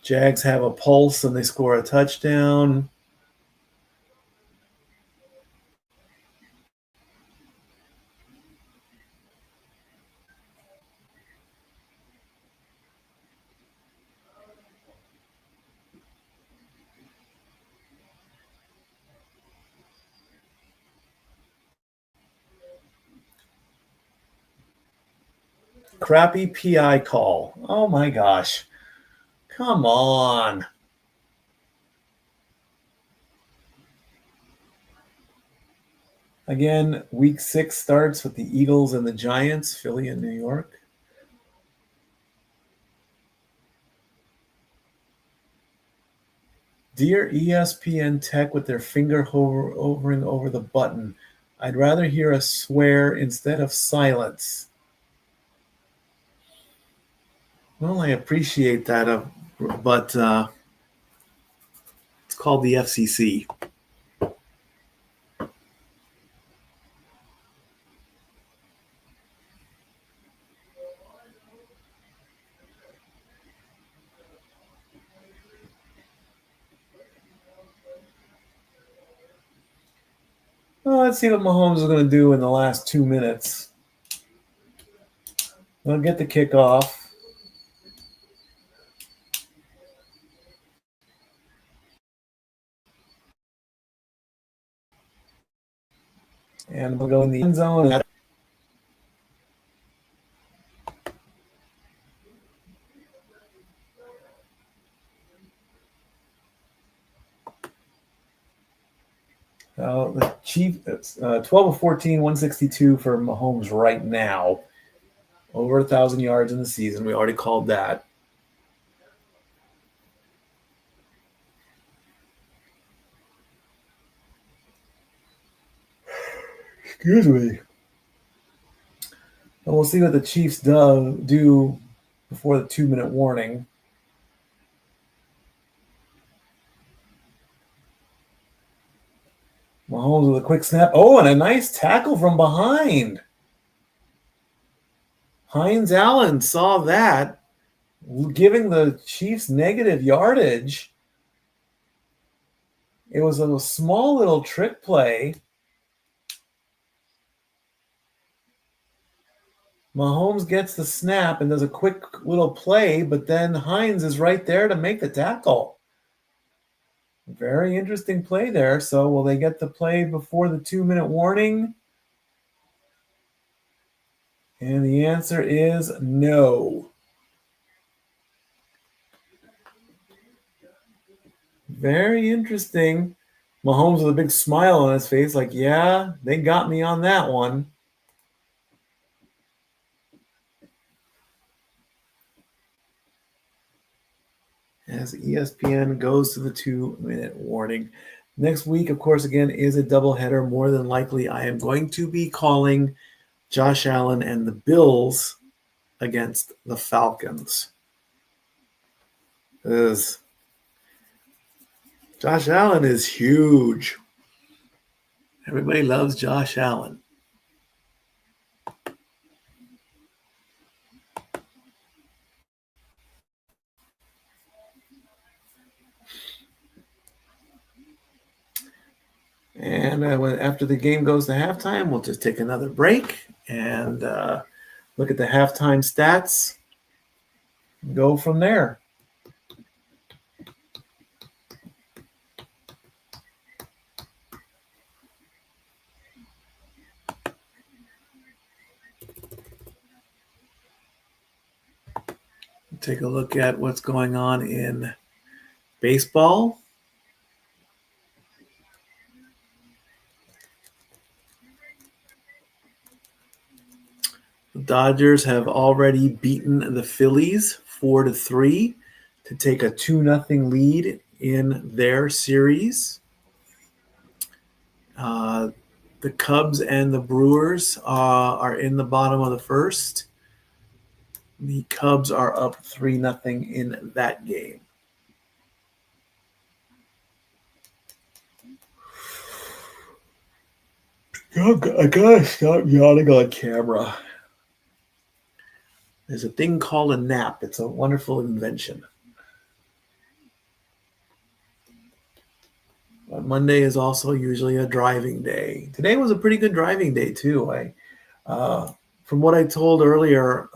Jags have a pulse and they score a touchdown. Crappy PI call. Oh my gosh. Come on. Again, week 6 starts with the Eagles and the Giants, Philly and New York. Dear ESPN Tech with their finger hovering over the button, I'd rather hear a swear instead of silence. Well, I appreciate that, but it's called the FCC. Well, let's see what Mahomes is going to do in the last 2 minutes. We'll get the kickoff. And we'll go in the end zone. The Chiefs, 12 of 14, 162 for Mahomes right now. Over 1,000 yards in the season. We already called that. Excuse me. And we'll see what the Chiefs do before the 2-minute warning. Mahomes with a quick snap. Oh, and a nice tackle from behind. Hines Allen saw that, giving the Chiefs negative yardage. It was a small little trick play. Mahomes gets the snap and does a quick little play, but then Hines is right there to make the tackle. Very interesting play there. So will they get the play before the 2-minute warning? And the answer is no. Very interesting. Mahomes with a big smile on his face, like, yeah, they got me on that one. As ESPN goes to the 2-minute warning. Next week, of course, again, is a doubleheader. More than likely, I am going to be calling Josh Allen and the Bills against the Falcons. Josh Allen is huge. Everybody loves Josh Allen. And after the game goes to halftime, we'll just take another break and look at the halftime stats and go from there. Take a look at what's going on in baseball. The Dodgers have already beaten the Phillies 4-3 to take a 2-0 lead in their series. The Cubs and the Brewers are in the bottom of the first. The Cubs are up 3-0 in that game. I gotta stop yawning on camera. There's a thing called a nap. It's a wonderful invention. But Monday is also usually a driving day. Today was a pretty good driving day too. From what I told earlier,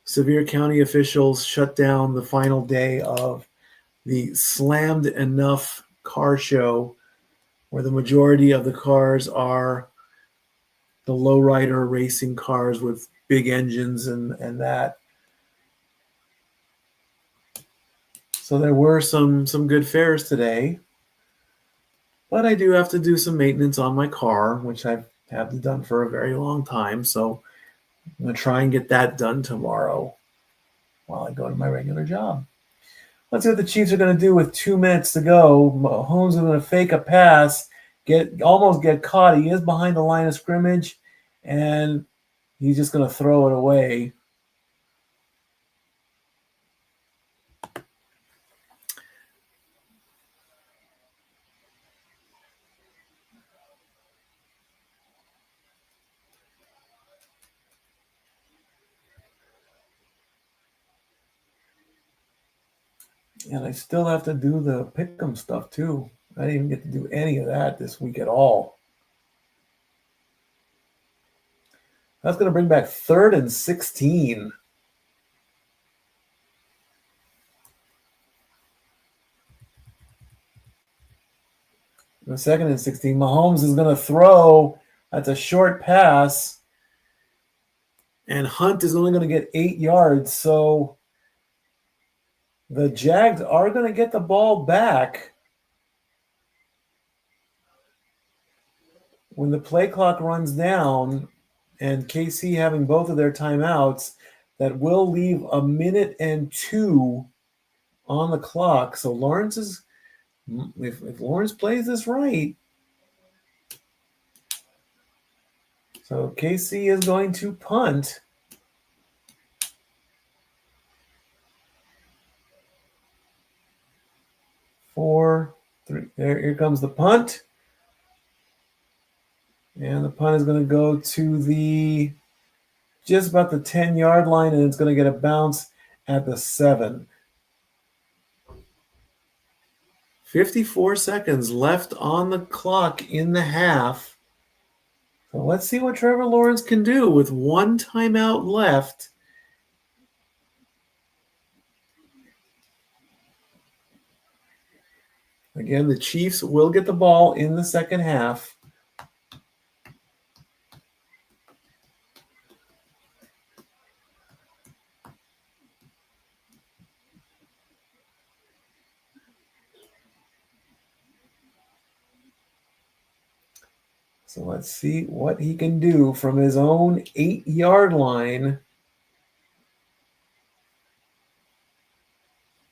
Sevier County officials shut down the final day of the Slammed Enough car show, where the majority of the cars are the lowrider racing cars with big engines and that. So there were some good fares today. But I do have to do some maintenance on my car, which I haven't done for a very long time. So I'm going to try and get that done tomorrow while I go to my regular job. Let's see what the Chiefs are going to do with 2 minutes to go. Mahomes is going to fake a pass, almost get caught. He is behind the line of scrimmage, and he's just going to throw it away. And I still have to do the pick'em stuff too. I didn't even get to do any of that this week at all. That's going to bring back 3rd and 16. The 2nd and 16. Mahomes is going to throw. That's a short pass. And Hunt is only going to get 8 yards. So the Jags are going to get the ball back when the play clock runs down, and KC having both of their timeouts. That will leave 1 minute and 2 on the clock. So Lawrence is, if Lawrence plays this right, so KC is going to punt. Here comes the punt. And the punt is going to go to the just about the 10-yard line, and it's going to get a bounce at the 7. 54 seconds left on the clock in the half. So let's see what Trevor Lawrence can do with one timeout left. Again, the Chiefs will get the ball in the second half. So let's see what he can do from his own 8-yard line.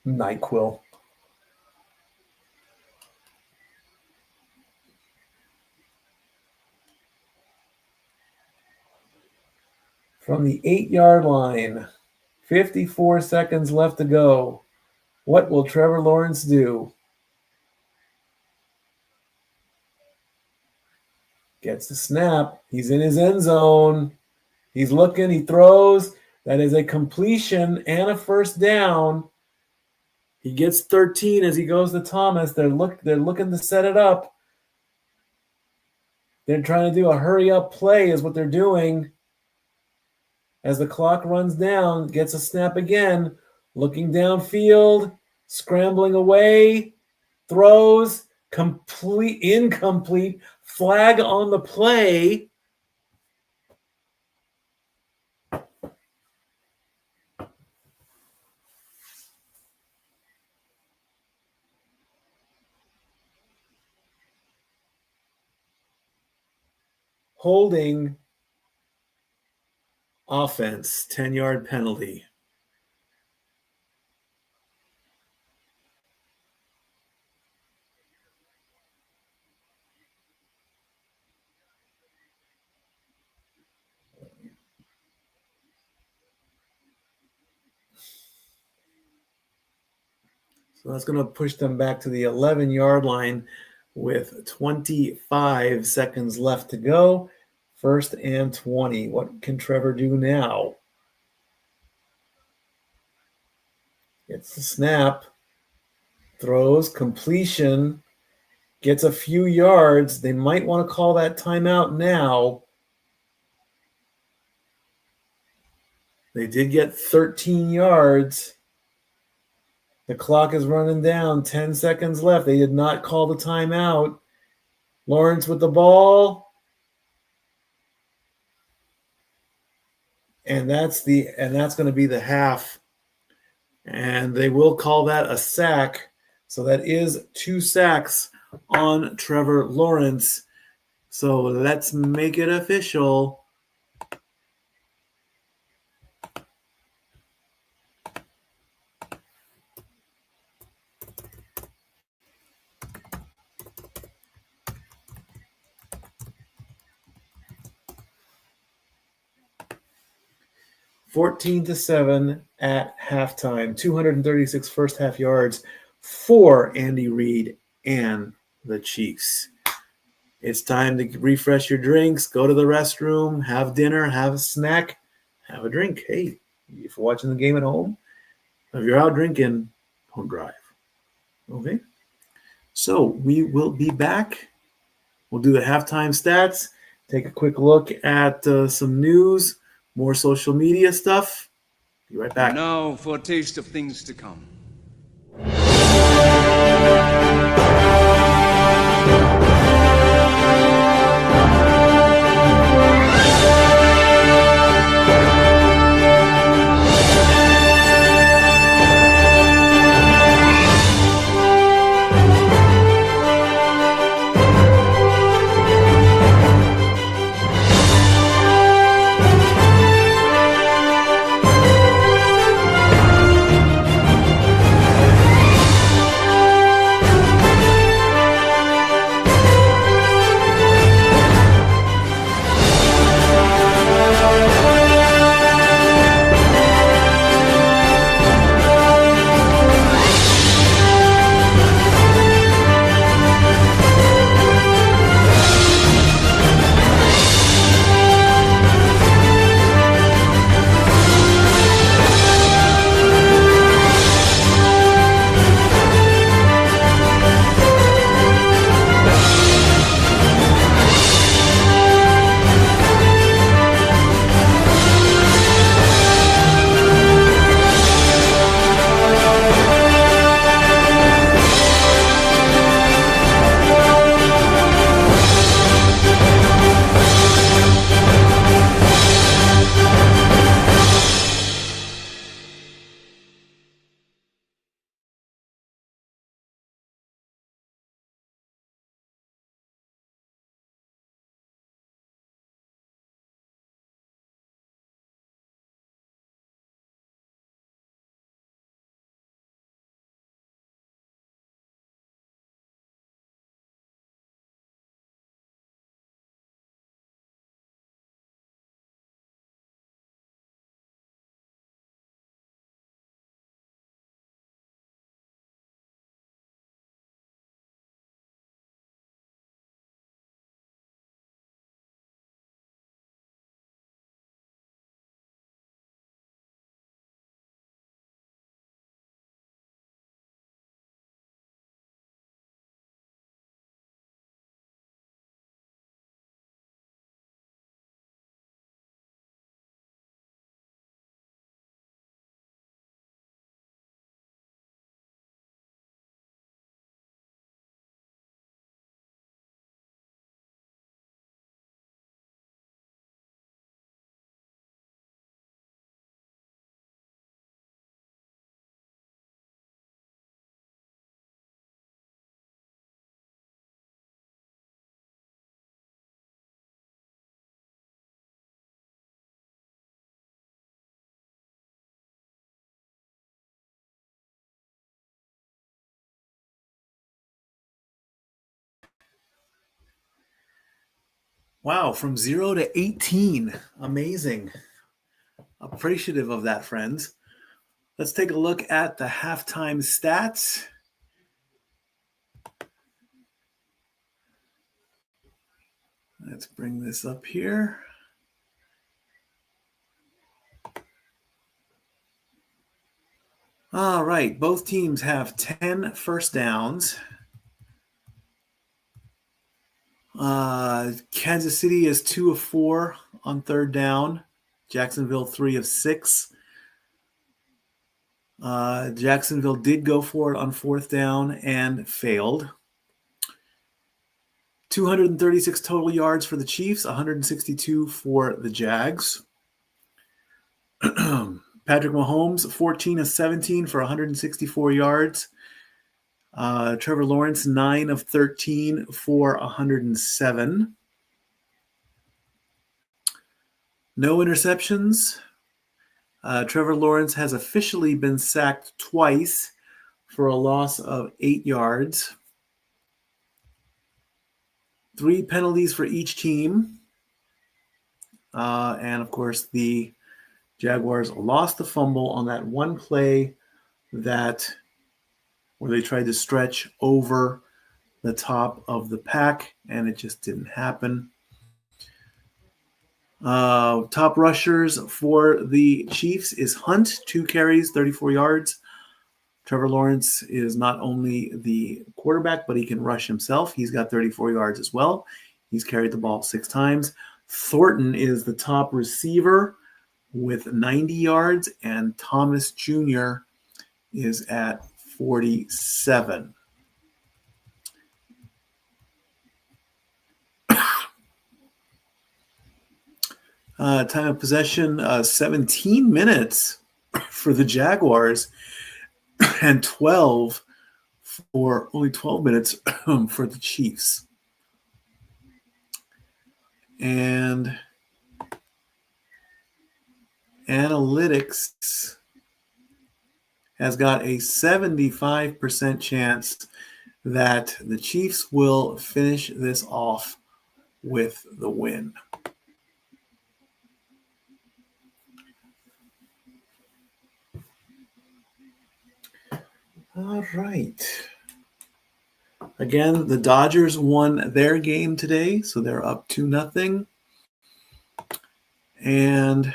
NyQuil. From the 8-yard line, 54 seconds left to go. What will Trevor Lawrence do? Gets the snap. He's in his end zone. He's looking. He throws. That is a completion and a first down. He gets 13 as he goes to Thomas. They're looking to set it up. They're trying to do a hurry-up play is what they're doing. As the clock runs down, gets a snap again, looking downfield, scrambling away, throws, incomplete, flag on the play. Holding offense, 10-yard penalty. So that's going to push them back to the 11-yard line with 25 seconds left to go. 1st and 20. What can Trevor do now? Gets the snap. Throws, completion. Gets a few yards. They might want to call that timeout now. They did get 13 yards. The clock is running down. 10 seconds left. They did not call the timeout. Lawrence with the ball. And that's going to be the half. And they will call that a sack. So that is 2 sacks on Trevor Lawrence. So let's make it official. (14-7) at halftime. 236 first half yards for Andy Reid and the Chiefs. It's time to refresh your drinks, go to the restroom, have dinner, have a snack, have a drink. Hey, if you're watching the game at home, if you're out drinking, don't drive. Okay? So we will be back. We'll do the halftime stats, take a quick look at some news, more social media stuff. Be right back. Now for a taste of things to come. Wow, from 0 to 18. Amazing. Appreciative of that, friends. Let's take a look at the halftime stats. Let's bring this up here. All right, both teams have 10 first downs. Kansas City is 2 of 4 on third down. Jacksonville 3 of 6. Jacksonville did go for it on fourth down and failed. 236 total yards for the Chiefs, 162 for the Jags. Patrick Mahomes, 14 of 17 for 164 yards. Trevor Lawrence, 9 of 13 for 107. No interceptions. Trevor Lawrence has officially been sacked twice for a loss of 8 yards. 3 penalties for each team. And, of course, the Jaguars lost the fumble on that one play where they tried to stretch over the top of the pack, and it just didn't happen. Top rushers for the Chiefs is Hunt, 2 carries, 34 yards. Trevor Lawrence is not only the quarterback, but he can rush himself. He's got 34 yards as well. He's carried the ball 6 times. Thornton is the top receiver with 90 yards, and Thomas Jr. is at 47. Time of possession, 17 minutes for the Jaguars and only 12 minutes for the Chiefs. And analytics has got a 75% chance that the Chiefs will finish this off with the win. All right. Again, the Dodgers won their game today, so they're up 2-0. And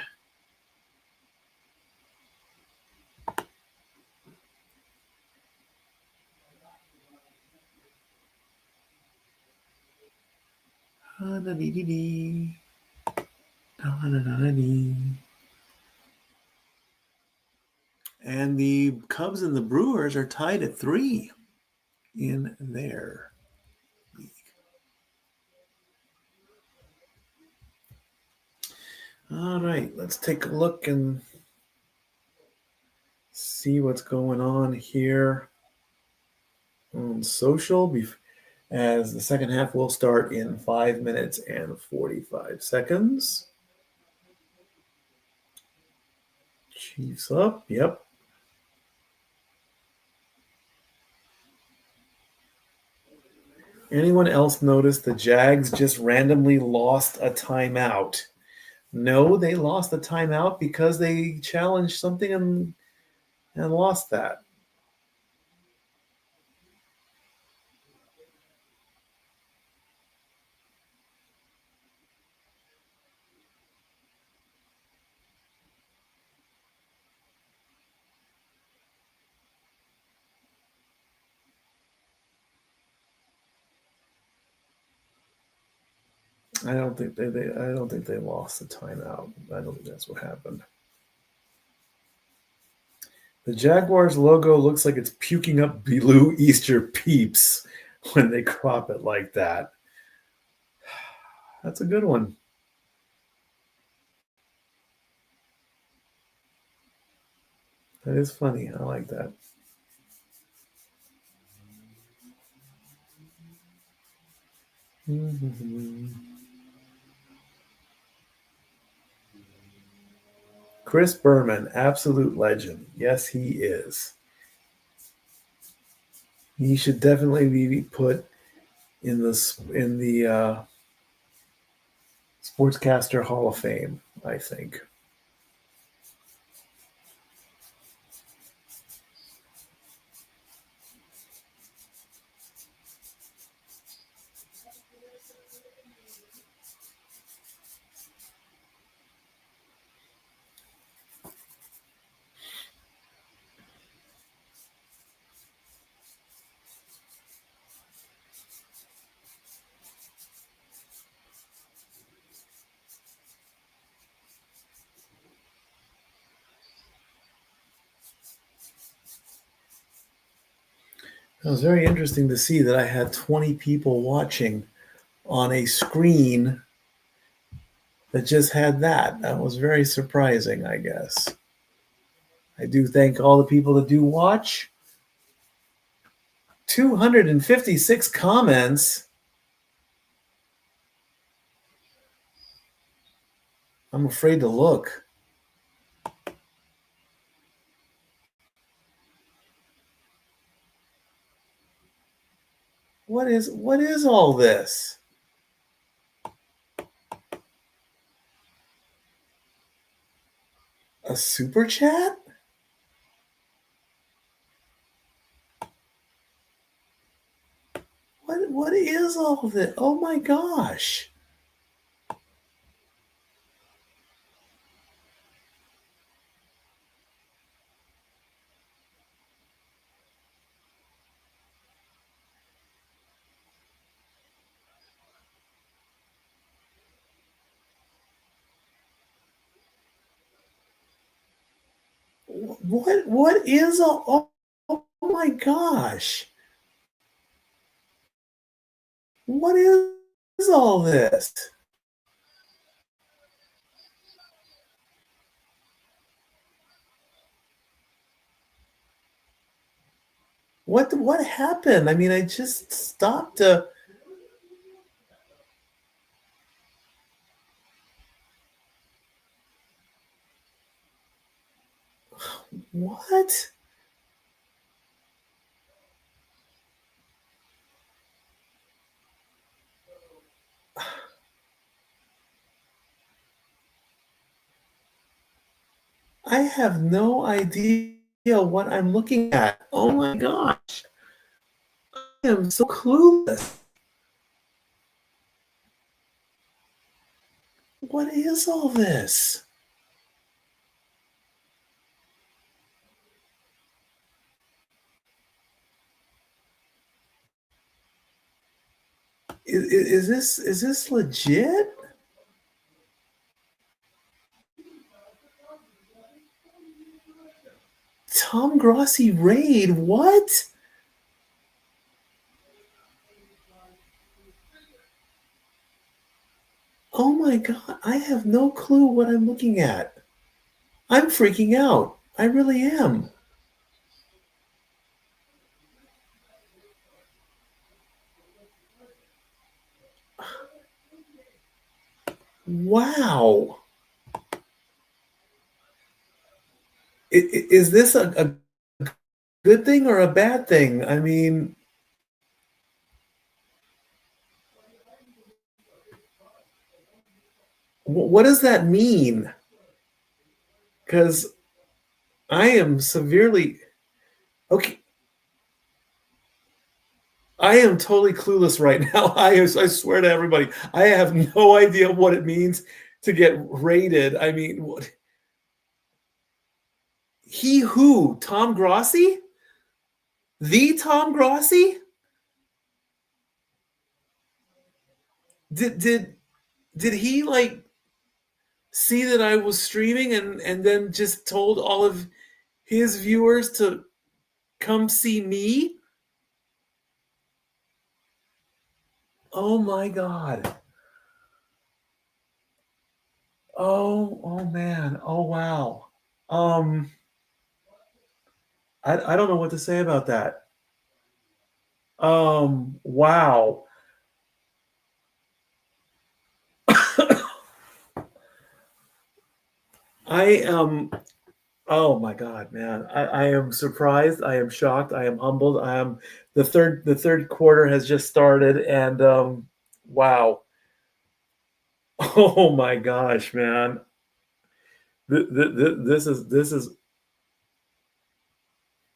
and the Cubs and the Brewers are tied at 3 in their league. All right, let's take a look and see what's going on here on social, as the second half will start in 5 minutes and 45 seconds. Chiefs up, yep. Anyone else notice the Jags just randomly lost a timeout? No, they lost the timeout because they challenged something and lost that. I don't think they lost the timeout. I don't think that's what happened. The Jaguars logo looks like it's puking up blue Easter peeps when they crop it like that. That's a good one. That is funny. I like that. Chris Berman, absolute legend. Yes, he is. He should definitely be put in the Sportscaster Hall of Fame, I think. It was very interesting to see that I had 20 people watching on a screen that just had that. That was very surprising, I guess. I do thank all the people that do watch. 256 comments. I'm afraid to look. What is all this? A super chat? What is all this? Oh my gosh. What is all oh my gosh. What is all this? What happened? I mean, I just stopped what? I have no idea what I'm looking at. Oh my gosh. I am so clueless. What is all this? Is this legit? Tom Grossi raid? What? Oh my god, I have no clue what I'm looking at. I'm freaking out. I really am. Wow. Is this a good thing or a bad thing? I mean, what does that mean? Because I am severely okay. I am totally clueless right now. I swear to everybody, I have no idea what it means to get raided. I mean, what? He who? Tom Grossi? The Tom Grossi? Did he like see that I was streaming and then just told all of his viewers to come see me? Oh my god. Oh man. Oh wow. I don't know what to say about that. Wow. I am oh my god, man. I am surprised, I am shocked, I am humbled. I am the third quarter has just started and wow. Oh my gosh, man. This is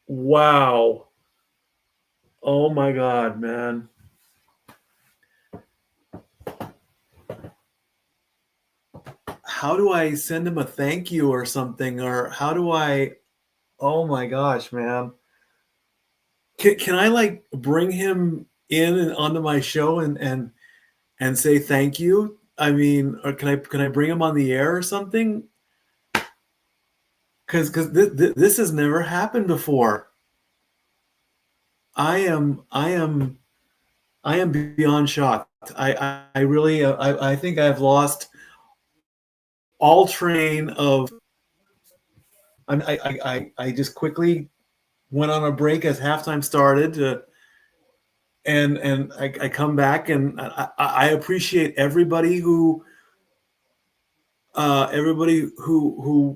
wow. Oh my God, man. How do I send him a thank you or something? Or how do I? Oh my gosh, man. Can I like bring him in and onto my show and say thank you? I mean, or can I bring him on the air or something? Because this has never happened before. I am beyond shocked. I really I think I've lost all train of. I just quickly went on a break as halftime started, and I come back, and I appreciate everybody who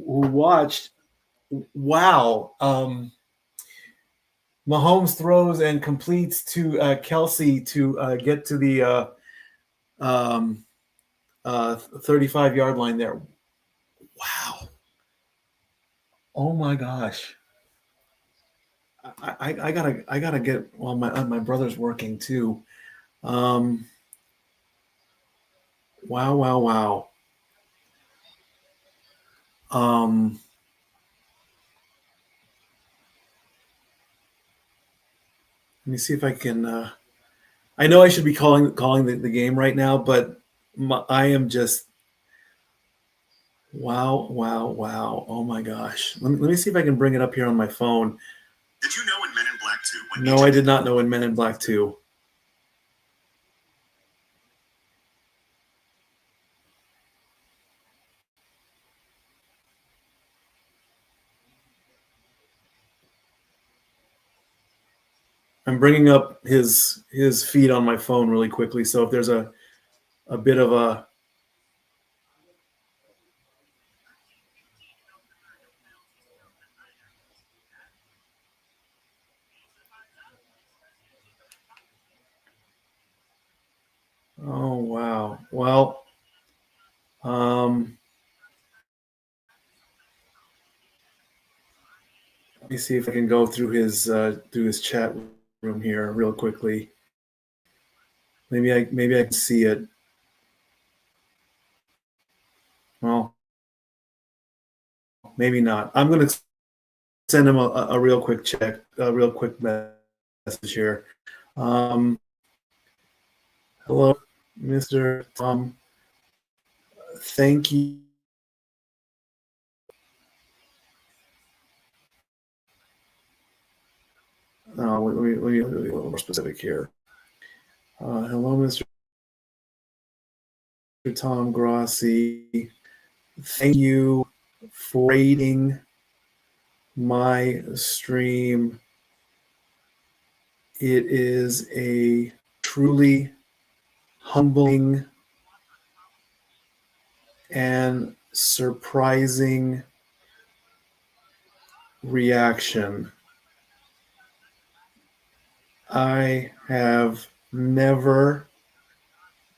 watched. Wow. Mahomes throws and completes to Kelsey to get to the 35-yard line there. Wow. Oh my gosh. I gotta get. Well, my brother's working too. Wow, wow, wow. Let me see if I can. I know I should be calling the game right now, but I am just wow, wow, wow. Oh my gosh. Let me see if I can bring it up here on my phone. Did you know in Men in Black 2? No, I did not know in Men in Black 2. I'm bringing up his feed on my phone really quickly. So if there's a bit of a oh wow. Well, let me see if I can go through his chat room here real quickly. Maybe I can see it. Well, maybe not. I'm gonna send him a real quick real quick message here. Hello, Mr. Tom. Thank you. Let me be a little more specific here. Hello, Mr. Tom Grossi. Thank you for rating my stream. It is a truly humbling and surprising reaction. I have never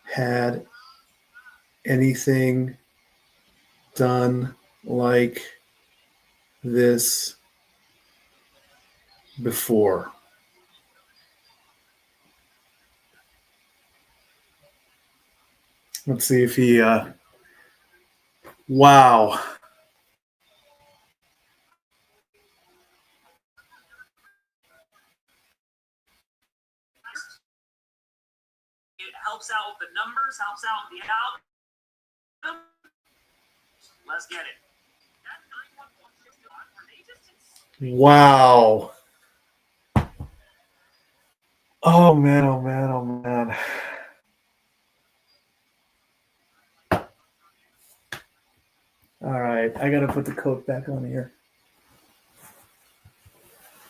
had anything done like this before. Let's see if he wow. It helps out with the numbers, helps out with the outcome. Let's get it. Wow. Oh man, oh man, oh man. All right, I gotta put the coat back on here.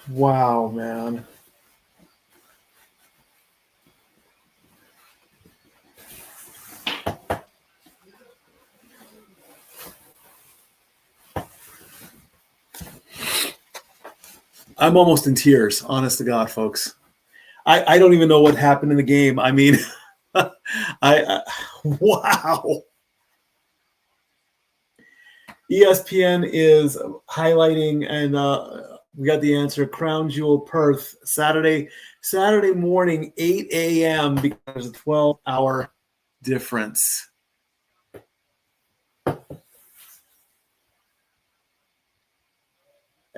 Wow, man. I'm almost in tears, honest to God, folks. I don't even know what happened in the game. I mean, I wow. ESPN is highlighting, and we got the answer. Crown Jewel, Perth, Saturday morning, 8 a.m. because there's a 12-hour difference.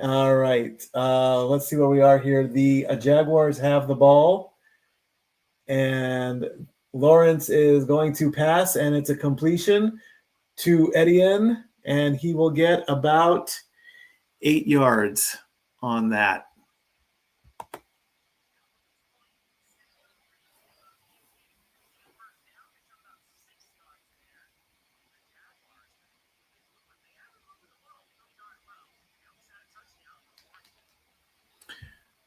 All right, let's see where we are here. The Jaguars have the ball, and Lawrence is going to pass, and it's a completion to Etienne, and he will get about 8 yards on that.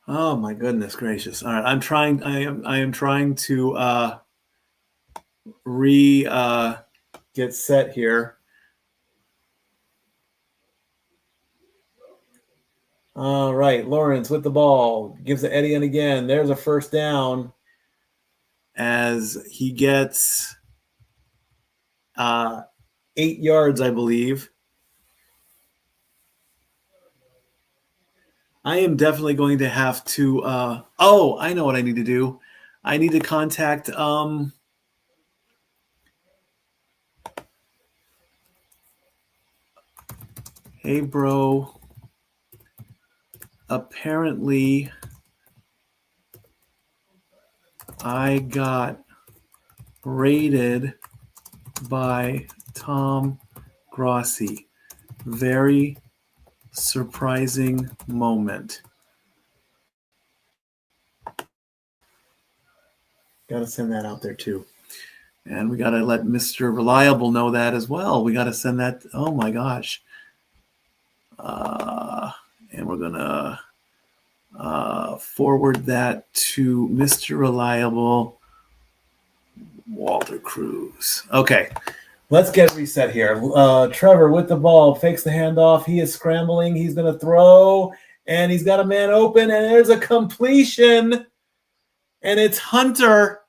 Oh my goodness gracious! All right, I am trying to get set here. All right, Lawrence with the ball gives to Etienne again. There's a first down as he gets 8 yards, I believe. I am definitely going to have to. I know what I need to do. I need to contact. Hey, bro. Apparently, I got raided by Tom Grossi. Very surprising moment. Got to send that out there too. And we got to let Mr. Reliable know that as well. We got to send that. Oh my gosh. And we're going to forward that to Mr. Reliable, Walter Cruz. Okay. Let's get reset here. Trevor with the ball, fakes the handoff. He is scrambling. He's going to throw, and he's got a man open, and there's a completion, and it's Hunter.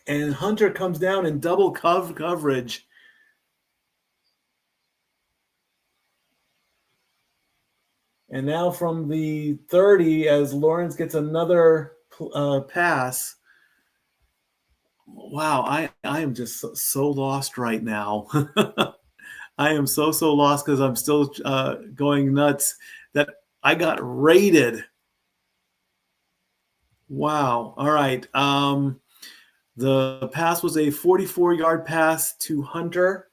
And Hunter comes down in double coverage. And now from the 30, as Lawrence gets another pass. Wow, I am just so lost right now. I am so lost because I'm still going nuts that I got raided. Wow. All right. The pass was a 44-yard pass to Hunter.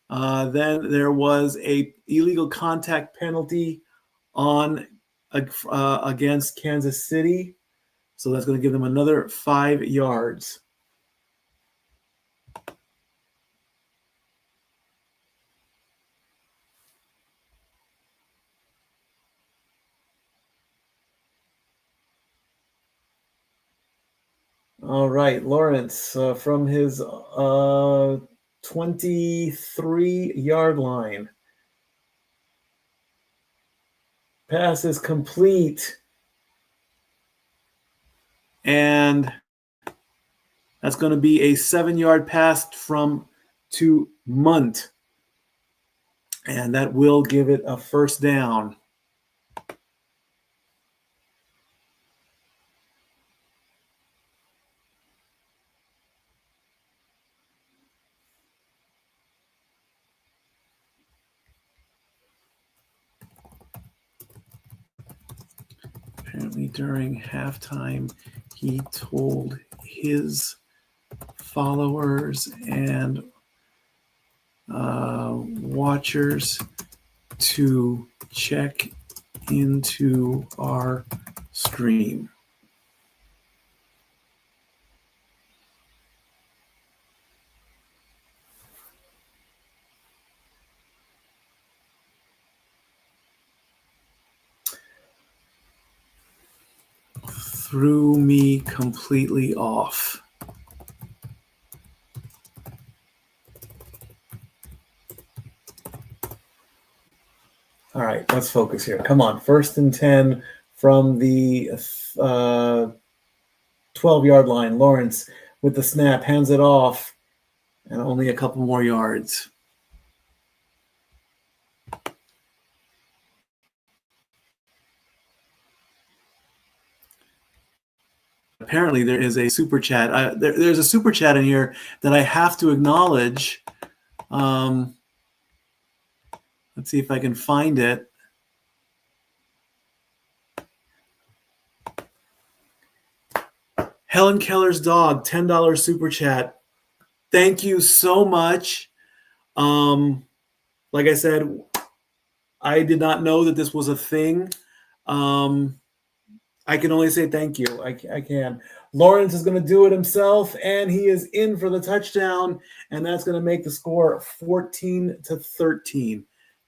Then there was a illegal contact penalty on against Kansas City. So that's going to give them another 5 yards. All right, Lawrence from his 23-yard line. Pass is complete. And that's going to be a 7-yard pass to Munt. And that will give it a first down. Apparently during halftime, he told his followers and watchers to check into our stream. Threw me completely off. All right, let's focus here. Come on. 1st and 10 from the 12-yard line. Lawrence with the snap, hands it off, and only a couple more yards. Apparently, there is a super chat. There's a super chat in here that I have to acknowledge. Let's see if I can find it. Helen Keller's dog, $10 super chat. Thank you so much. Like I said, I did not know that this was a thing. I can only say thank you. I can. Lawrence is going to do it himself, and he is in for the touchdown, and that's going to make the score 14-13.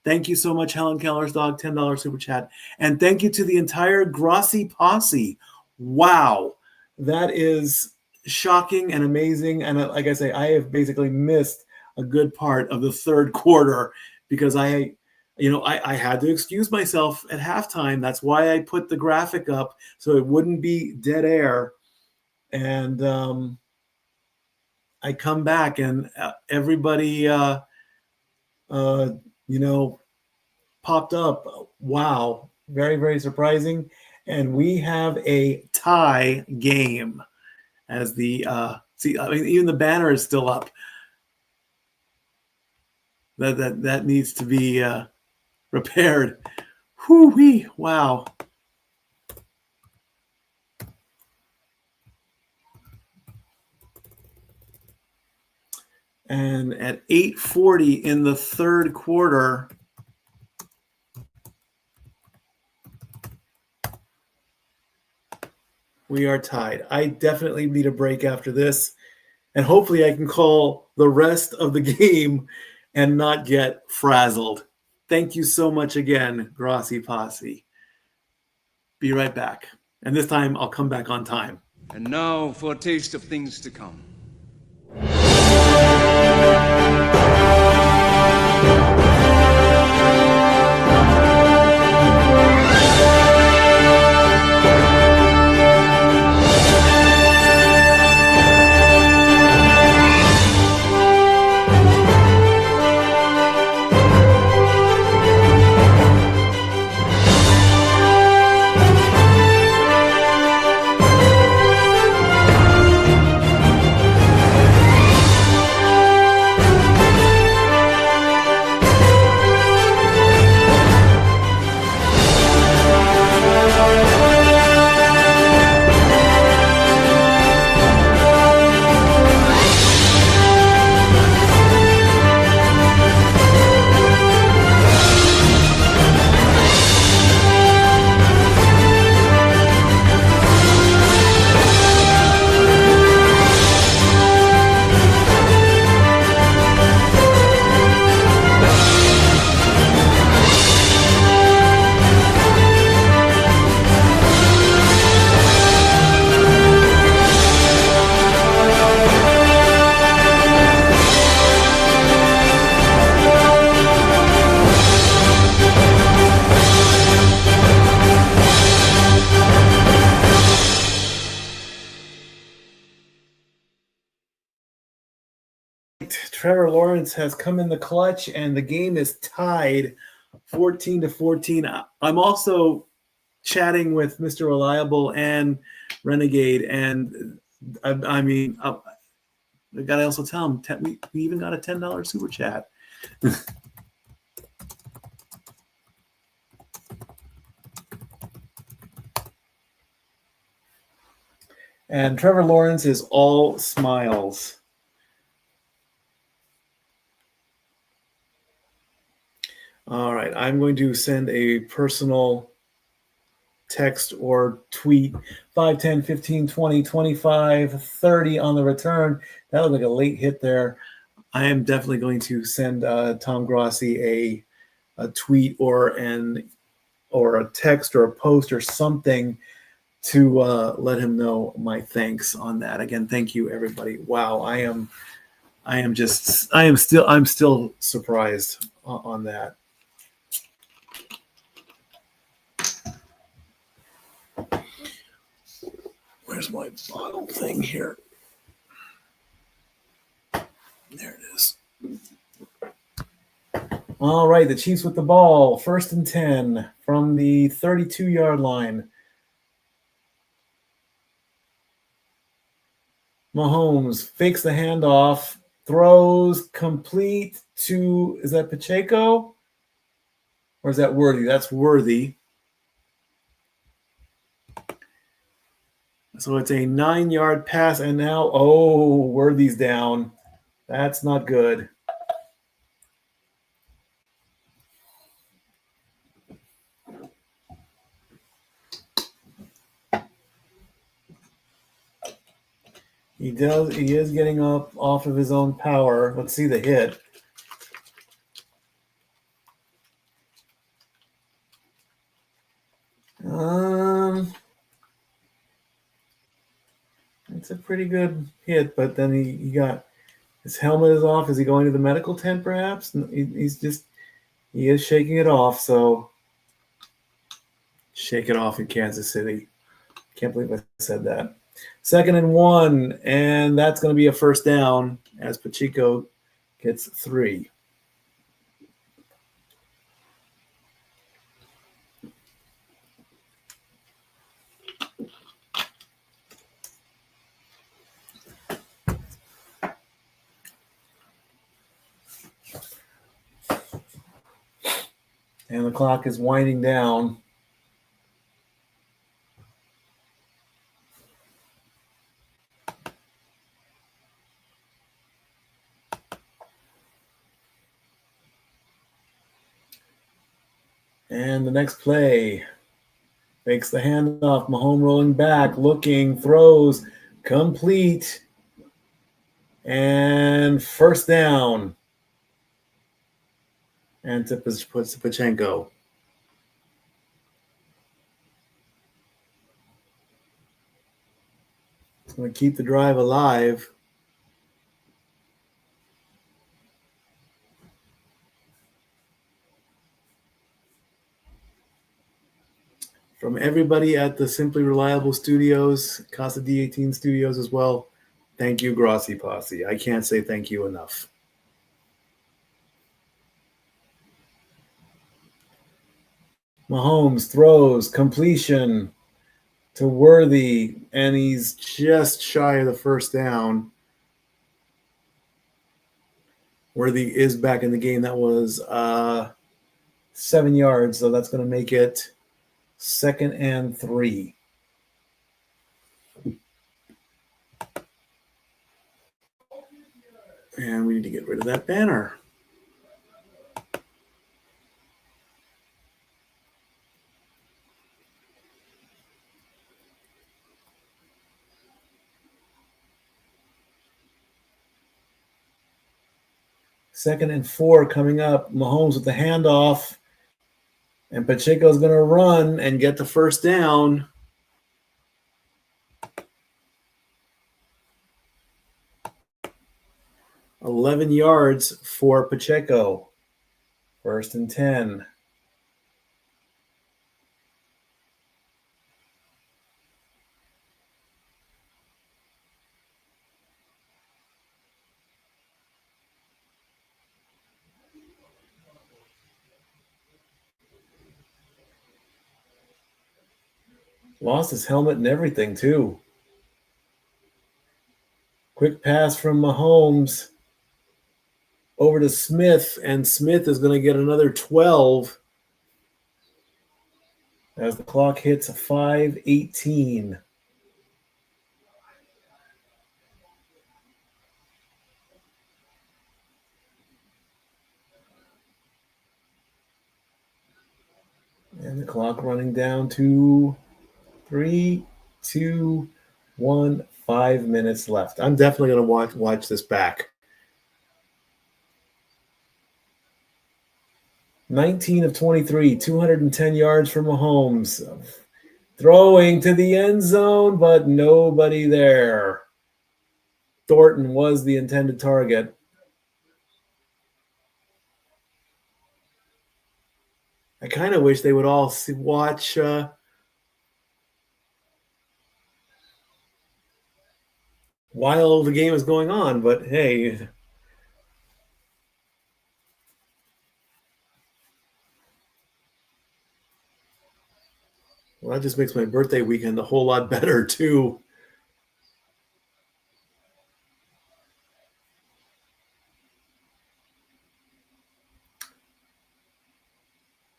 Thank you so much, Helen Keller's dog, $10 super chat. And thank you to the entire Grossi posse. Wow. That is shocking and amazing. And like I say, I have basically missed a good part of the third quarter because I had to excuse myself at halftime. That's why I put the graphic up so it wouldn't be dead air. And I come back and everybody, popped up. Wow. Very, very surprising. And we have a tie game as the even the banner is still up. That needs to be repaired. Whoo-wee. Wow. And at 8:40 in the third quarter, we are tied. I definitely need a break after this. And hopefully I can call the rest of the game and not get frazzled. Thank you so much again, Grossi Posse. Be right back. And this time I'll come back on time. And now for a taste of things to come. Trevor Lawrence has come in the clutch, and the game is tied 14-14. I'm also chatting with Mr. Reliable and Renegade, and I got to also tell him we even got a $10 super chat. And Trevor Lawrence is all smiles. All right, I'm going to send a personal text or tweet 5, 10, 15, 20, 25, 30 on the return. That looked like a late hit there. I am definitely going to send Tom Grossi a tweet or a text or a post or something to let him know my thanks on that. Again, thank you, everybody. Wow, I'm still surprised on that. Where's my bottle thing here? There it is. All right, the Chiefs with the ball. 1st and 10 from the 32-yard line. Mahomes fakes the handoff, throws complete to, is that Pacheco? Or is that Worthy? That's Worthy. So it's a 9-yard pass, and now, Worthy's down. That's not good. He is getting up off of his own power. Let's see the hit. It's a pretty good hit, but then he got his helmet is off. Is he going to the medical tent perhaps? He is shaking it off, so shake it off in Kansas City. Can't believe I said that. 2nd and 1, and that's going to be a first down as Pacheco gets 3. And the clock is winding down. And the next play makes the handoff. Mahomes rolling back, looking, throws, complete. And first down. And to Pacheco. It's going to keep the drive alive. From everybody at the Simply Reliable Studios, Casa D18 Studios as well, thank you, Grossi Posse. I can't say thank you enough. Mahomes throws, completion to Worthy, and he's just shy of the first down. Worthy is back in the game. That was 7 yards, so that's going to make it 2nd and 3. And we need to get rid of that banner. Second and 4 coming up. Mahomes with the handoff. And Pacheco's going to run and get the first down. $11 yards for Pacheco. 1st and 10. Lost his helmet and everything, too. Quick pass from Mahomes over to Smith, and Smith is going to get another 12 as the clock hits 5:18. And the clock running down to 3, 2, 1, 5 minutes left. I'm definitely going to watch this back. 19 of 23, 210 yards for Mahomes. Throwing to the end zone, but nobody there. Thornton was the intended target. I kind of wish they would all watch while the game is going on. But hey, well, that just makes my birthday weekend a whole lot better too.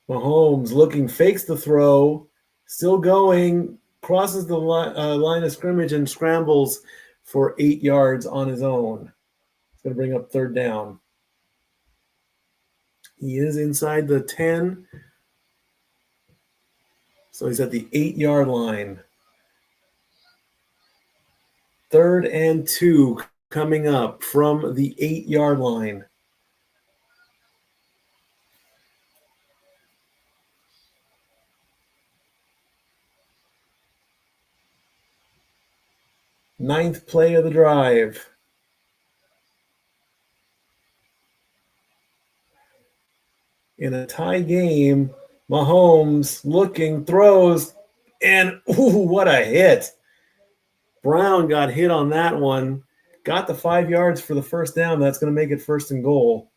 Mahomes looking, fakes the throw, still going, crosses the line of scrimmage and scrambles for 8 yards on his own. It's going to bring up third down. He is inside the 10. So he's at the 8-yard line. 3rd and 2 coming up from the 8-yard line. Ninth play of the drive. In a tie game, Mahomes looking, throws, and ooh, what a hit. Brown got hit on that one. Got the 5 yards for the first down. That's going to make it 1st and goal.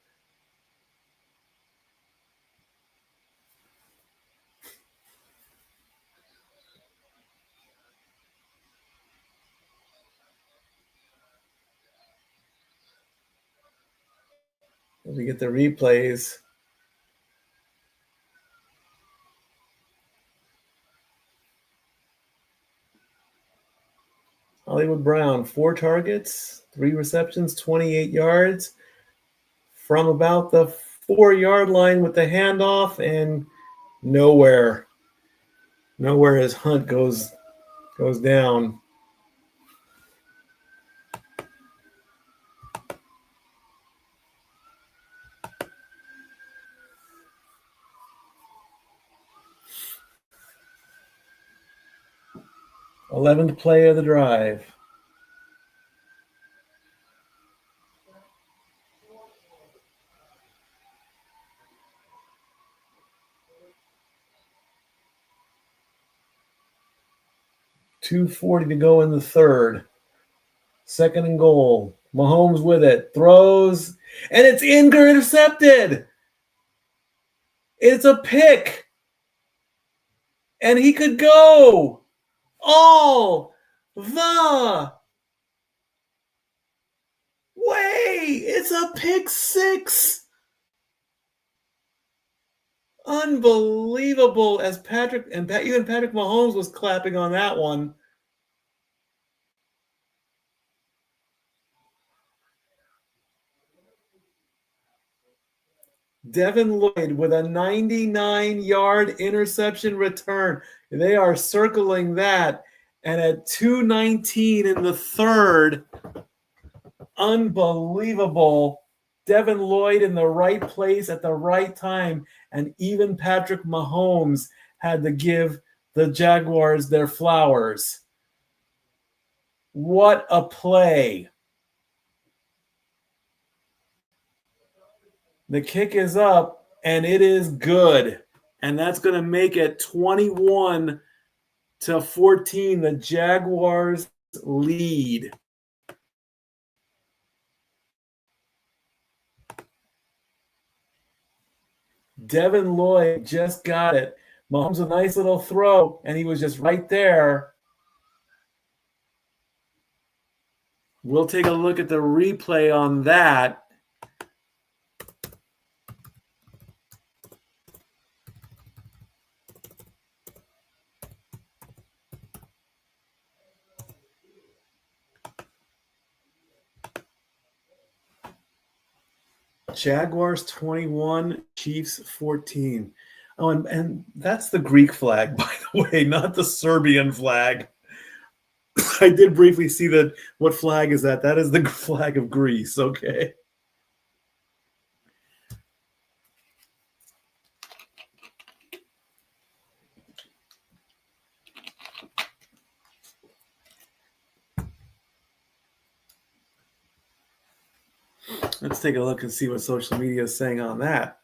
We get the replays. Hollywood Brown, 4 targets, 3 receptions, 28 yards. From about the 4-yard line with the handoff, and nowhere as Hunt goes down. Eleventh play of the drive. .240 to go in the third. 2nd and goal. Mahomes with it. Throws. And it's intercepted. It's a pick. And he could go all the way. It's a pick 6. Unbelievable, as even Patrick Mahomes was clapping on that one. Devin Lloyd with a 99-yard interception return. They are circling that. And at 2:19 in the third, unbelievable. Devin Lloyd in the right place at the right time. And even Patrick Mahomes had to give the Jaguars their flowers. What a play. The kick is up, and it is good. And that's going to make it 21-14. The Jaguars lead. Devin Lloyd just got it. Mahomes a nice little throw, and he was just right there. We'll take a look at the replay on that. Jaguars 21, Chiefs 14. Oh, and that's the Greek flag, by the way, not the Serbian flag. I did briefly see that. What flag is that? That is the flag of Greece. Okay. Let's take a look and see what social media is saying on that.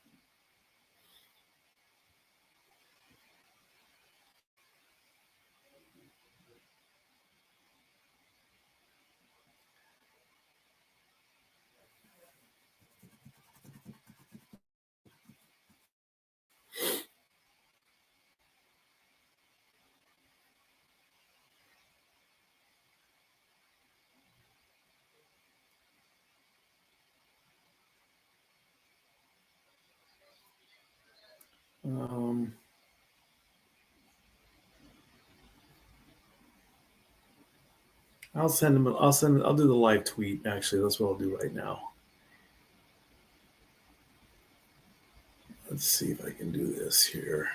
I'll send him. I'll do the live tweet. Actually, that's what I'll do right now. Let's see if I can do this here.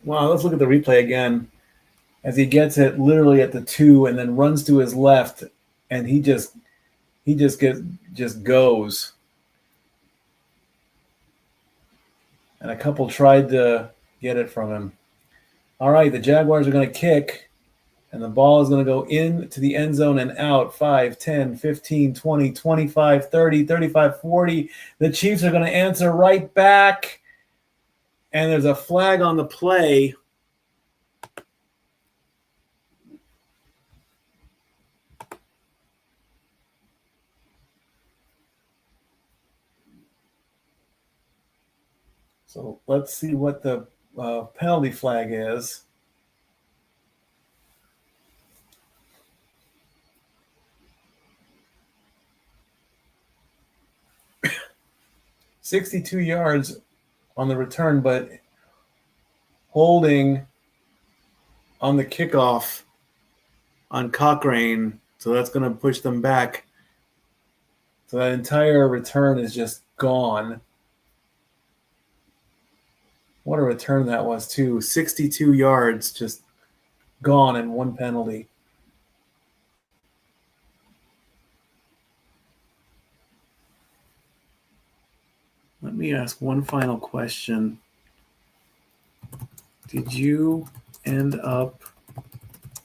Wow, let's look at the replay again. As he gets it literally at the 2 and then runs to his left, and he just goes. And a couple tried to get it from him. All right, the Jaguars are going to kick, and the ball is going to go into the end zone and out. 5, 10, 15, 20, 25, 30, 35, 40. The Chiefs are going to answer right back, and there's a flag on the play. So let's see what the penalty flag is. "62 yards on the return, but holding on the kickoff on Cochrane, so that's going to push them back. So that entire return is just gone. What a return that was, too. 62 yards just gone in one penalty. Let me ask one final question. Did you end up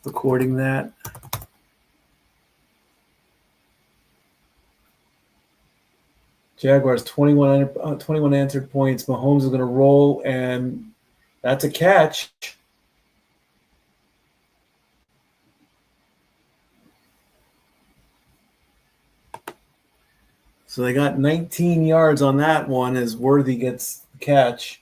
recording that? Jaguars 21 answered points. Mahomes is going to roll, and that's a catch. So they got 19 yards on that one as Worthy gets the catch.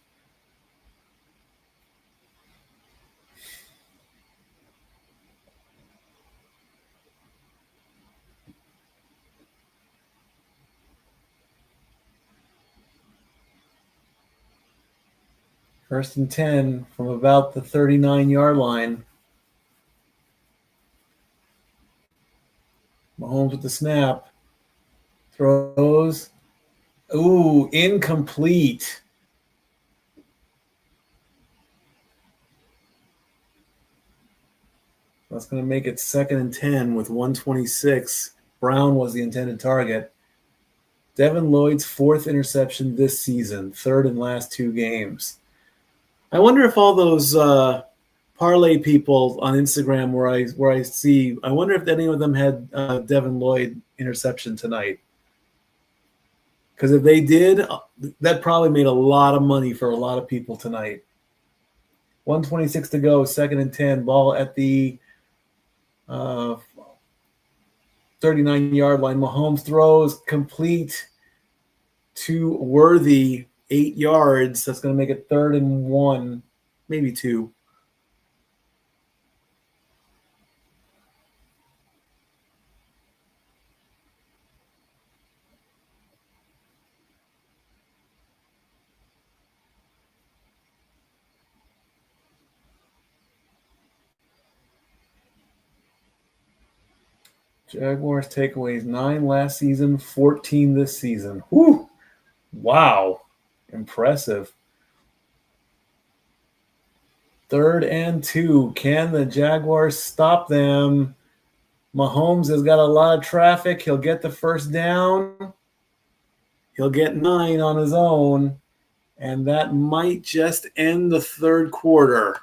First and 10 from about the 39-yard line. Mahomes with the snap. Throws. Ooh, incomplete. That's going to make it 2nd and 10 with 1:26. Brown was the intended target. Devin Lloyd's 4th interception this season, 3rd in last 2 games. I wonder if all those parlay people on Instagram where I see, I wonder if any of them had Devin Lloyd interception tonight. Because if they did, that probably made a lot of money for a lot of people tonight. 1:26 to go, 2nd and 10, ball at the 39-yard line. Mahomes throws complete to Worthy, 8 yards. That's going to make it 3rd and 1, maybe 2. Jaguars takeaways, 9 last season, 14 this season. Whew. Wow. Impressive. 3rd and 2. Can the Jaguars stop them? Mahomes has got a lot of traffic. He'll get the first down. He'll get 9 on his own. And that might just end the 3rd quarter.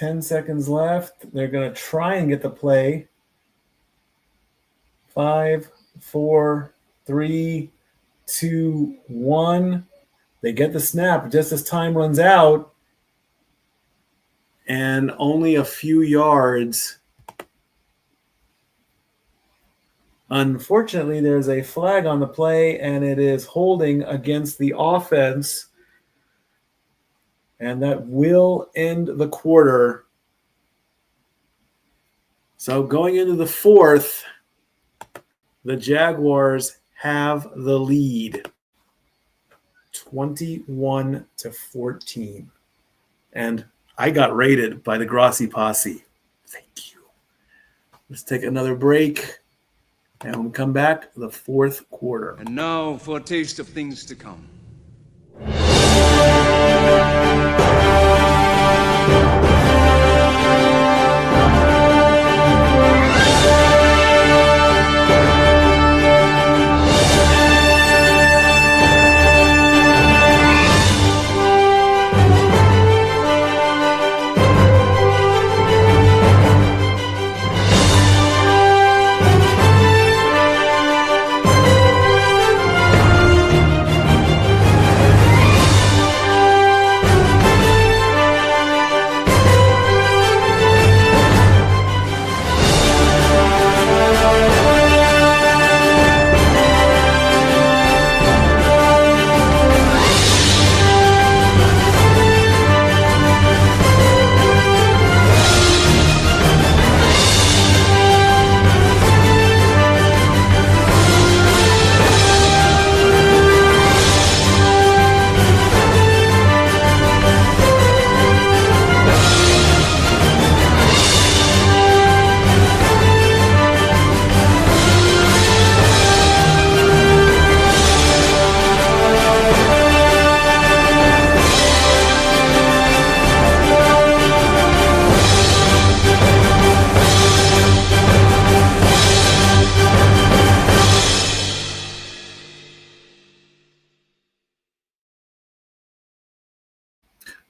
10 seconds left. They're going to try and get the play. 5, 4, 3, 2, 1. They get the snap just as time runs out. And only a few yards. Unfortunately, there's a flag on the play, and it is holding against the offense. And that will end the quarter. So going into the fourth, the Jaguars have the lead, 21-14. And I got rated by the Grossi Posse. Thank you. Let's take another break. And when we come back, the fourth quarter. And now for a taste of things to come.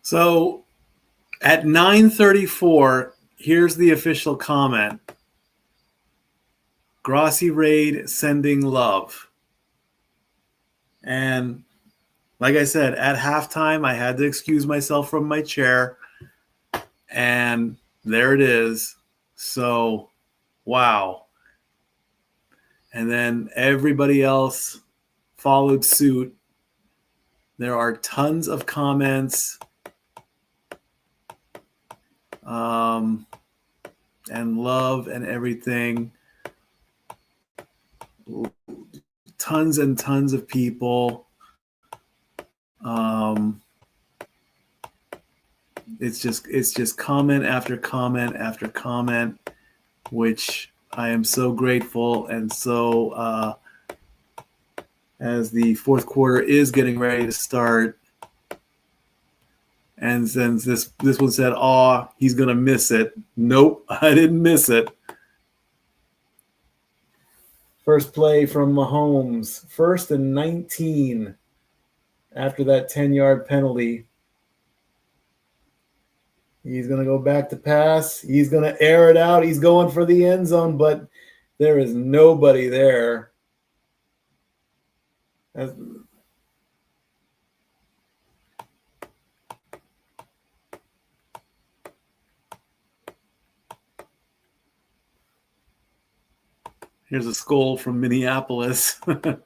So at 9:34, here's the official comment. Grossi Raid sending love. And like I said, at halftime, I had to excuse myself from my chair. And there it is. So, wow. And then everybody else followed suit. There are tons of comments. And love and everything. Tons and tons of people. It's just comment after comment after comment, which I am so grateful. And so as the fourth quarter is getting ready to start, and since this one said, "Oh, he's gonna miss it." Nope, I didn't miss it. First play from Mahomes, 1st and 19 after that 10-yard penalty. He's going to go back to pass. He's going to air it out. He's going for the end zone, but there is nobody there. Here's a skull from Minneapolis. I'm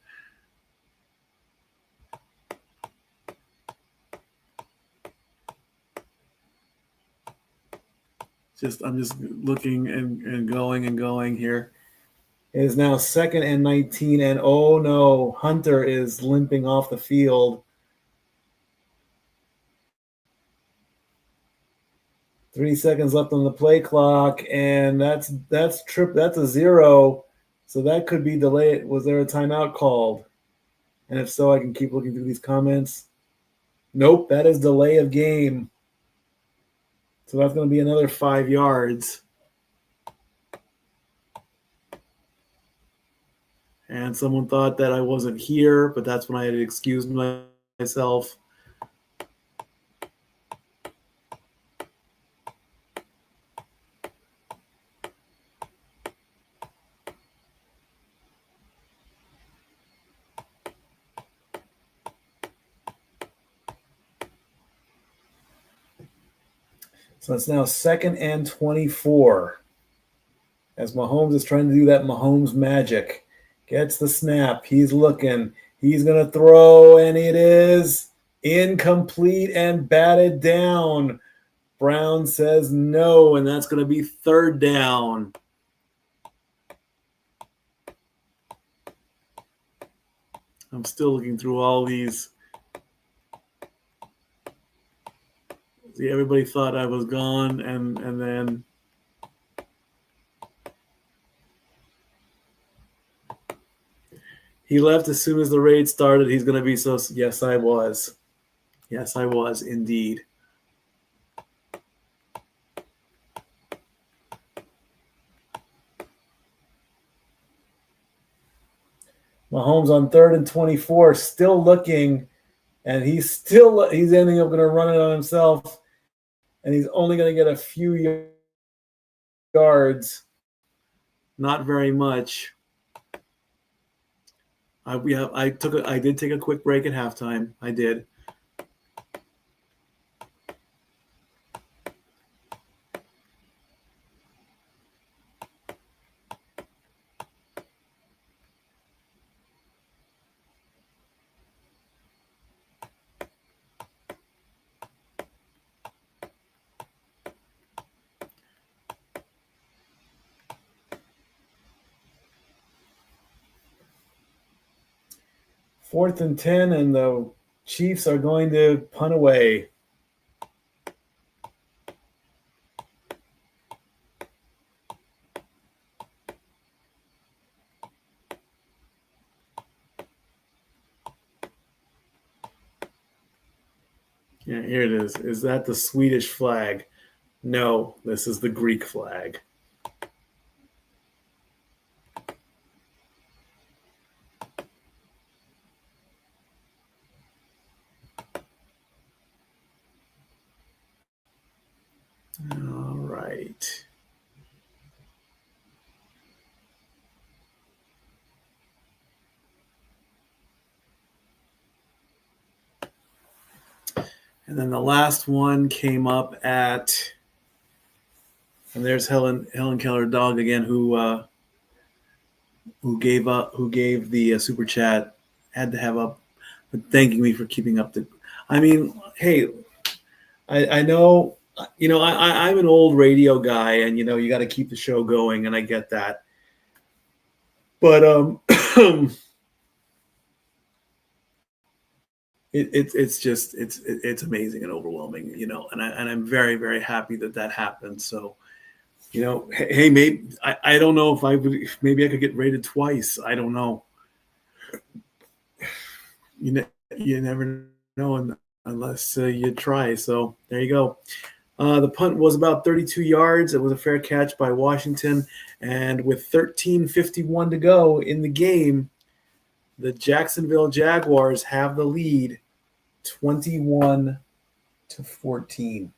just looking and going here. It is now 2nd and 19, and oh no, Hunter is limping off the field. 3 seconds left on the play clock, and that's a 0. So that could be delayed. Was there a timeout called? And if so, I can keep looking through these comments. Nope, that is delay of game. So that's going to be another 5 yards. And someone thought that I wasn't here, but that's when I had to excuse myself. So it's now 2nd and 24. As Mahomes is trying to do that Mahomes magic. Gets the snap. He's looking. He's going to throw, and it is incomplete and batted down. Brown says no, and that's going to be 3rd down. I'm still looking through all these. See, everybody thought I was gone, and then he left as soon as the raid started. He's going to be so. Yes, I was. Yes, I was indeed. Mahomes on 3rd and 24, still looking, and he's ending up going to run it on himself, and he's only going to get a few yards, not very much. I did take a quick break at halftime. I did. Fourth and 10, and the Chiefs are going to punt away. Yeah, here it is. Is that the Swedish flag? No, this is the Greek flag. All right. And then the last one came up at, and there's Helen Keller Dog again, who gave the super chat, had to have up, but thanking me for keeping up the. I mean, hey, I know, I'm an old radio guy, and you got to keep the show going, and I get that. But it's amazing and overwhelming, and I'm very, very happy that happened. So, hey, maybe I don't know if maybe I could get rated twice. I don't know. You never know unless you try. So there you go. The punt was about 32 yards. It was a fair catch by Washington, and with 13:51 to go in the game, the Jacksonville Jaguars have the lead, 21-14.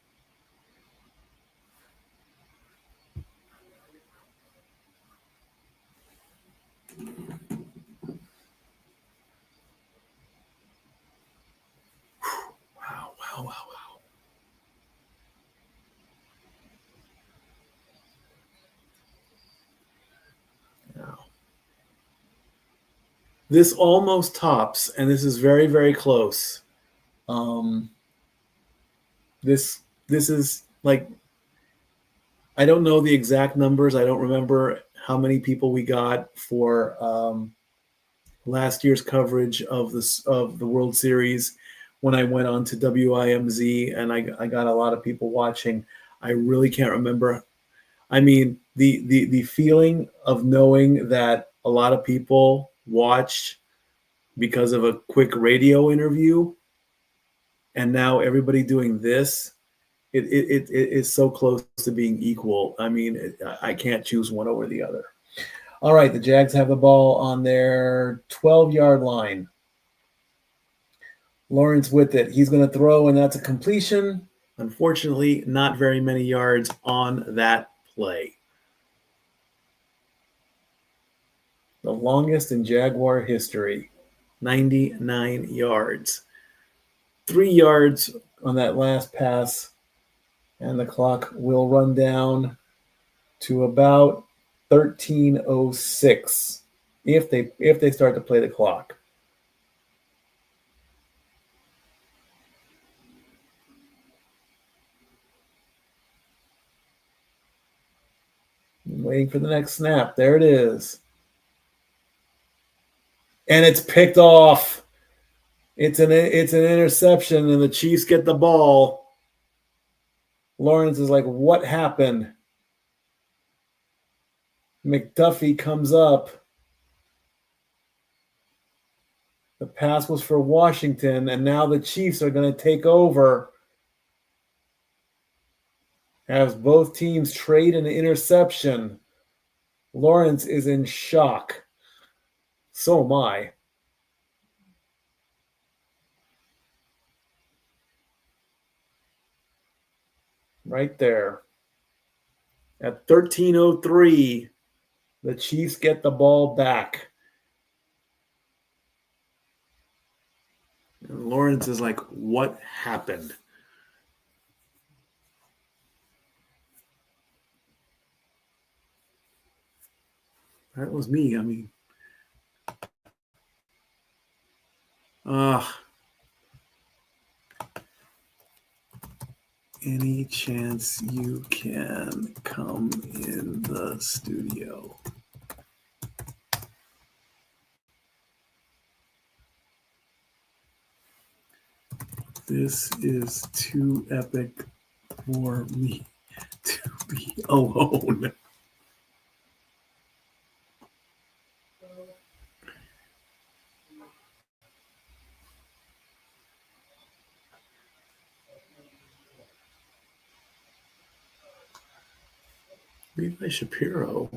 Wow. Wow. This almost tops, and this is very, very close. This is like, I don't know the exact numbers. I don't remember how many people we got for last year's coverage of the World Series when I went on to WIMZ, and I got a lot of people watching. I really can't remember. I mean, the feeling of knowing that a lot of people watched because of a quick radio interview, and now everybody doing this, it is so close to being equal. I mean, I can't choose one over the other. All right, the Jags have the ball on their 12-yard line. Lawrence with it. He's going to throw, and that's a completion. Unfortunately, not very many yards on that play. The longest in Jaguar history, 99 yards. 3 yards on that last pass And the clock will run down to about 13:06 if they start to play the clock. I'm waiting for the next snap. There it is. And it's picked off. It's an interception, and the Chiefs get the ball. Lawrence is like, what happened? McDuffie comes up. The pass was for Washington, and now the Chiefs are going to take over as both teams trade an interception. Lawrence is in shock. So am I. Right there. At 13:03, the Chiefs get the ball back. And Lawrence is like, what happened? That was me. I mean, any chance you can come in the studio? This is too epic for me to be alone. Levi Shapiro.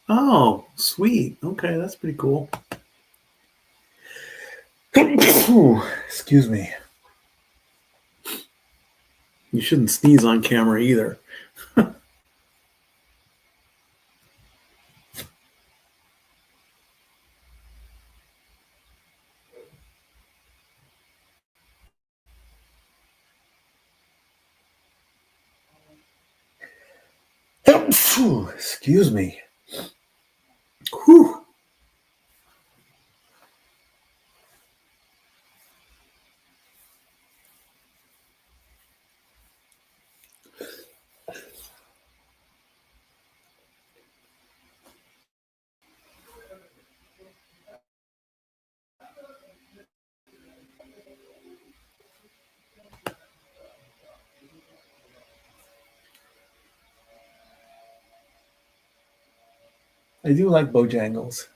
Oh, sweet. Okay, that's pretty cool. Excuse me. You shouldn't sneeze on camera either. Excuse me. Whew. I do like Bojangles.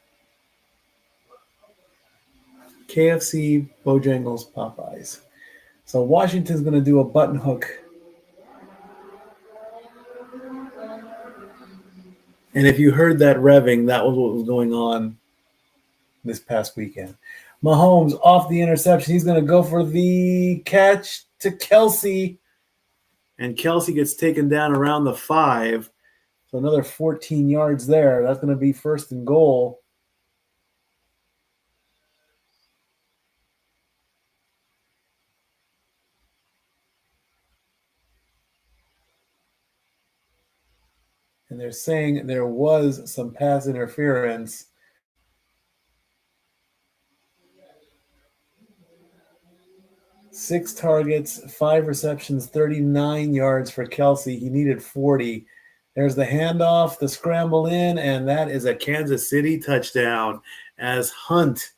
KFC, Bojangles, Popeyes. So Washington's going to do a button hook. And if you heard that revving, that was what was going on this past weekend. Mahomes off the interception. He's going to go for the catch to Kelsey. And Kelsey gets taken down around the 5. So another 14 yards there. That's going to be first and goal. And they're saying there was some pass interference. Six targets, 5 receptions, 39 yards for Kelsey. He needed 40. There's the handoff, the scramble in, and that is a Kansas City touchdown as Hunt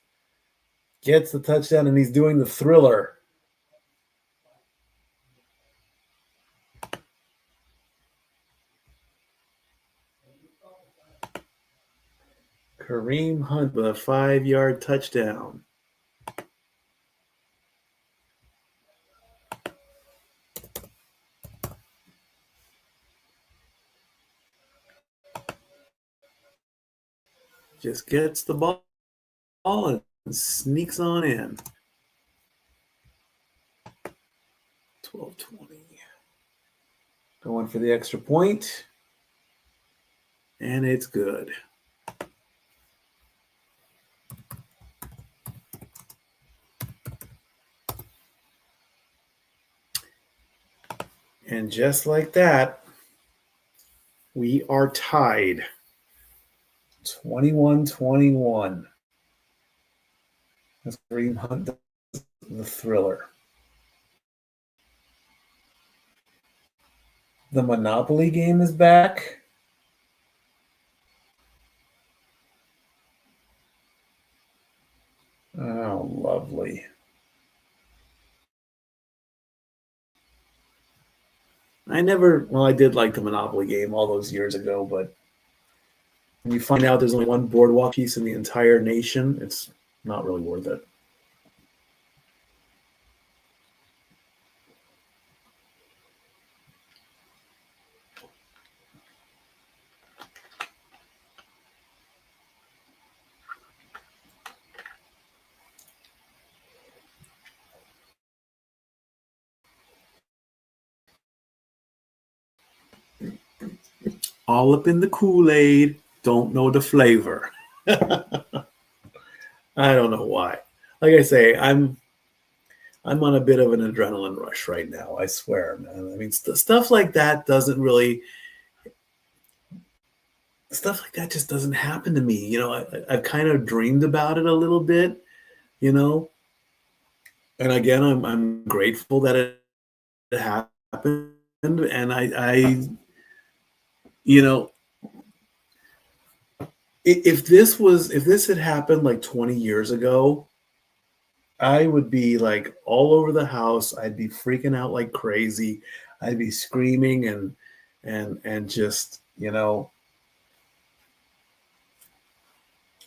gets the touchdown, and he's doing the thriller. Kareem Hunt with a 5-yard touchdown. Just gets the ball and sneaks on in. 12-20. Going for the extra point. And it's good. And just like that, we are tied. 21-21. That's Kareem Hunt, the thriller. The Monopoly game is back. Oh, lovely. I did like the Monopoly game all those years ago, but when you find out there's only one boardwalk piece in the entire nation, it's not really worth it. All up in the Kool-Aid, don't know the flavor. I don't know why. Like I say, I'm on a bit of an adrenaline rush right now. I swear, man. I mean, stuff like that just doesn't happen to me. You know, I've kind of dreamed about it a little bit, you know. And again, I'm grateful that it happened. And I you know, if this had happened like 20 years ago, I would be like all over the house. I'd be freaking out like crazy. I'd be screaming and just, you know,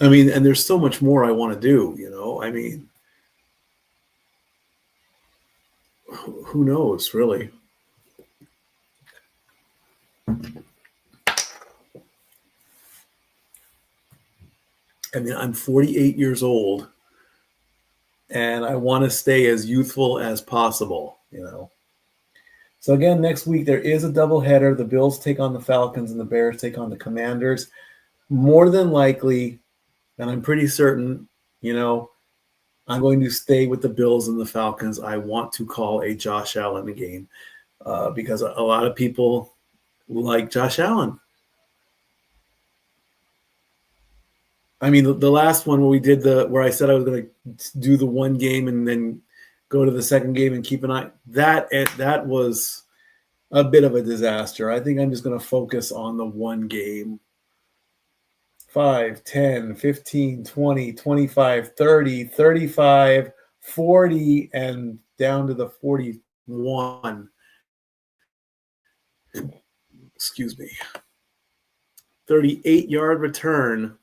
I mean, and there's so much more I want to do, you know. I mean, who knows, really? I mean, I'm 48 years old and I want to stay as youthful as possible, you know. So again, next week there is a doubleheader. The Bills take on the Falcons and the Bears take on the Commanders. More than likely, and I'm pretty certain, you know, I'm going to stay with the Bills and the Falcons. I want to call a Josh Allen game because a lot of people like Josh Allen. I mean, the last one where we did where I said I was going to do the one game and then go to the second game and keep an eye, that was a bit of a disaster. I think I'm just going to focus on the one game. 5, 10, 15, 20, 25, 30, 35, 40, and down to the 41. Excuse me. 38-yard return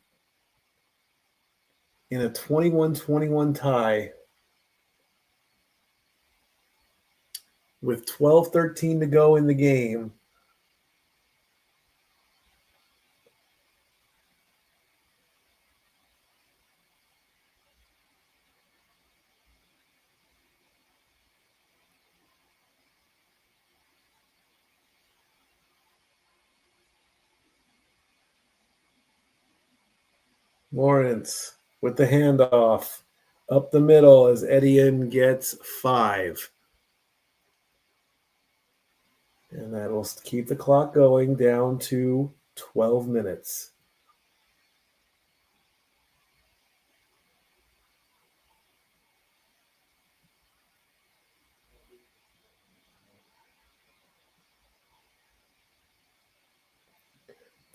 in a 21-21 tie with 12-13 to go in the game. Lawrence with the handoff up the middle as Etienne gets 5. And that'll keep the clock going down to 12 minutes.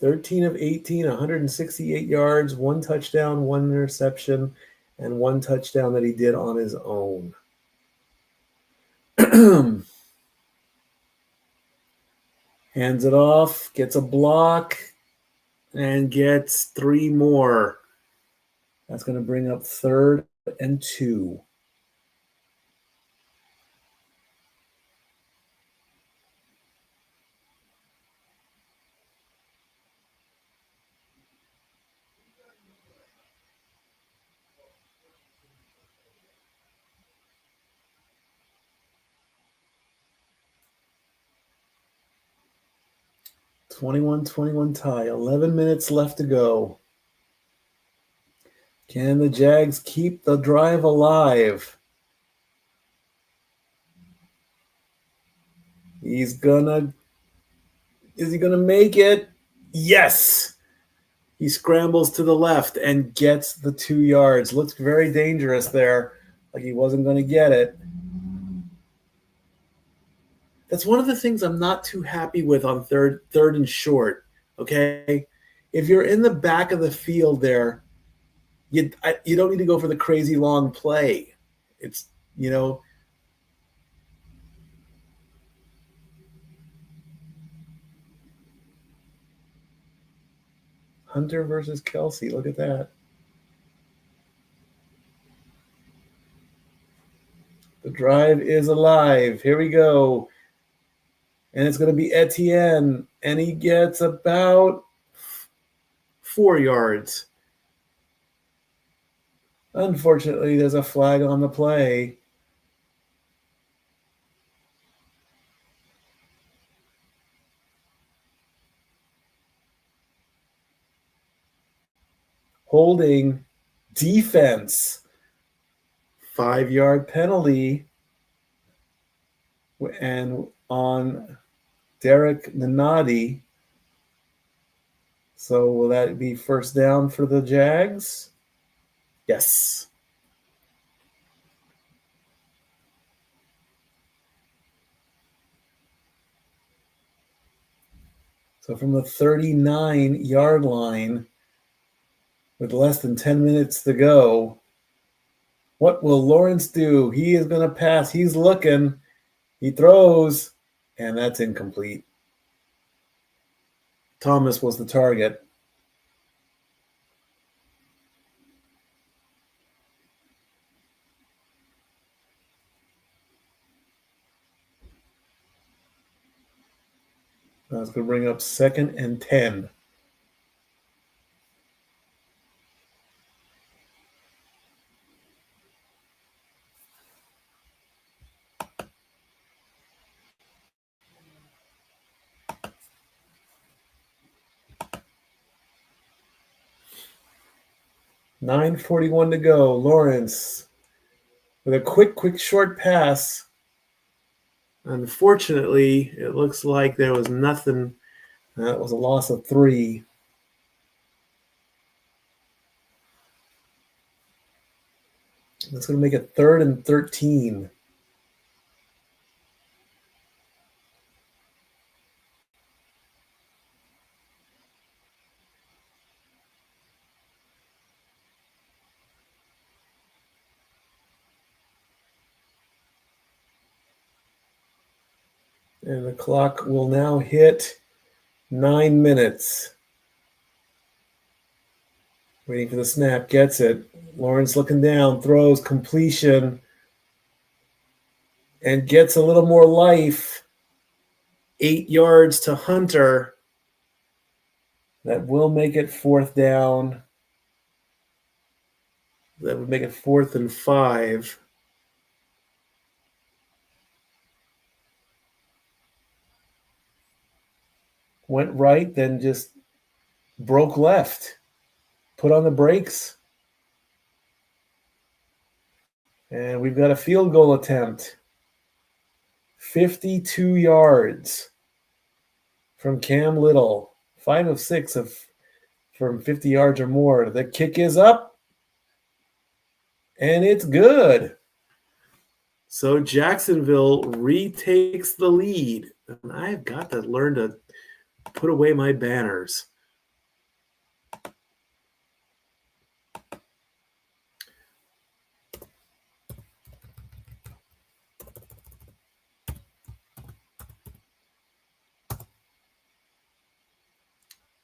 (13 of 18, 168 yards, 1 touchdown, 1 interception, and 1 touchdown that he did on his own. Hands it off, gets a block, and gets 3 more. That's going to bring up 3rd and 2. (21-21 tie, 11 minutes left to go. Can the Jags keep the drive alive? Is he gonna make it? Yes. He scrambles to the left and gets the 2 yards. Looks very dangerous there, like he wasn't going to get it. That's one of the things I'm not too happy with on third and short. Okay, if you're in the back of the field there, you don't need to go for the crazy long play. It's Hunter versus Kelsey. Look at that. The drive is alive. Here we go. And it's going to be Etienne. And he gets about 4 yards. Unfortunately, there's a flag on the play. Holding defense. 5-yard penalty. And on Derek Nanati. So will that be first down for the Jags? Yes. So from the 39-yard line, with less than 10 minutes to go, what will Lawrence do? He is going to pass. He's looking. He throws, and that's incomplete. Thomas was the target. That's going to bring up 2nd and 10. $9:41 to go. Lawrence with a quick short pass. Unfortunately, it looks like there was nothing. That was a loss of 3. That's going to make it 3rd and 13. And the clock will now hit 9 minutes. Waiting for the snap, gets it. Lawrence looking down, throws, completion, and gets a little more life. 8 yards to Hunter. That will make it 4th down. That would make it 4th and 5. Went right, then just broke left. Put on the brakes. And we've got a field goal attempt. 52 yards from Cam Little. 5 of 6 from 50 yards or more. The kick is up. And it's good. So Jacksonville retakes the lead. And I've got to learn to put away my banners.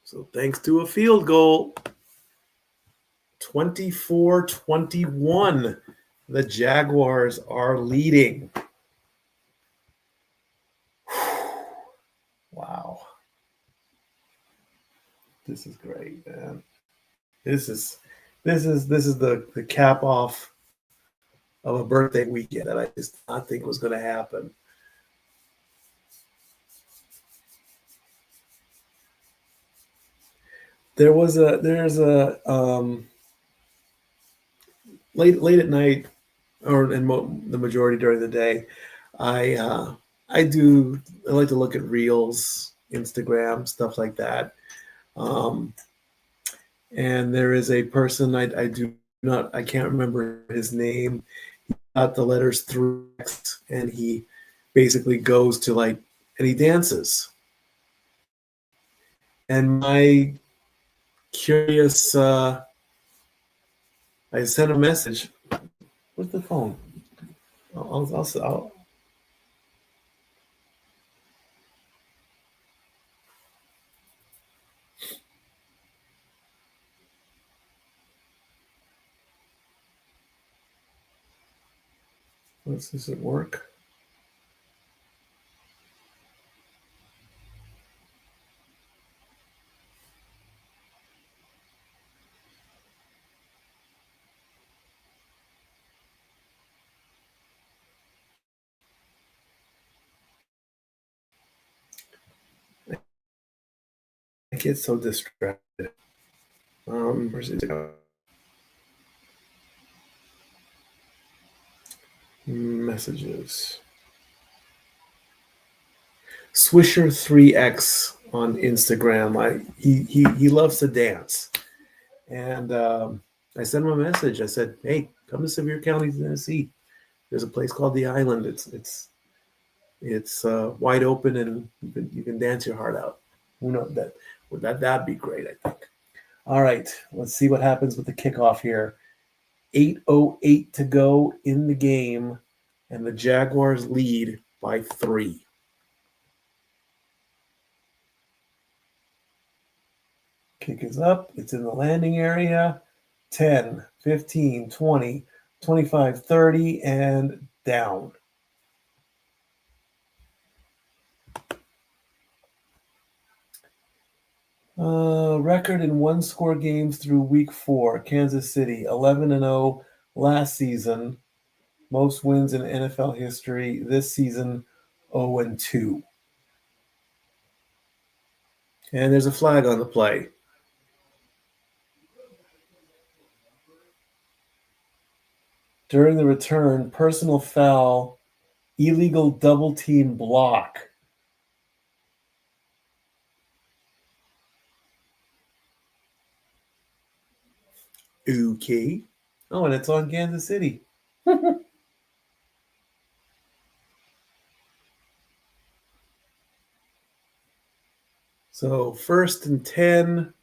So thanks to a field goal, 24-21, the Jaguars are leading. Wow. This is great, man. This is the cap off of a birthday weekend that I just did not think was going to happen. There's a late at night, or the majority during the day, I I do. I like to look at reels, Instagram, stuff like that. Um, and there is a person I do not. I can't remember his name. He got the letters through X, and he basically goes to like and he dances. And my curious, I sent a message. Where's the phone? I'll does it work? I get so distracted. Where's it go? Messages. Swisher 3X on Instagram. He loves to dance, and I sent him a message. I said, "Hey, come to Sevier County, Tennessee. There's a place called the Island. It's wide open, and you can dance your heart out. Who knows that'd be great. I think. All right, let's see what happens with the kickoff here. 8:08 to go in the game, and the Jaguars lead by 3. Kick is up. It's in the landing area. 10, 15, 20, 25, 30, and down. Record in one-score games through week 4. Kansas City, 11-0 last season. Most wins in NFL history. This season, 0-2. And there's a flag on the play. During the return, personal foul, illegal double team block. Okay. Oh, and it's on Kansas City. So 1st and 10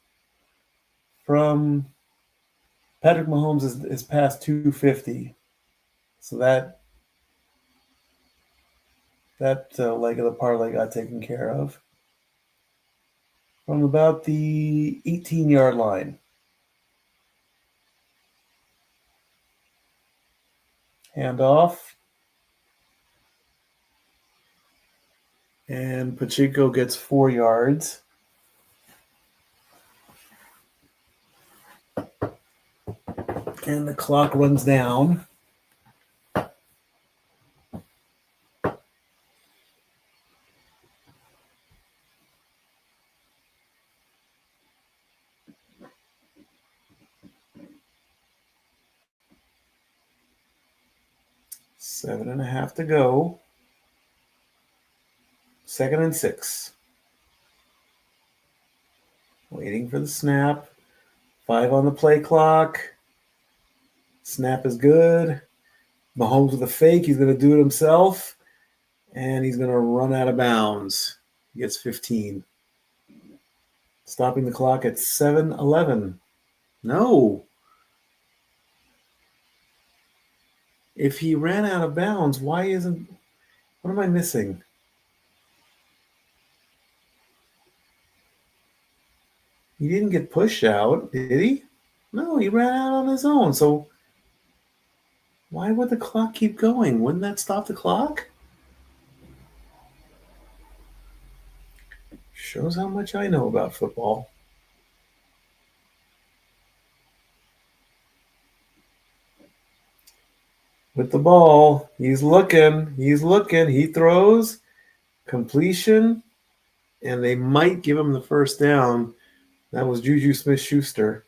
from Patrick Mahomes is past 250. So that leg of the parlay got taken care of. From about the 18-yard line. Handoff. And Pacheco gets 4 yards. And the clock runs down. Seven and a half to go. 2nd and 6. Waiting for the snap. 5 on the play clock. Snap is good. Mahomes with a fake. He's going to do it himself. And he's going to run out of bounds. He gets 15. Stopping the clock at 7:11. No. If he ran out of bounds, why isn't... What am I missing? He didn't get pushed out, did he? No, he ran out on his own. So why would the clock keep going? Wouldn't that stop the clock? Shows how much I know about football. With the ball, he's looking. He throws, completion, and they might give him the first down. That was Juju Smith-Schuster.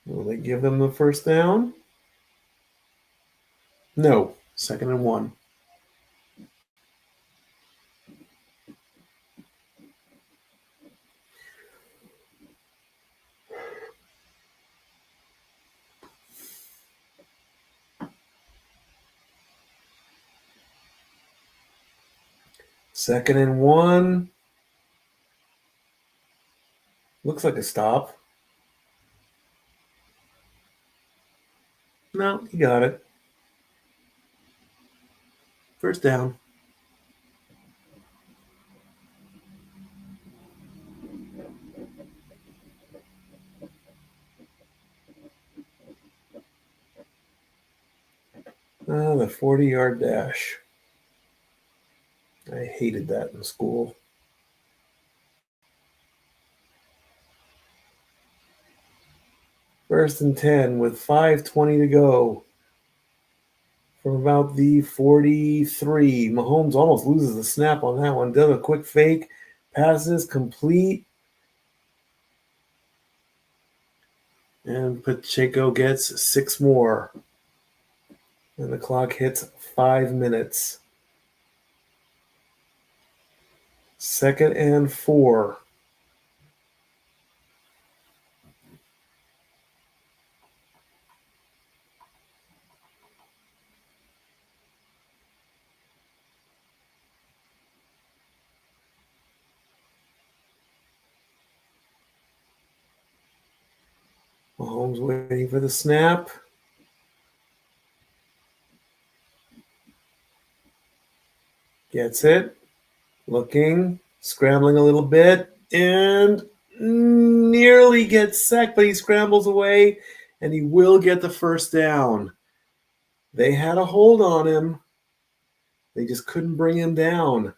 Will they give them the first down? No. 2nd and 1. Second and 1. Looks like a stop. No, he got it. First down. The 40-yard dash. I hated that in school. First and 10 with 5:20 to go. From about the 43. Mahomes almost loses the snap on that one. Does a quick fake. Passes complete. And Pacheco gets 6 more. And the clock hits 5 minutes. 2nd and 4. Mahomes waiting for the snap. Gets it. Looking. Scrambling a little bit. And nearly gets sacked, but he scrambles away. And he will get the first down. They had a hold on him. They just couldn't bring him down.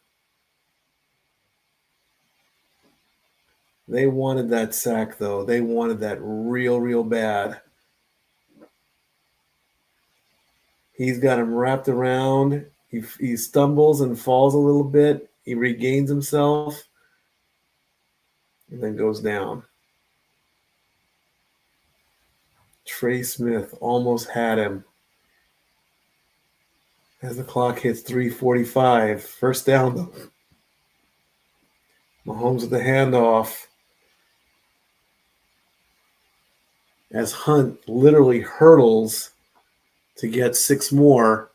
They wanted that sack, though. They wanted that real, real bad. He's got him wrapped around. He stumbles and falls a little bit. He regains himself and then goes down. Trey Smith almost had him. As the clock hits 3:45, first down, though. Mahomes with the handoff. As Hunt literally hurdles to get 6 more.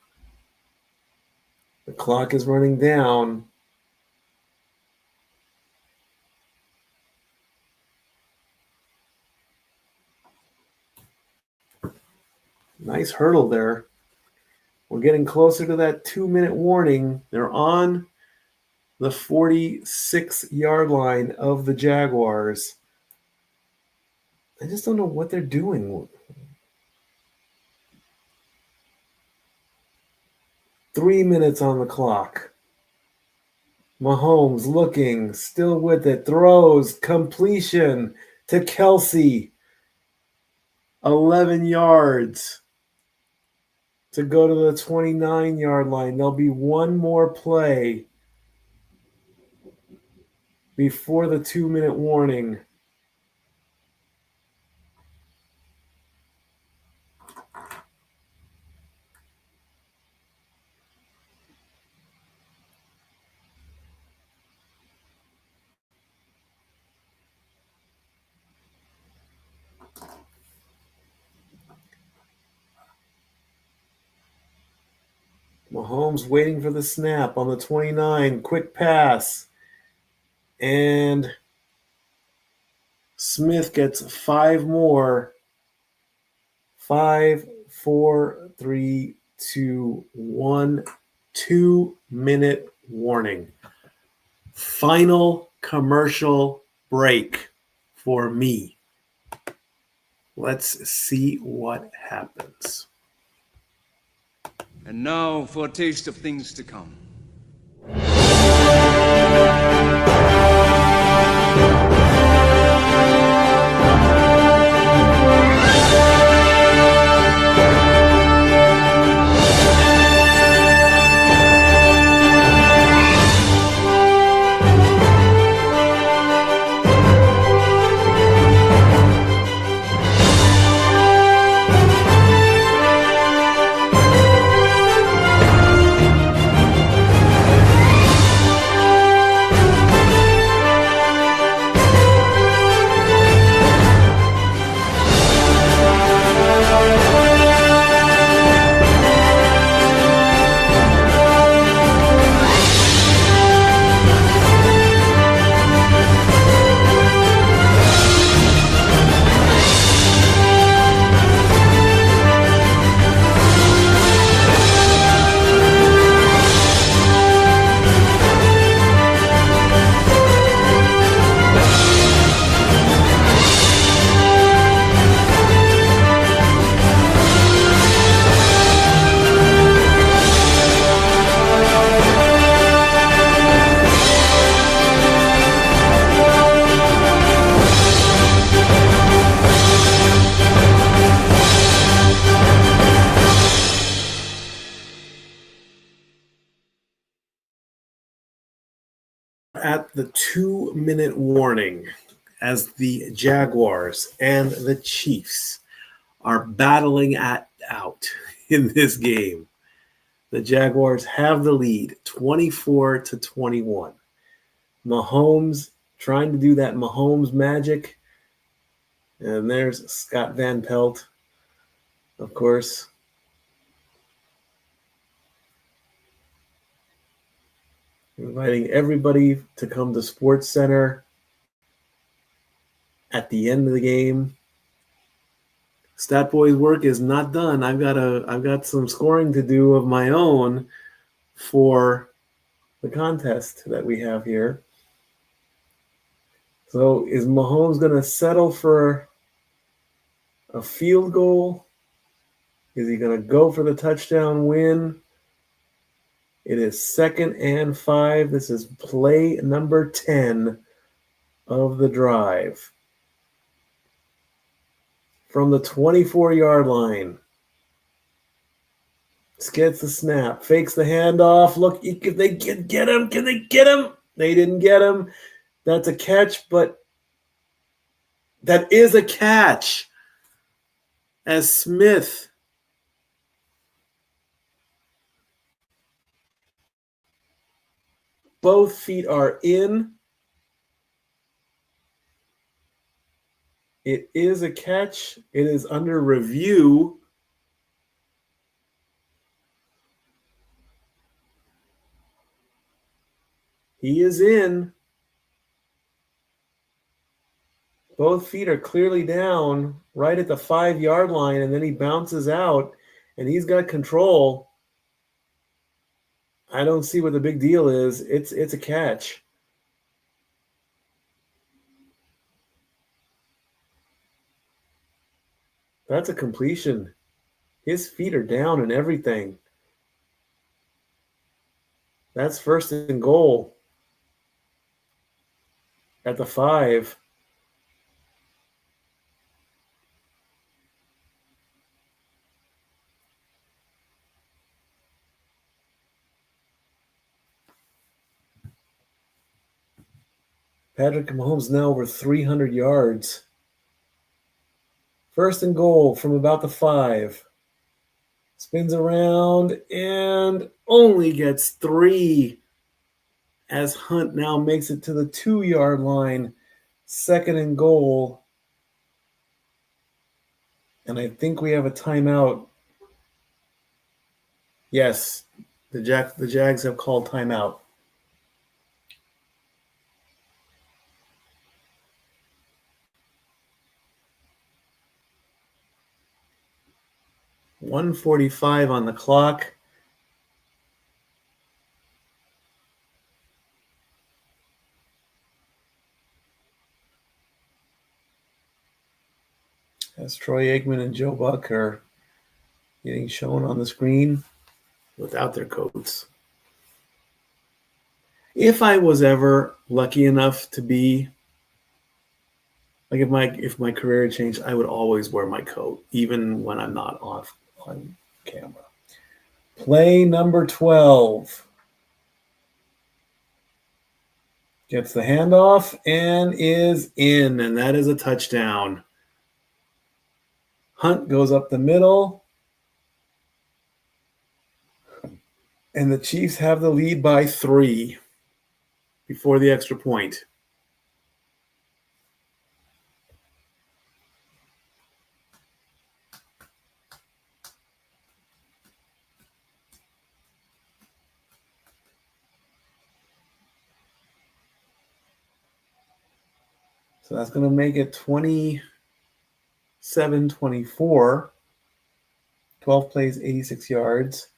The clock is running down. Nice hurdle there. We're getting closer to that 2-minute warning. They're on the 46-yard line of the Jaguars. I just don't know what they're doing. 3 minutes on the clock. Mahomes looking, still with it, throws, completion to Kelsey. 11 yards to go to the 29-yard line. There'll be one more play before the 2-minute warning. Mahomes waiting for the snap on the 29. Quick pass. And Smith gets 5 more. 5, 4, 3, 2, 1. 2-minute warning. Final commercial break for me. Let's see what happens. And now for a taste of things to come. at the 2-minute warning as the Jaguars and the Chiefs are battling out in this game. The Jaguars have the lead 24-21. Mahomes trying to do that Mahomes magic. And there's Scott Van Pelt, of course. Inviting everybody to come to Sports Center at the end of the game. Stat Boy's work is not done. I've got some scoring to do of my own for the contest that we have here. So is Mahomes going to settle for a field goal? Is he going to go for the touchdown win? It is 2nd and 5. This is play number 10 of the drive. From the 24-yard line. Gets the snap. Fakes the handoff. Look, if they can get him. Can they get him? They didn't get him. That's a catch, but that is a catch. As Smith both feet are in. It is a catch. It is under review. He is in. Both feet are clearly down right at the 5-yard line, and then he bounces out, and he's got control. I don't see what the big deal is. It's a catch. That's a completion. His feet are down and everything. That's 1st and goal at the 5. Patrick Mahomes now over 300 yards. 1st and goal from about the 5. Spins around and only gets 3 as Hunt now makes it to the 2-yard line. 2nd and goal. And I think we have a timeout. Yes, the Jags have called timeout. .145 on the clock. As Troy Aikman and Joe Buck are getting shown on the screen without their coats. If I was ever lucky enough to be, like if my career had changed, I would always wear my coat, even when I'm not on camera. Play number 12. Gets the handoff and is in, and that is a touchdown. Hunt goes up the middle, and the Chiefs have the lead by 3 before the extra point. So that's going to make it 27-24. 12 plays, 86 yards.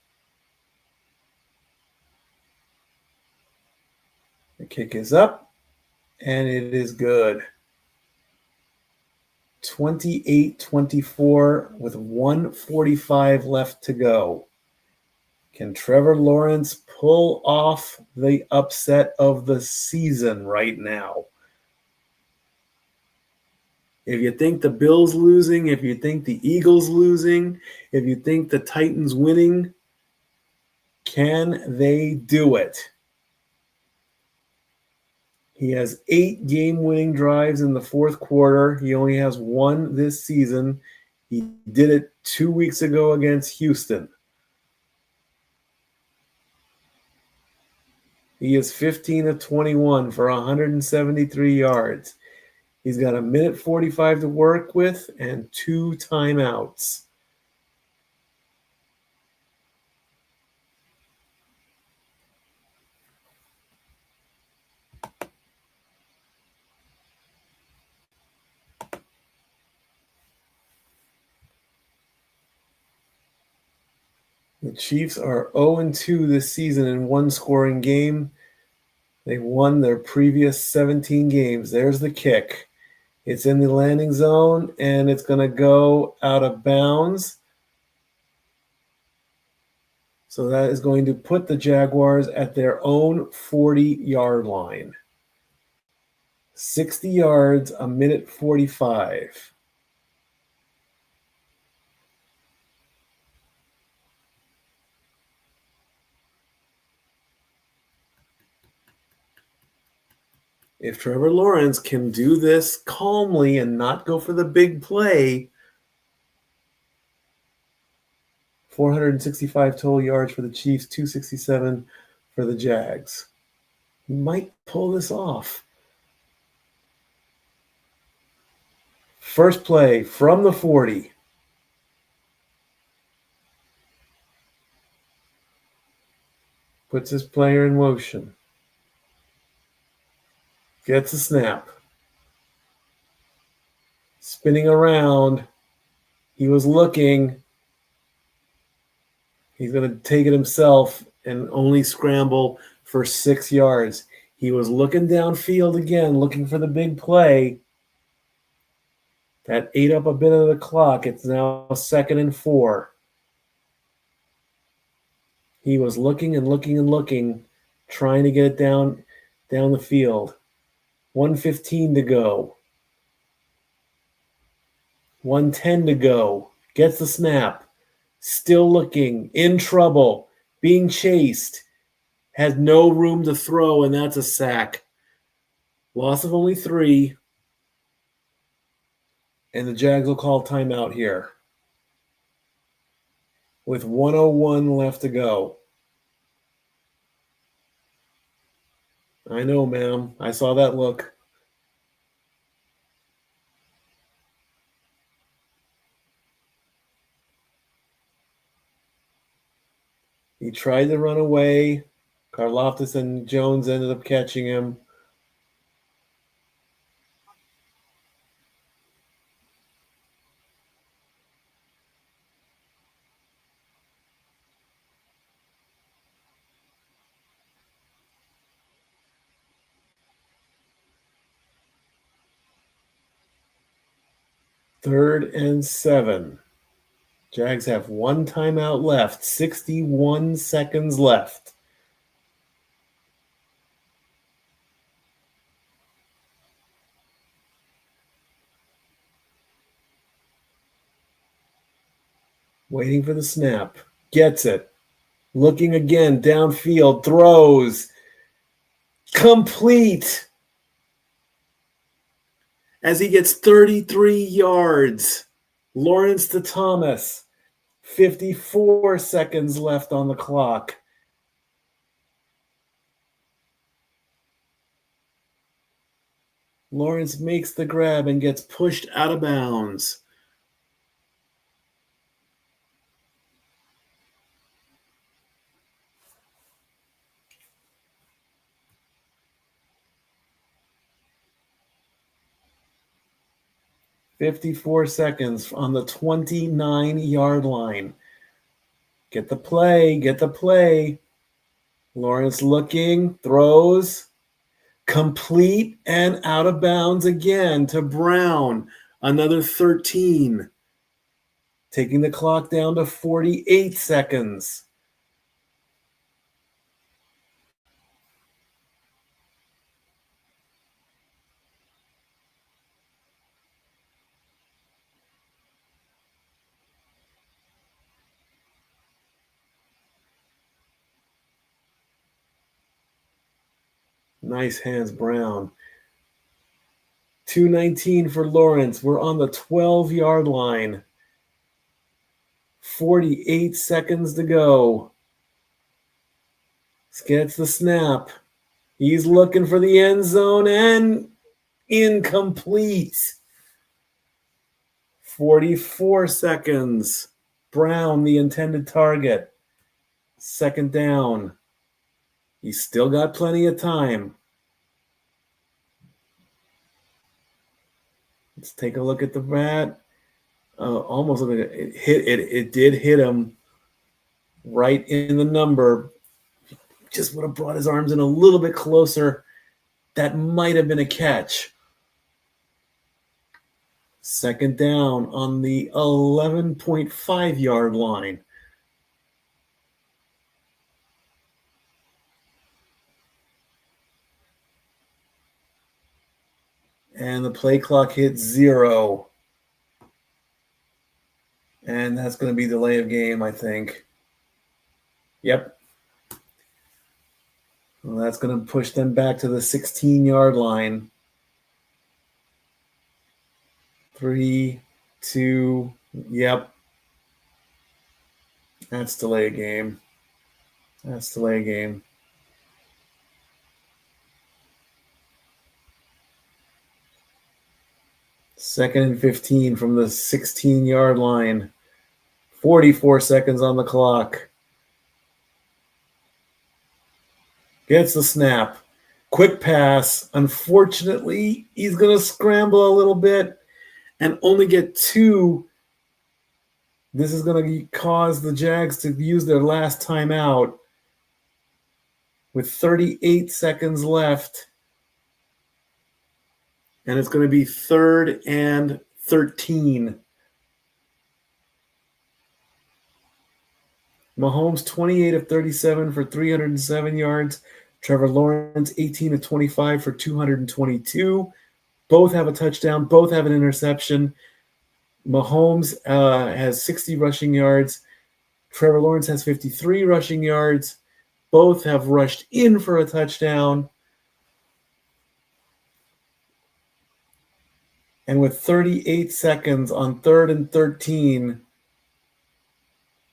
The kick is up, and it is good. 28-24 with 1:45 left to go. Can Trevor Lawrence pull off the upset of the season right now? If you think the Bills losing, if you think the Eagles losing, if you think the Titans winning, can they do it? He has 8 game-winning drives in the fourth quarter. He only has 1 this season. He did it 2 weeks ago against Houston. He is 15 of 21 for 173 yards. He's got a minute 45 to work with and 2 timeouts. The Chiefs are 0-2 this season in one-scoring game. They won their previous 17 games. There's the kick. It's in the landing zone, and it's going to go out of bounds. So that is going to put the Jaguars at their own 40-yard line. 60 yards, a minute 45. If Trevor Lawrence can do this calmly and not go for the big play, 465 total yards for the Chiefs, 267 for the Jags. He might pull this off. First play from the 40. Puts his player in motion. Gets a snap. Spinning around. He was looking. He's going to take it himself and only scramble for 6 yards. He was looking downfield again, looking for the big play. That ate up a bit of the clock. It's now 2nd and 4. He was looking and looking and looking, trying to get it down the field. 1:15 to go. 1:10 to go. Gets the snap. Still looking. In trouble. Being chased. Has no room to throw, and that's a sack. Loss of only 3. And the Jags will call timeout here. With 1:01 left to go. I know, ma'am. I saw that look. He tried to run away. Karlaftis and Jones ended up catching him. Third and 7. Jags have 1 timeout left. 61 seconds left. Waiting for the snap. Gets it. Looking again. Downfield. Throws. Complete. As he gets 33 yards. Lawrence to Thomas. 54 seconds left on the clock. Lawrence makes the grab and gets pushed out of bounds. "54 seconds on the 29-yard line. Get the play, get the play. Lawrence looking, throws, complete and out of bounds again to Brown. Another 13. Taking the clock down to 48 seconds. Nice hands, Brown. 2:19 for Lawrence. We're on the 12-yard line. 48 seconds to go. Gets the snap. He's looking for the end zone and incomplete. 44 seconds. Brown, the intended target. Second down. He's still got plenty of time. Let's take a look at the bat. Almost like it hit. It did hit him right in the number. Just would have brought his arms in a little bit closer. That might have been a catch. Second down on the 11.5-yard line. And the play clock hits 0. And that's going to be delay of game, I think. Yep. Well, that's going to push them back to the 16-yard line. 3, 2, yep. That's delay of game. That's delay of game. Second and 15 from the 16-yard line. 44 seconds on the clock. Gets the snap. Quick pass. Unfortunately, he's going to scramble a little bit and only get 2. This is going to cause the Jags to use their last timeout with 38 seconds left. And it's going to be 3rd and 13. Mahomes 28 of 37 for 307 yards. Trevor Lawrence 18 of 25 for 222. Both have a touchdown. Both have an interception. Mahomes has 60 rushing yards. Trevor Lawrence has 53 rushing yards. Both have rushed in for a touchdown. And with 38 seconds on 3rd and 13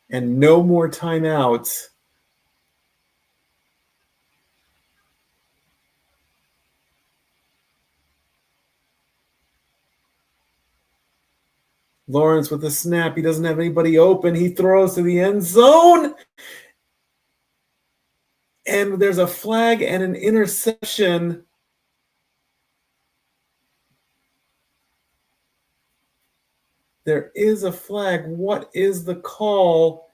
and no more timeouts, Lawrence with the snap. He doesn't have anybody open. He throws to the end zone. And there's a flag and an interception. There is a flag. What is the call?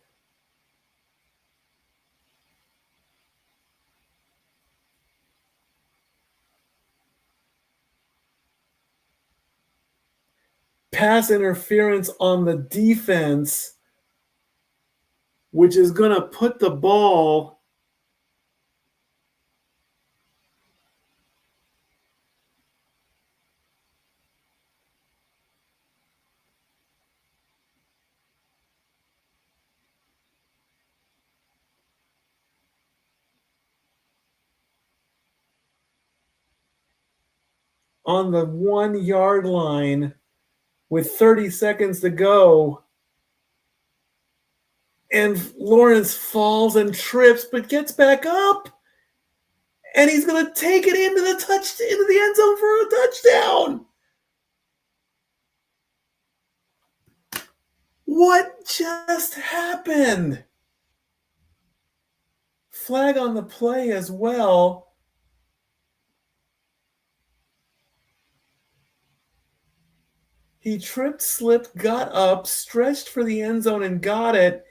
Pass interference on the defense, which is going to put the ball on the 1-yard line with 30 seconds to go. And Lawrence falls and trips, but gets back up. And he's going to take it into the end zone for a touchdown. What just happened? Flag on the play as well. He tripped, slipped, got up, stretched for the end zone, and got it.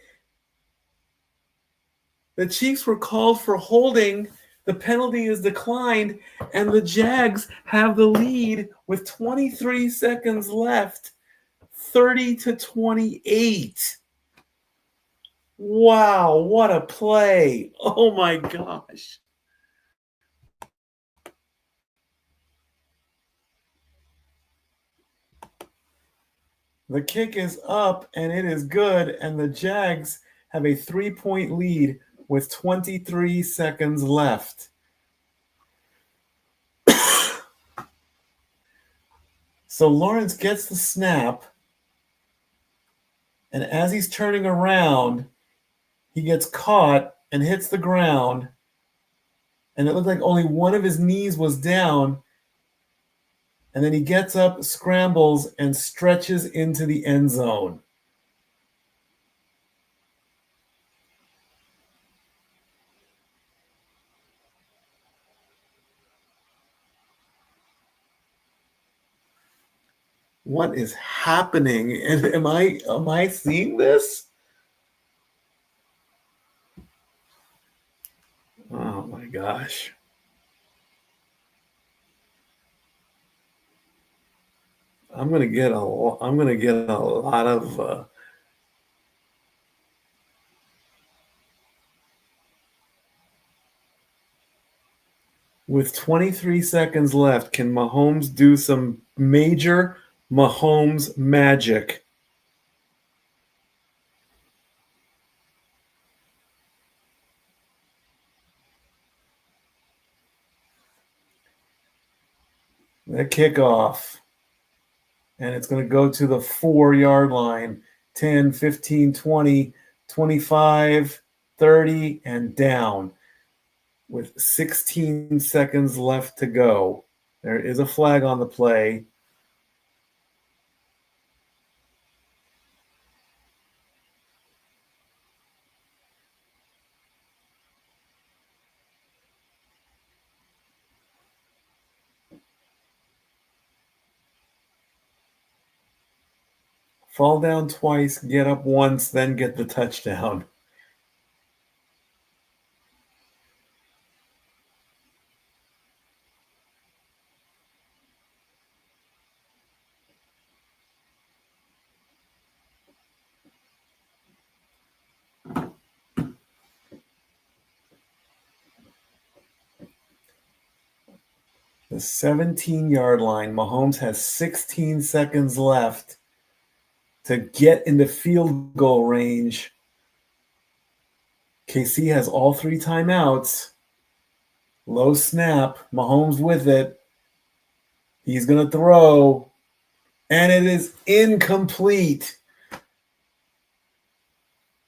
The Chiefs were called for holding. The penalty is declined, and the Jags have the lead with 23 seconds left, 30-28. Wow, what a play. Oh, my gosh. The kick is up, and it is good, and the Jags have a 3-point lead with 23 seconds left. So Lawrence gets the snap, and as he's turning around, he gets caught and hits the ground, and it looked like only one of his knees was down, and then he gets up, scrambles, and stretches into the end zone. What is happening? And am I seeing this? Oh my gosh. I'm gonna get a lot of with 23 seconds left. Can Mahomes do some major Mahomes magic? The kickoff. And it's going to go to the 4-yard line. 10, 15, 20, 25, 30, and down with 16 seconds left to go. There is a flag on the play. Fall down twice, get up once, then get the touchdown. The 17-yard line. Mahomes has 16 seconds left to get into field goal range. KC has all 3 timeouts. Low snap. Mahomes with it. He's going to throw. And it is incomplete.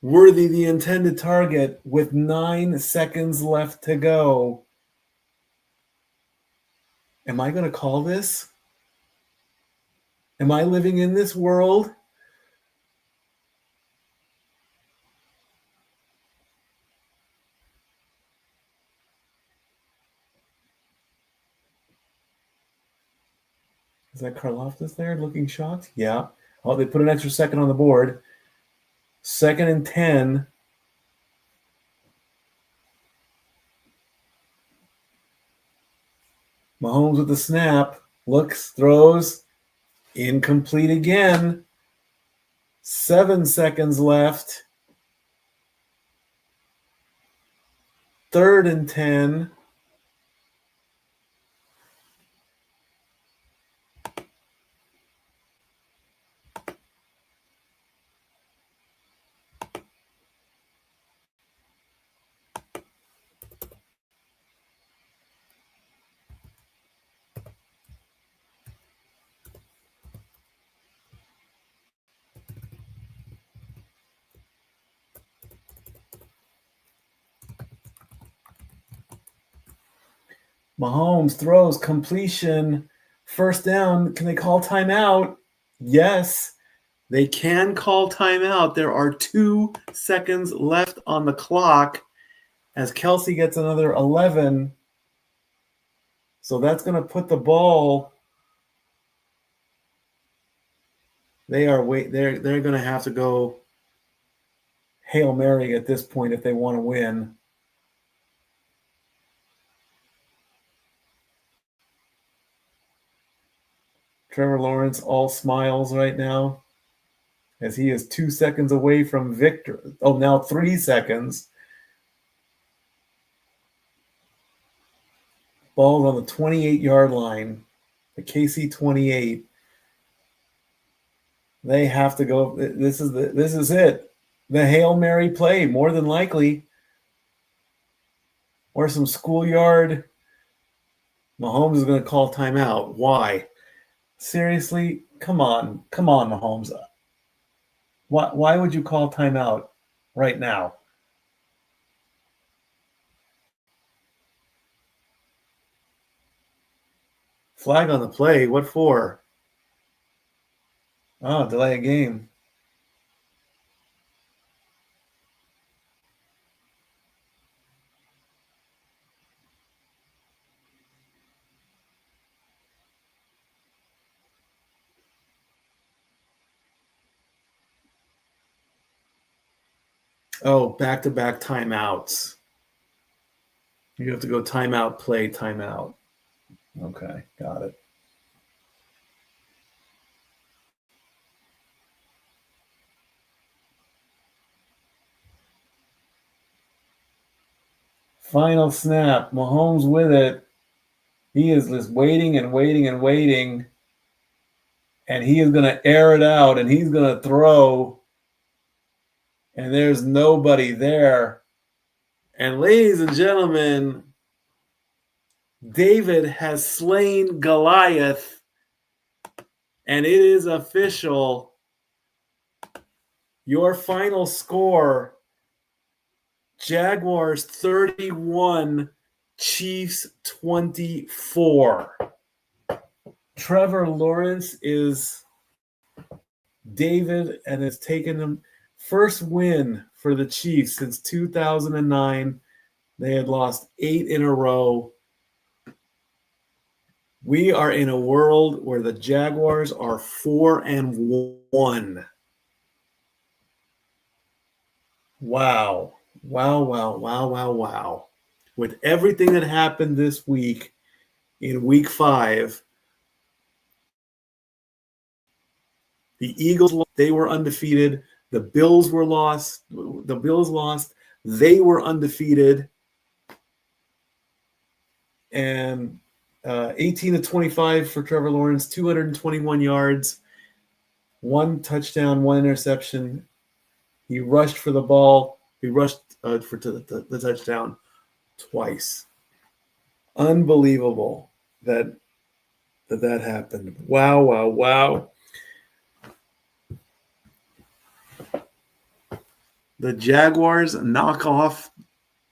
Worthy the intended target with 9 seconds left to go. Am I going to call this? Am I living in this world? Is that Karlaftis there looking shocked? Yeah. Oh, they put an extra second on the board. 2nd and 10. Mahomes with the snap. Looks, throws. Incomplete again. 7 seconds left. 3rd and 10. Mahomes throws, completion, 1st down. Can they call timeout? Yes, they can call timeout. There are 2 seconds left on the clock as Kelsey gets another 11. So that's going to put the ball. They're going to have to go Hail Mary at this point if they want to win. Trevor Lawrence all smiles right now as he is 2 seconds away from victory. Oh, now 3 seconds. Ball's on the 28-yard line, the KC 28. They have to go. This is it. The Hail Mary play, more than likely. Or some schoolyard. Mahomes is going to call timeout. Why? Seriously, come on, Mahomes. Why would you call timeout right now? Flag on the play. What for? Oh, delay a game. Oh, back-to-back timeouts. You have to go timeout, play, timeout. Okay, got it. Final snap. Mahomes with it. He is just waiting and waiting and waiting. And he is going to air it out and he's going to throw. And there's nobody there. And ladies and gentlemen, David has slain Goliath. And it is official. Your final score, Jaguars 31, Chiefs 24. Trevor Lawrence is David and has taken them first win for the Chiefs since 2009. They had lost 8 in a row. We are in a world where the Jaguars are 4-1. Wow. Wow. With everything that happened this week in week 5, the Eagles, they were undefeated. The Bills were lost. The Bills lost. They were undefeated. And 18-25 for Trevor Lawrence, 221 yards, 1 touchdown, 1 interception. He rushed for the ball. He rushed for the touchdown twice. Unbelievable that happened. Wow. The Jaguars knock off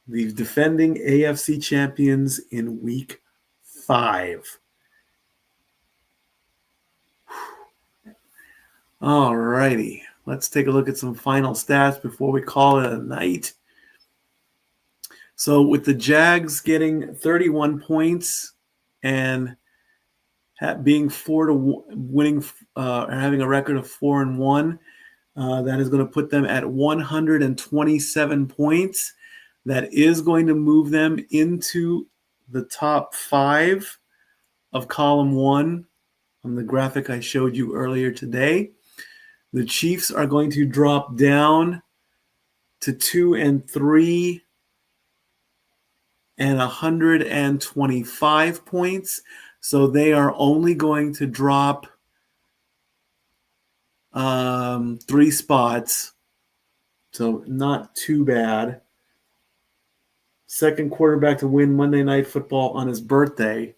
the defending AFC champions in week 5. All righty. Let's take a look at some final stats before we call it a night. So with the Jags getting 31 points and being winning, having a record of 4-1, that is going to put them at 127 points. That is going to move them into the top 5 of column 1 on the graphic I showed you earlier today. The Chiefs are going to drop down to 2-3 and 125 points. So they are only going to drop 3 spots. So not too bad. Second quarterback to win Monday Night Football on his birthday.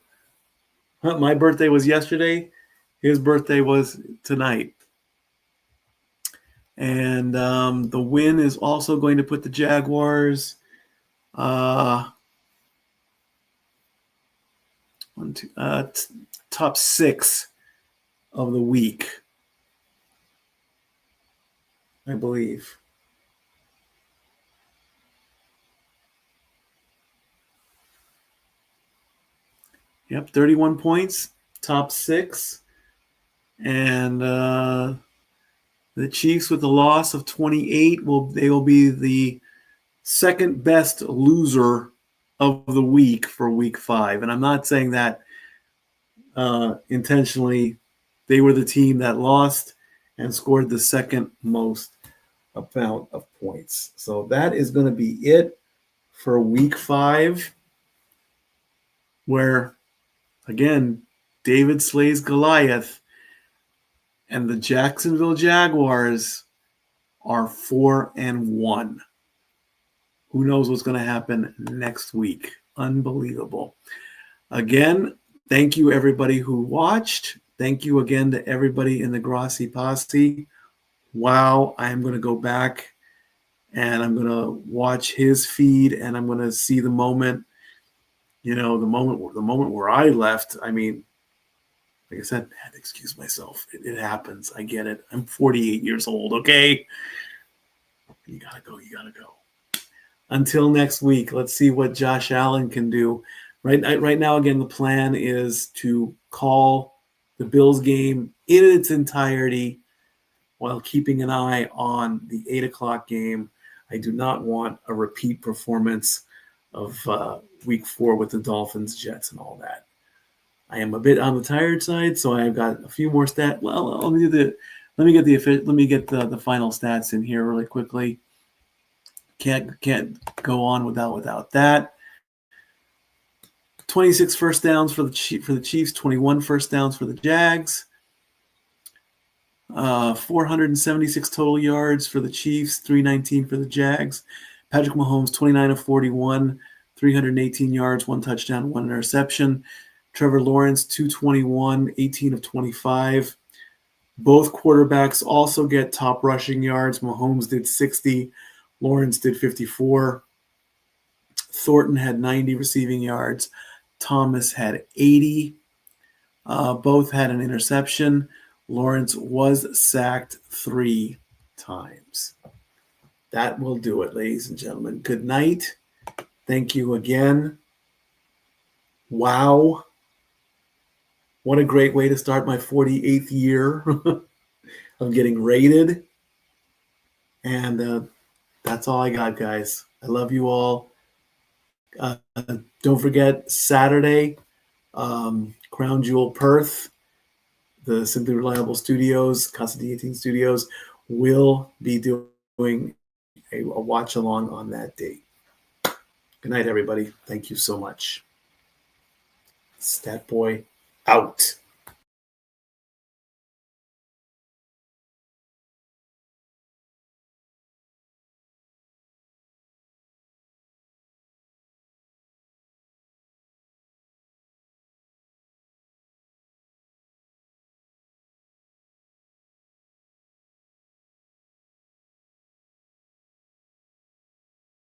My birthday was yesterday. His birthday was tonight. And the win is also going to put the Jaguars top 6 of the week, I believe. Yep, 31 points, top 6. And the Chiefs, with a loss of 28, they will be the second best loser of the week for week 5. And I'm not saying that intentionally. They were the team that lost and scored the second most amount of points. So that is going to be it for week 5, where, again, David slays Goliath. And the Jacksonville Jaguars are 4-1. Who knows what's going to happen next week? Unbelievable. Again, thank you everybody who watched. Thank you again to everybody in the Grossi Posse. Wow, I'm going to go back and I'm going to watch his feed and I'm going to see the moment, the moment where I left. I mean, like I said, I had to excuse myself. It happens. I get it. I'm 48 years old, okay? You got to go. You got to go. Until next week, let's see what Josh Allen can do. Right now, again, the plan is to call the Bills game in its entirety while keeping an eye on the 8 o'clock game. I do not want a repeat performance of week 4 with the Dolphins, Jets, and all that. I am a bit on the tired side, so I've got a few more stats. Well, let me get the final stats in here really quickly. Can't go on without that. 26 first downs for the Chiefs, 21 first downs for the Jags. 476 total yards for the Chiefs, 319 for the Jags. Patrick Mahomes, 29 of 41, 318 yards, 1 touchdown, 1 interception. Trevor Lawrence, 221, 18 of 25. Both quarterbacks also get top rushing yards. Mahomes did 60. Lawrence did 54. Thornton had 90 receiving yards. Thomas had 80. Both had an interception. Lawrence was sacked 3 times. That will do it, ladies and gentlemen. Good night. Thank you again. Wow. What a great way to start my 48th year of getting rated. And that's all I got, guys. I love you all. Don't forget, Saturday, Crown Jewel Perth, the Simply Reliable Studios, Casa de 18 Studios, will be doing a watch along on that date. Good night, everybody. Thank you so much. Stat Boy out.